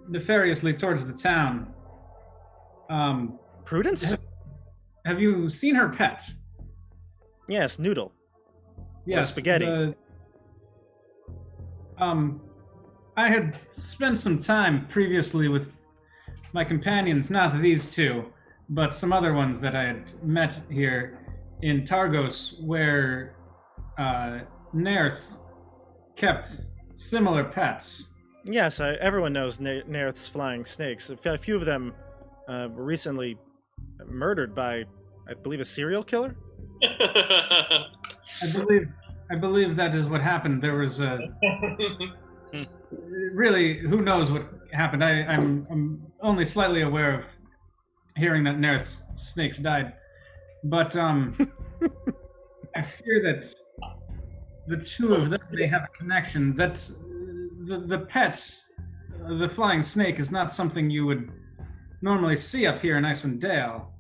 S3: nefariously towards the town.
S1: Prudence?
S3: Have you seen her pet?
S1: Yes, Noodle.
S3: Yes,
S1: spaghetti.
S3: I had spent some time previously with my companions, not these two, but some other ones that I had met here in Targos, where Nerth kept similar pets.
S1: Yes, everyone knows Nerth's flying snakes. A few of them were recently murdered by, I believe, a serial killer.
S3: I believe that is what happened. There was a really, who knows what happened. I'm only slightly aware of hearing that Nerth's snakes died, but I fear that the two of them may have a connection. That the pet, the flying snake, is not something you would normally see up here in Icewind Dale,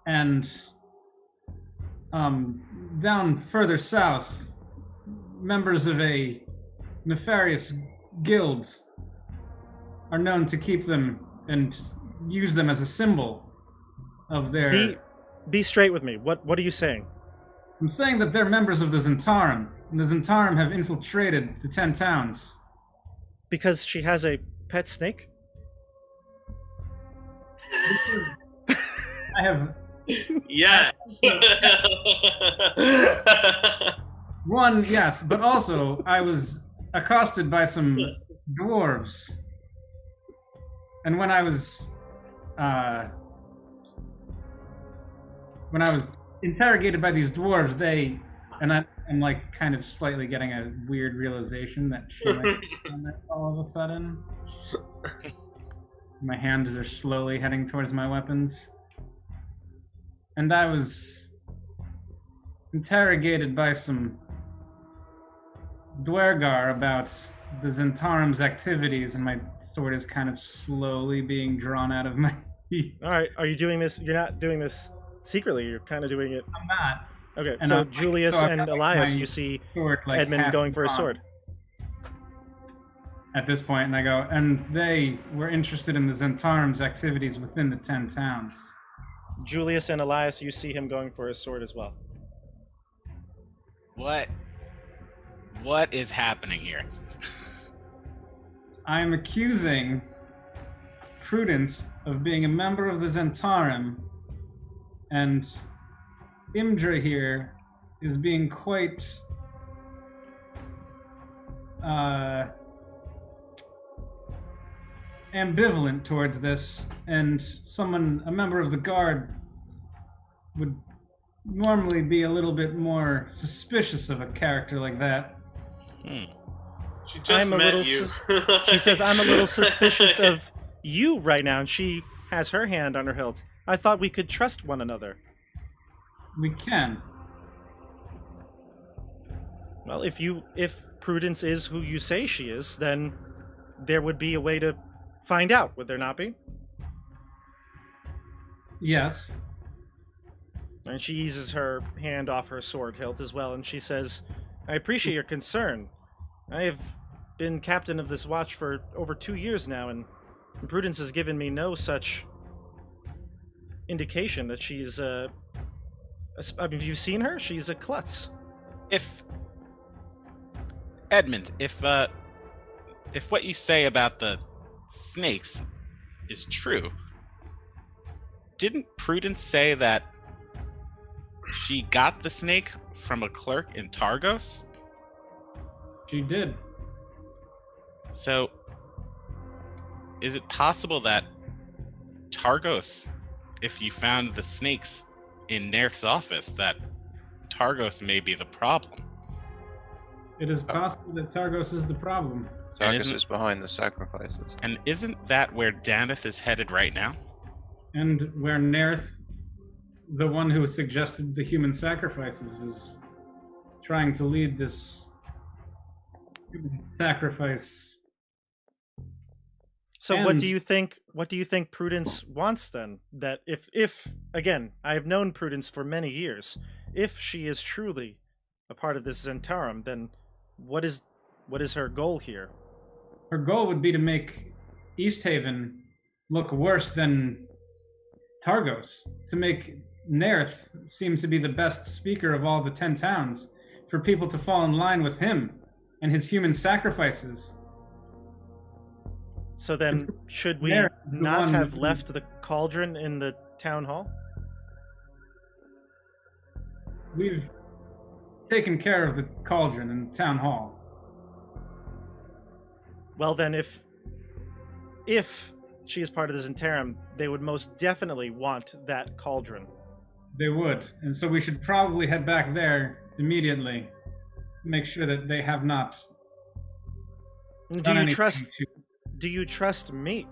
S3: and down further south, members of a nefarious guild are known to keep them and use them as a symbol of their...
S1: Be straight with me. What are you saying?
S3: I'm saying that they're members of the Zentarum, and the Zentarum have infiltrated the 10 towns.
S1: Because she has a pet snake?
S3: Because I have...
S2: Yeah.
S3: One, yes, but also I was accosted by some dwarves. And when I was interrogated by these dwarves, I'm like kind of slightly getting a weird realization that she might be on this all of a sudden. My hands are slowly heading towards my weapons. And I was interrogated by some Duergar about the Zentarum's activities, and my sword is kind of slowly being drawn out of my feet.
S1: All right, are you doing this? You're not doing this secretly. You're kind of doing it.
S3: I'm not.
S1: Okay,
S3: And
S1: so Julius
S3: I've
S1: and
S3: got, like,
S1: Elias,
S3: my
S1: you see
S3: sword, like,
S1: Edmund
S3: half
S1: going for a
S3: drawn
S1: sword.
S3: at this point, and I go, and they were interested in the Zentarum's activities within the 10 towns.
S1: Julius and Elias, you see him going for his sword as well.
S4: What is happening here?
S3: I'm accusing Prudence of being a member of the Zentarum, and Imdra here is being quite ambivalent towards this, and a member of the guard would normally be a little bit more suspicious of a character like that.
S2: She just met you.
S1: She says, I'm a little suspicious of you right now, and she has her hand on her hilt. I thought we could trust one another.
S3: We can.
S1: Well, if Prudence is who you say she is, then there would be a way to find out, would there not be?
S3: Yes.
S1: And she eases her hand off her sword hilt as well, and she says, I appreciate your concern. I have been captain of this watch for over 2 years now, and Prudence has given me no such indication that she's I mean, have you seen her? She's a klutz.
S4: Edmund, if what you say about the snakes is true, didn't Prudence say that she got the snake from a clerk in Targos?
S3: She did.
S4: So, is it possible that Targos, if you found the snakes in Nerth's office, that Targos may be the problem?
S3: It is possible that Targos is the problem.
S5: Targus is behind the sacrifices.
S4: And isn't that where Daneth is headed right now?
S3: And where Nerth, the one who suggested the human sacrifices, is trying to lead this human sacrifice.
S1: So
S3: And-
S1: what do you think Prudence wants then? That if again, I have known Prudence for many years. If she is truly a part of this Zentarum, then what is her goal here?
S3: Her goal would be to make Easthaven look worse than Targos, to make Nerth seem to be the best speaker of all the 10 towns, for people to fall in line with him and his human sacrifices.
S1: So then, should we
S3: Nerth is the
S1: not
S3: one
S1: have
S3: who-
S1: left the cauldron in the town hall?
S3: We've taken care of the cauldron in the town hall.
S1: Well, then, if she is part of the Zentarum, they would most definitely want that cauldron.
S3: They would, and so we should probably head back there immediately. Make sure that they have not
S1: Do
S3: done
S1: you
S3: anything
S1: trust?
S3: to.
S1: Do you trust me?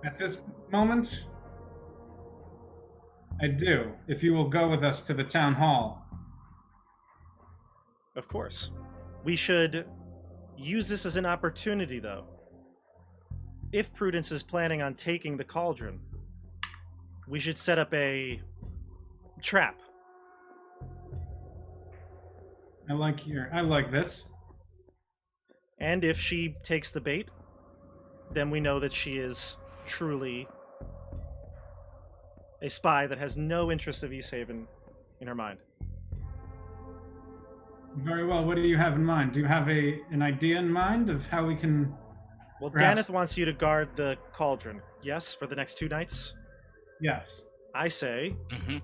S3: At this moment, I do. If you will go with us to the town hall.
S1: Of course. We should use this as an opportunity, though. If Prudence is planning on taking the cauldron, we should set up a trap.
S3: I like this.
S1: And if she takes the bait, then we know that she is truly a spy that has no interest of Easthaven in her mind.
S3: Very well. What do you have in mind? Do you have an idea in mind of how we can?
S1: Well,
S3: Perhaps.
S1: Daneth wants you to guard the cauldron, yes, for the next 2 nights?
S3: Yes.
S1: I say
S4: Hmm.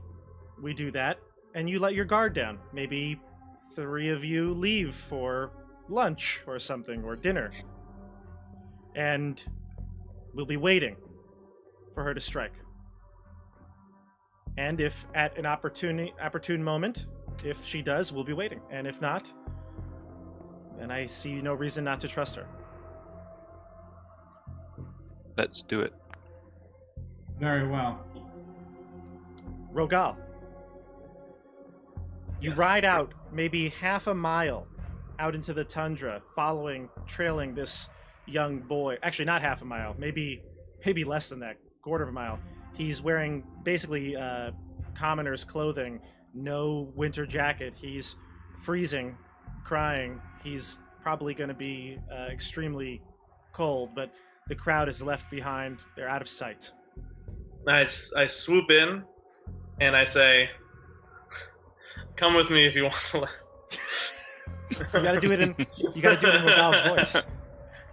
S1: we do that, and you let your guard down. Maybe 3 of you leave for lunch or something, or dinner. And we'll be waiting for her to strike. And if at an opportune moment, if she does, we'll be waiting. And if not, then I see no reason not to trust her.
S5: Let's do it.
S3: Very well.
S1: Rogal, you
S2: Yes.
S1: ride out maybe half a mile out into the tundra, trailing this young boy. Actually, not half a mile, maybe less than that, quarter of a mile. He's wearing basically commoner's clothing, no winter jacket. He's freezing, crying. He's probably going to be extremely cold, but the crowd is left behind. They're out of sight.
S2: I swoop in, and I say, "Come with me if you want to live."
S1: You got to do it in Rogal's voice.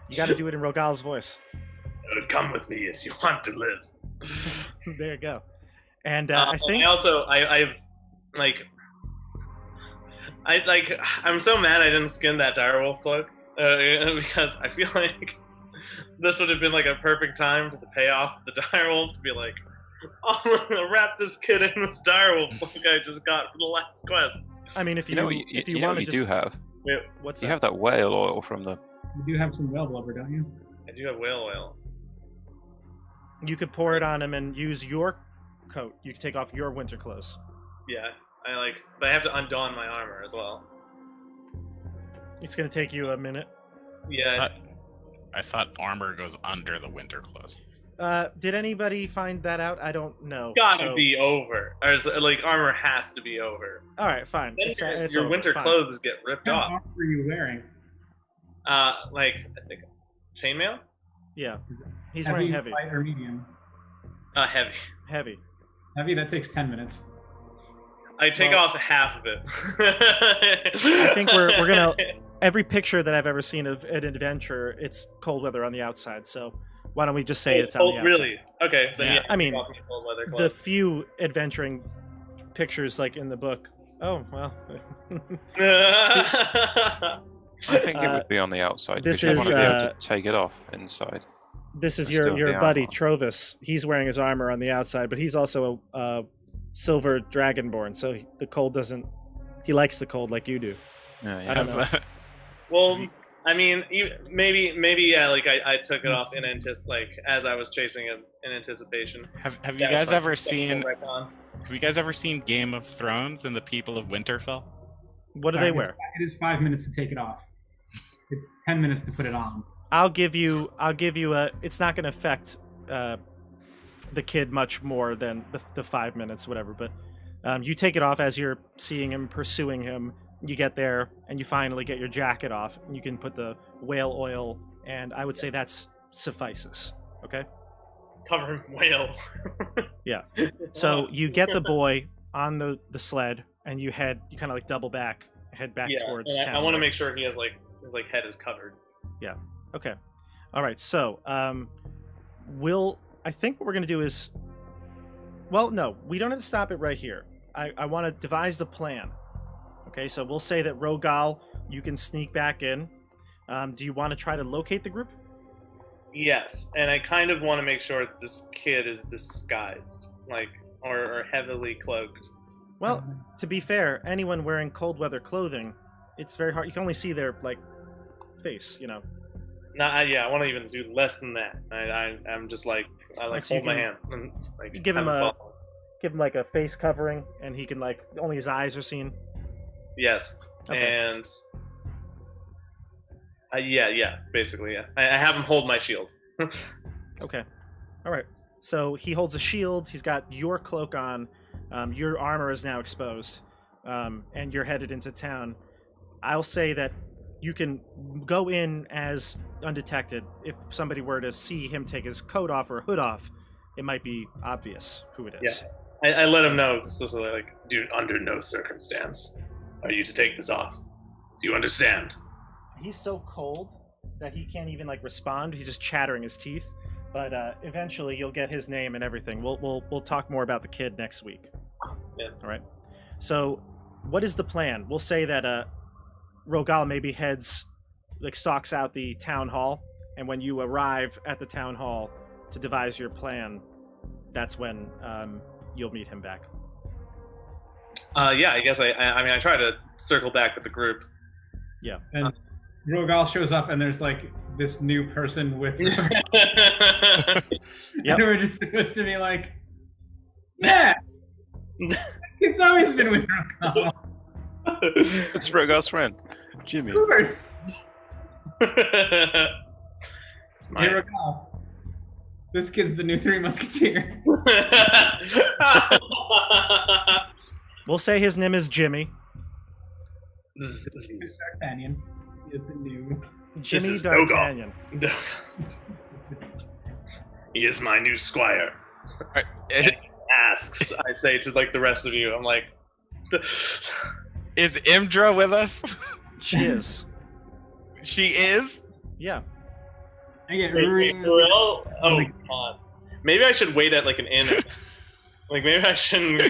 S1: You got to do it in Rogal's voice.
S6: Come with me if you want to live.
S1: There you go. And I think
S2: I'm so mad I didn't skin that direwolf cloak because I feel like this would have been like a perfect time for the payoff of the direwolf to be like, "Oh, I'm gonna wrap this kid in this direwolf cloak I just got for the last quest."
S1: I mean, if you
S5: You know
S1: want
S5: what
S1: to
S5: you
S1: just
S5: do have?
S2: Wait,
S1: what's
S5: You
S1: that?
S5: have that whale oil from the.
S3: You do have some whale blubber, don't you?
S2: I do have whale oil.
S1: You could pour it on him and use your coat. You could take off your winter clothes.
S2: Yeah, but I have to undon my armor as well.
S1: It's going to take you a minute.
S2: Yeah,
S4: I thought armor goes under the winter clothes.
S1: Did anybody find that out? I don't know.
S2: gotta
S1: So-
S2: be over. Or like armor has to be over.
S1: All right, fine.
S2: Then
S1: It's
S2: your
S1: over,
S2: winter
S1: fine.
S2: clothes get ripped
S3: What
S2: off.
S3: armor are you wearing?
S2: Like I think chainmail.
S1: Yeah. He's wearing heavy.
S3: Light, or medium?
S2: Heavy.
S1: Heavy.
S3: Heavy. That takes 10 minutes.
S2: I take
S1: Well-
S2: off half of it.
S1: I think we're gonna. Every picture that I've ever seen of an adventure, it's cold weather on the outside. So why don't we just say it's on the outside?
S2: Really? Okay. Then
S4: Yeah.
S2: yeah.
S1: I mean,
S2: take off my cold weather
S1: The
S2: clothes.
S1: few adventuring pictures, like in the book. Oh well.
S5: I think it
S1: Uh,
S5: would be on the outside.
S1: this
S5: because you
S1: is,
S5: want to be able to take it off inside.
S1: This is
S5: Still
S1: your
S5: the
S1: buddy
S5: armor.
S1: Trovis. He's wearing his armor on the outside, but he's also a silver dragonborn, so the cold doesn't. He likes the cold like you do.
S5: Yeah,
S1: I
S5: yeah.
S1: don't know.
S2: Well, I mean, maybe yeah. Like I took it off in as I was chasing it in anticipation.
S4: Have you
S2: Yeah,
S4: guys
S2: it's fine.
S4: ever
S2: Just
S4: seen?
S2: right on.
S4: Have you guys ever seen Game of Thrones and the People of Winterfell?
S1: What do they wear?
S3: It is 5 minutes to take it off. It's 10 minutes to put it on.
S1: I'll give you a. It's not going to affect the kid much more than the 5 minutes, whatever. But you take it off as you're seeing him, pursuing him. You get there and you finally get your jacket off. And you can put the whale oil, and I would say that's suffices. Okay.
S2: Cover him whale.
S1: Yeah. So you get the boy on the sled, and you kind of like double back, head back
S2: Yeah,
S1: towards
S2: and
S1: town.
S2: I want to make sure he has his head is covered.
S1: Okay. All right. So, I think what we're going to do is, well, no, we don't have to stop it right here. I want to devise the plan. Okay. So we'll say that Rogal, you can sneak back in Do you want to try to locate the group?
S2: Yes, and I kind of want to make sure that this kid is disguised, like, or heavily cloaked.
S1: Well, to be fair, anyone wearing cold weather clothing, it's very hard. You can only see their face, you know.
S2: I want to even do less than that. I'm just like
S1: So you
S2: hold my
S1: can-
S2: hand. And, like,
S1: You give him
S2: have follow.
S1: like a face covering, and he can only his eyes are seen.
S2: Yes,
S1: Okay.
S2: and basically, yeah. I have him hold my shield.
S1: Okay. All right. So he holds a shield. He's got your cloak on. Your armor is now exposed, and you're headed into town. I'll say that you can go in as undetected. If somebody were to see him take his coat off or hood off, it might be obvious who it is.
S2: I let him know explicitly, like, dude, under no circumstance are you to take this off. Do you understand?
S1: He's so cold that he can't even respond. He's just chattering his teeth. But eventually, you'll get his name and everything. We'll talk more about the kid next week.
S2: Yeah.
S1: All right. So, what is the plan? We'll say that Rogal maybe stalks out the town hall, and when you arrive at the town hall to devise your plan, that's when you'll meet him back.
S2: I guess I try to circle back with the group.
S1: Yeah.
S3: And Rogal shows up, and there's this new person with.
S1: Yep.
S3: And we're just supposed to be like, yeah, it's always been with Rogal.
S5: It's Rogar's friend, Jimmy.
S3: Of course.
S2: My-
S3: Hey, Rogal. This kid's the new Three Musketeer.
S1: We'll say his name is Jimmy.
S3: D'Artagnan is the new.
S1: Jimmy
S2: is Rogal.
S1: D'Artagnan.
S2: He is my new squire. Asks, I say to the rest of you. I'm like,
S4: Is Imdra with us?
S1: She is.
S4: She is?
S1: Yeah.
S3: I get
S2: wait,
S3: really.
S2: for real? Oh, come on. Maybe I should wait at an inn. Maybe I shouldn't.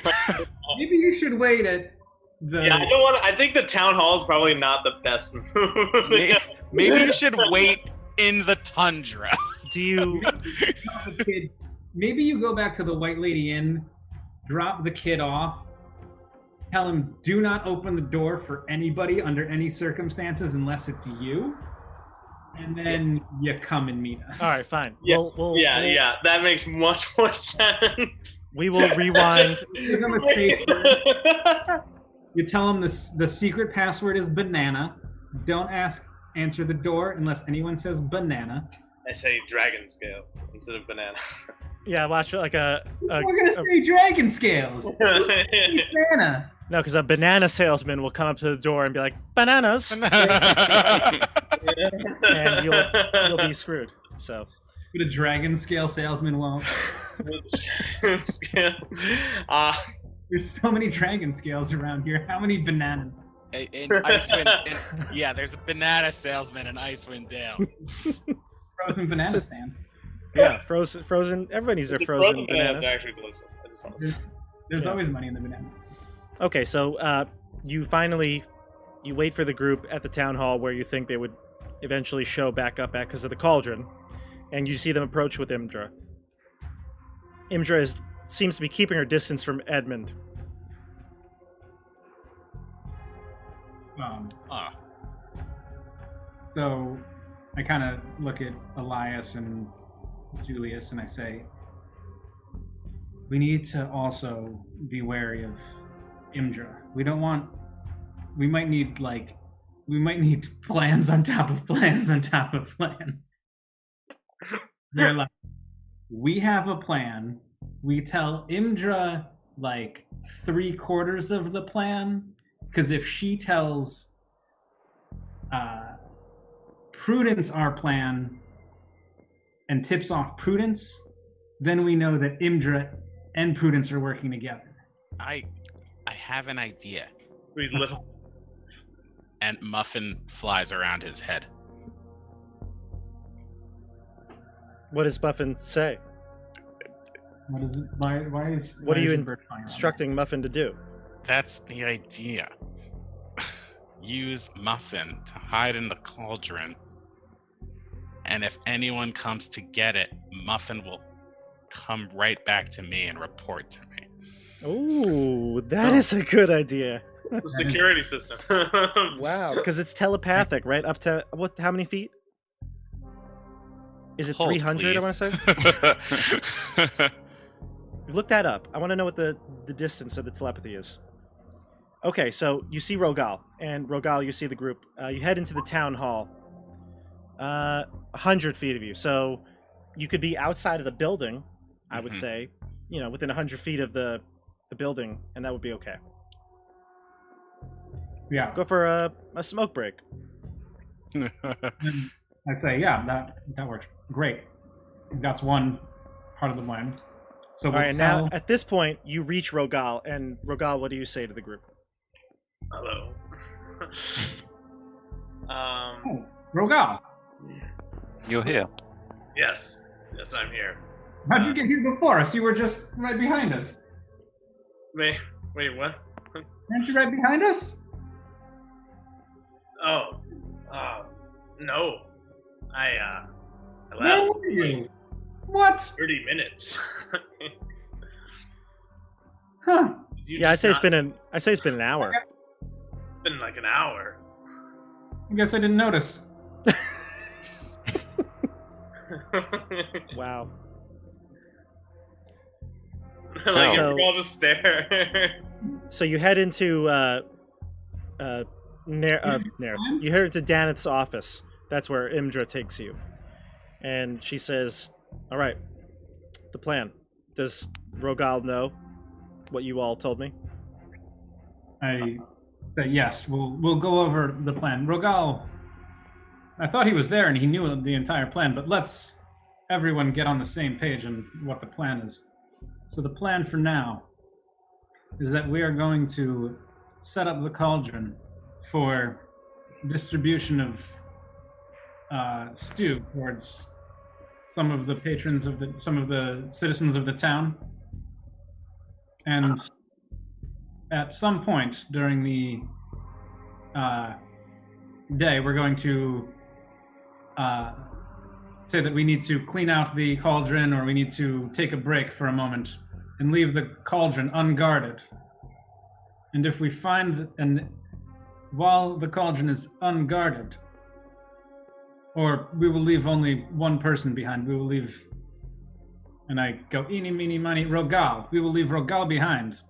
S3: Maybe you should wait at the.
S2: Yeah, I don't want. I think the town hall is probably not the best move.
S4: Maybe you should wait in the tundra.
S1: Do you?
S3: the kid. Maybe you go back to the White Lady Inn, drop the kid off, tell him do not open the door for anybody under any circumstances unless it's you, and then you come and meet us.
S1: All right, fine.
S2: Yes.
S1: We'll,
S2: Yeah. That makes much more sense.
S1: We will rewind.
S3: Give him a safe word. You tell him the secret password is banana. Don't answer the door unless anyone says banana.
S2: I say dragon scales instead of banana.
S1: Yeah, watch
S3: We're gonna say dragon scales. Banana.
S1: No, because a banana salesman will come up to the door and be like, "Bananas," and you'll be screwed. So,
S3: But a dragon scale salesman won't. There's so many dragon scales around here. How many bananas?
S4: In Icewind, yeah, there's a banana salesman in Icewind Dale.
S3: Frozen banana stands.
S1: yeah, frozen. Everybody needs their frozen bananas.
S2: Are actually delicious. I just want to say.
S3: There's
S1: Yeah.
S3: always money in the bananas.
S1: Okay, so you wait for the group at the town hall where you think they would eventually show back up at because of the Cauldron, and you see them approach with Imdra. Imdra seems to be keeping her distance from Edmund.
S3: So I kind of look at Elias and Julius and I say, we need to also be wary of Imdra. We might need plans on top of plans on top of plans. They're like, we have a plan. We tell Imdra 3/4 of the plan, because if she tells Prudence our plan and tips off Prudence, then we know that Imdra and Prudence are working together.
S4: I have an idea.
S2: These little.
S4: And Muffin flies around his head.
S1: What does Muffin say?
S3: What is it? Why is
S1: What are you
S3: a bird flying around
S1: instructing Muffin to do?
S4: That's the idea. Use Muffin to hide in the cauldron and if anyone comes to get it, Muffin will come right back to me and report to me.
S1: Ooh, that is a good idea.
S2: The security system.
S1: Wow, because it's telepathic, right? Up to what? How many feet? Is it
S4: Hold,
S1: 300? I want to say. Look that up. I want to know what the distance of the telepathy is. Okay, so you see Rogal, and Rogal, you see the group. You head into the town hall. 100 feet of you, so you could be outside of the building. I would say, within 100 feet of the building, and that would be okay.
S3: Yeah.
S1: Go for a smoke break.
S3: I'd say, yeah, that works. Great. That's one part of the plan. So
S1: All right, now at this point, you reach Rogal, and Rogal, what do you say to the group?
S2: Hello.
S3: Oh, Rogal,
S5: You're here.
S2: Yes, I'm here.
S3: how'd you get here before us? You were just right behind us.
S2: Wait, what?
S3: Weren't you right behind us?
S2: Oh, no. I
S3: Where
S2: left
S3: were you? What?
S2: 30 minutes.
S3: Huh.
S1: Yeah, I'd say it's been an hour.
S2: been like an hour.
S3: I guess I didn't notice.
S1: Wow.
S2: Like
S1: So-
S2: everyone all just stares.
S1: So you head into Nerith. You head into Daneth's office. That's where Imdra takes you, and she says, "All right, the plan. Does Rogal know what you all told me?"
S3: I say yes. We'll go over the plan. Rogal, I thought he was there and he knew the entire plan, but let's everyone get on the same page on what the plan is. So the plan for now is that we are going to set up the cauldron for distribution of stew towards some of the patrons of some of the citizens of the town, and at some point during the day, we're going to say that we need to clean out the cauldron, or we need to take a break for a moment and leave the cauldron unguarded. And if we find, and while the cauldron is unguarded, or we will leave only one person behind, we will leave, and I go, eeny, meeny, miny, Rogal. We will leave Rogal behind,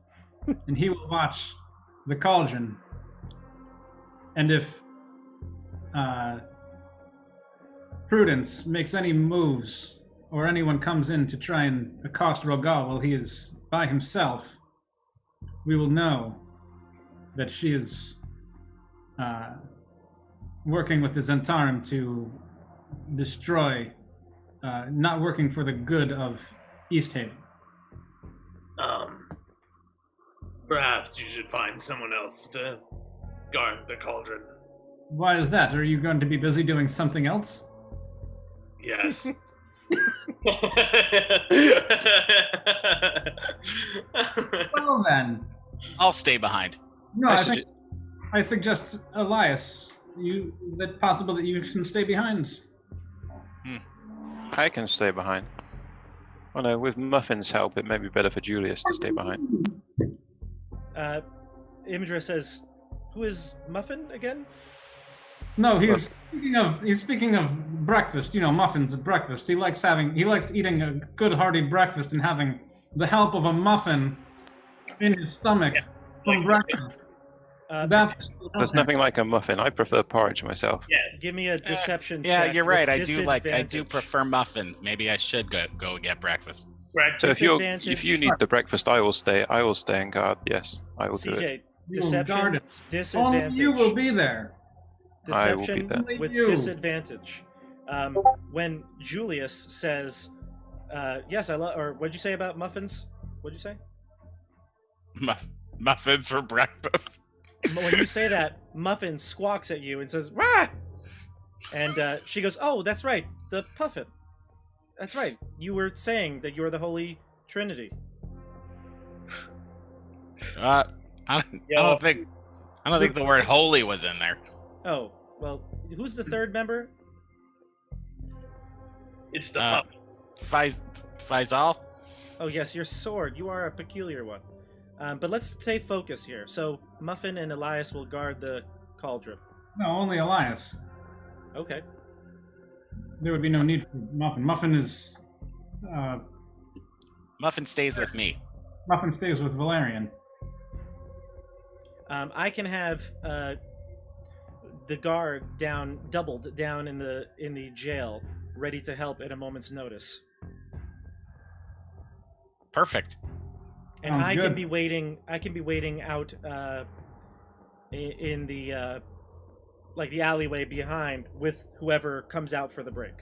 S3: and he will watch the cauldron. And if Prudence makes any moves, or anyone comes in to try and accost Rogal while he is by himself, we will know that she is working with the Zentarim to destroy, not working for the good of Easthaven.
S2: Perhaps you should find someone else to guard the cauldron.
S3: Why is that? Are you going to be busy doing something else?
S2: Yes.
S3: Well then.
S4: I'll stay behind.
S3: No,
S5: I
S3: I suggest Elias. That possible that you can stay behind.
S5: I can stay behind. Oh no, with Muffin's help, it may be better for Julius to stay behind.
S1: Imdra says, "Who is Muffin again?"
S3: No, he's speaking of breakfast. You know, muffins at breakfast. He likes eating a good hearty breakfast and having the help of a muffin in his stomach from breakfast.
S5: There's nothing like a muffin. I prefer porridge myself.
S2: Yes.
S1: Give me a deception
S4: Yeah,
S1: check
S4: you're
S1: with
S4: right. I do
S1: disadvantage.
S4: prefer muffins. Maybe I should go get breakfast.
S2: Correct.
S5: So if
S1: Disadvantage.
S5: you need the breakfast, I will stay and guard. Yes, I will do it.
S1: CJ,
S3: You will guard
S1: deception,
S3: it.
S1: disadvantage.
S3: Only you will be there.
S5: I will be
S1: Deception
S5: there.
S1: with
S3: You.
S1: disadvantage. When Julius says, "Yes, I love," or what'd you say about muffins? What'd you say?
S4: Muffins for breakfast.
S1: When you say that, Muffin squawks at you and says, "Rah!" And she goes, "Oh, that's right, the puffin. That's right. You were saying that you're the Holy Trinity."
S4: I don't think the word holy was in there.
S1: Oh, well, who's the third member?
S6: It's the
S4: Uh,
S6: pup.
S4: Faisal?
S1: Oh yes, your sword. You are a peculiar one. But let's stay focused here. So Muffin and Elias will guard the cauldron.
S3: No, only Elias.
S1: Okay.
S3: There would be no need for Muffin. Muffin is.
S4: Muffin stays with me.
S3: Muffin stays with Valerian.
S1: I can have the guard doubled down in the jail, ready to help at a moment's notice.
S4: Perfect.
S1: And
S3: Sounds
S1: I
S3: good.
S1: can be waiting. I can be waiting out in the like the alleyway behind with whoever comes out for the break.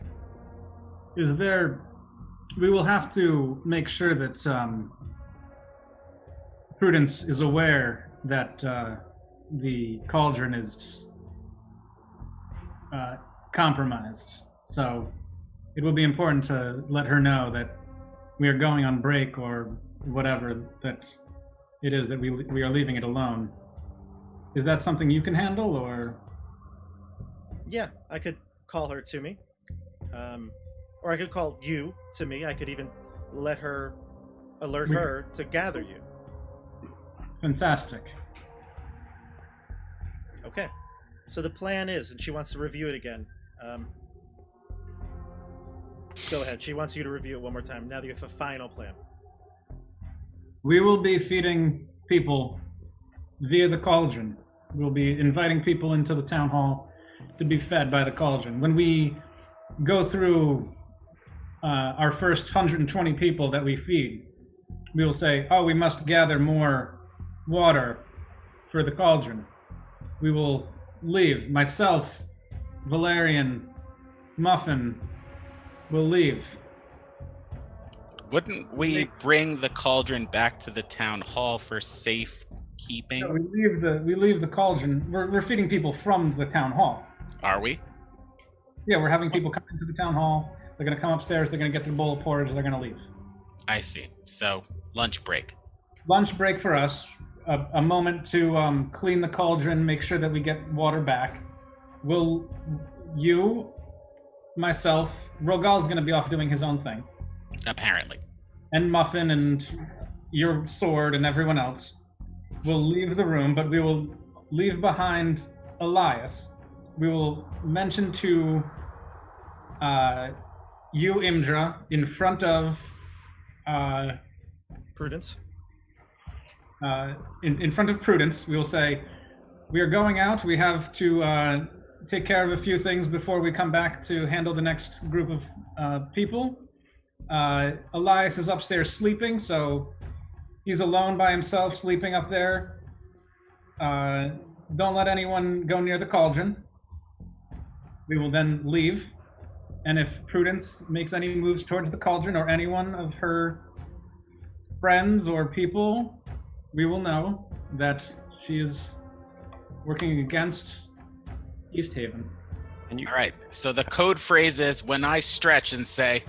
S3: Is there? We will have to make sure that Prudence is aware that the cauldron is compromised. So it will be important to let her know that we are going on break or whatever that it is that we are leaving it alone. Is that something you can handle, or?
S1: Yeah, I could call her to me, or I could call you to me. I could even let her alert her to gather you.
S3: Fantastic.
S1: Okay. So the plan is, and she wants to review it again. Go ahead. She wants you to review it one more time. Now that you have a final plan.
S3: We will be feeding people via the cauldron. We'll be inviting people into the town hall to be fed by the cauldron. When we go through our first 120 people that we feed, we will say, oh, we must gather more water for the cauldron. We will leave. Myself, Valerian, Muffin will leave.
S4: Wouldn't we bring the cauldron back to the town hall for safekeeping?
S3: No, we leave the cauldron. We're feeding people from the town hall.
S4: Are we?
S3: Yeah, we're having people come into the town hall. They're going to come upstairs. They're going to get their bowl of porridge. They're going to leave.
S4: I see. So, lunch break.
S3: Lunch break for us. A moment to clean the cauldron, make sure that we get water back. Will you, myself, Rogal's going to be off doing his own thing.
S4: Apparently.
S3: And Muffin and your sword and everyone else will leave the room, but we will leave behind Elias. We will mention to you, Imdra, in front of
S1: Prudence.
S3: In front of Prudence, we will say, we are going out. We have to take care of a few things before we come back to handle the next group of people. Elias is upstairs sleeping, so he's alone by himself, sleeping up there. Don't let anyone go near the cauldron. We will then leave, and if Prudence makes any moves towards the cauldron or any one of her friends or people, we will know that she is working against Easthaven.
S5: And you,
S4: All right. So the code phrase is when I stretch and say,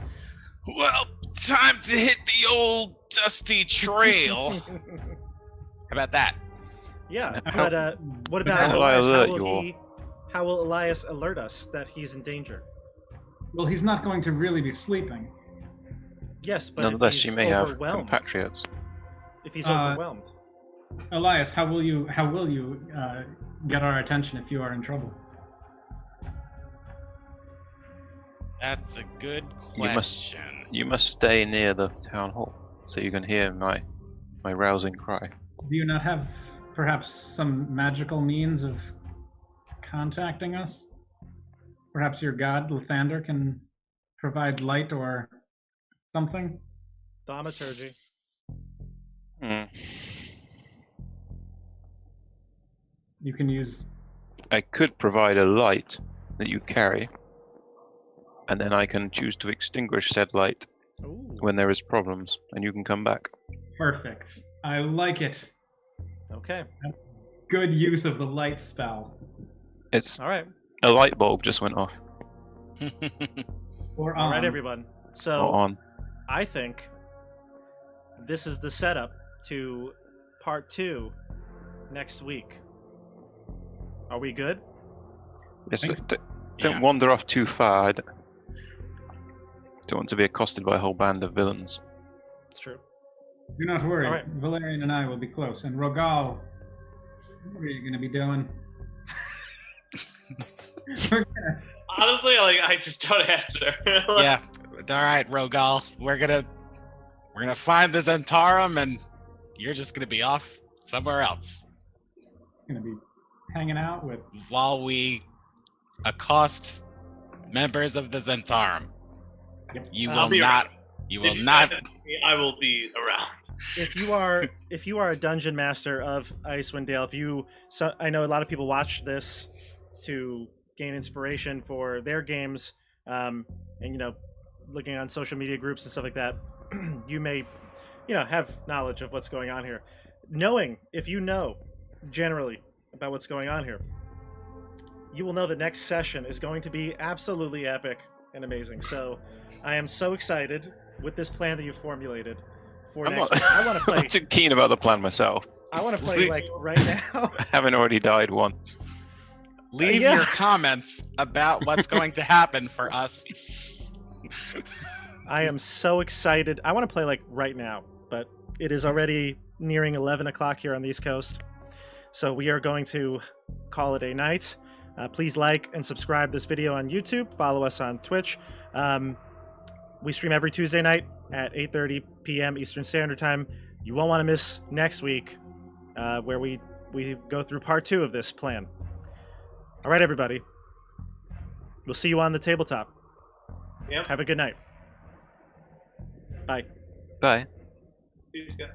S4: well, time to hit the old dusty trail. How about that?
S1: Yeah,
S5: How-
S1: but what
S5: how
S1: about
S5: will I
S1: Elias?
S5: alert
S1: How will Elias alert us that he's in danger?
S3: Well, he's not going to really be sleeping.
S1: Yes, but
S5: nonetheless,
S1: if
S5: she
S1: he's
S5: may have
S1: overwhelmed,
S5: compatriots.
S1: if he's overwhelmed,
S3: Elias, how will you get our attention if you are in trouble?
S4: That's a good
S5: You must-
S4: question.
S5: You must stay near the town hall so you can hear my rousing cry.
S3: Do you not have perhaps some magical means of contacting us? Perhaps your god, Lathander, can provide light or something?
S1: thaumaturgy.
S5: Hmm.
S3: You can use.
S5: I could provide a light that you carry, and then I can choose to extinguish said light
S1: Ooh.
S5: when there is problems, and you can come back.
S3: Perfect. I like it.
S1: Okay.
S3: Good use of the light spell.
S5: It's
S1: All right.
S5: a light bulb just went off
S3: Or
S1: All right,
S3: on.
S1: everyone. So
S5: or on.
S1: I think this is the setup to part 2 next week. Are we good?
S5: Yes,
S3: Thanks.
S5: don't
S4: Yeah.
S5: wander off too far. Don't want to be accosted by a whole band of villains.
S1: It's true.
S3: Do not worry.
S1: All right.
S3: Valerian and I will be close. And Rogal, what are you going to be doing? We're gonna-
S2: Honestly, like I just don't answer.
S4: Yeah. All right, Rogal. We're gonna find the Zentarum, and you're just gonna be off somewhere else
S3: gonna be hanging out with.
S4: while we accost members of the Zentarum. You
S1: I'll
S4: will
S2: be
S4: not.
S2: around.
S4: You
S2: If
S4: will
S2: you
S4: not.
S2: send it to me, I will be around.
S1: If you are a dungeon master of Icewind Dale, I know a lot of people watch this to gain inspiration for their games, and looking on social media groups and stuff like that. You may, have knowledge of what's going on here. If you know generally about what's going on here, you will know the next session is going to be absolutely epic and amazing. So I am so excited with this plan that you formulated for
S5: I'm
S1: next
S5: not,
S1: week. I want to
S5: I'm
S1: play.
S5: not too keen about the plan myself.
S1: I want to play like right now.
S5: I haven't already died once.
S4: Leave
S1: Yeah.
S4: your comments about what's going to happen for us.
S1: I am so excited. I want to play like right now, but it is already nearing 11 o'clock here on the East Coast. So we are going to call it a night. Please like and subscribe this video on YouTube. Follow us on Twitch. We stream every Tuesday night at 8:30 p.m. Eastern Standard Time. You won't want to miss next week, where we go through part 2 of this plan. All right, everybody. We'll see you on the tabletop.
S2: Yep.
S1: Have a good night. Bye.
S5: Bye.
S2: Peace, guys.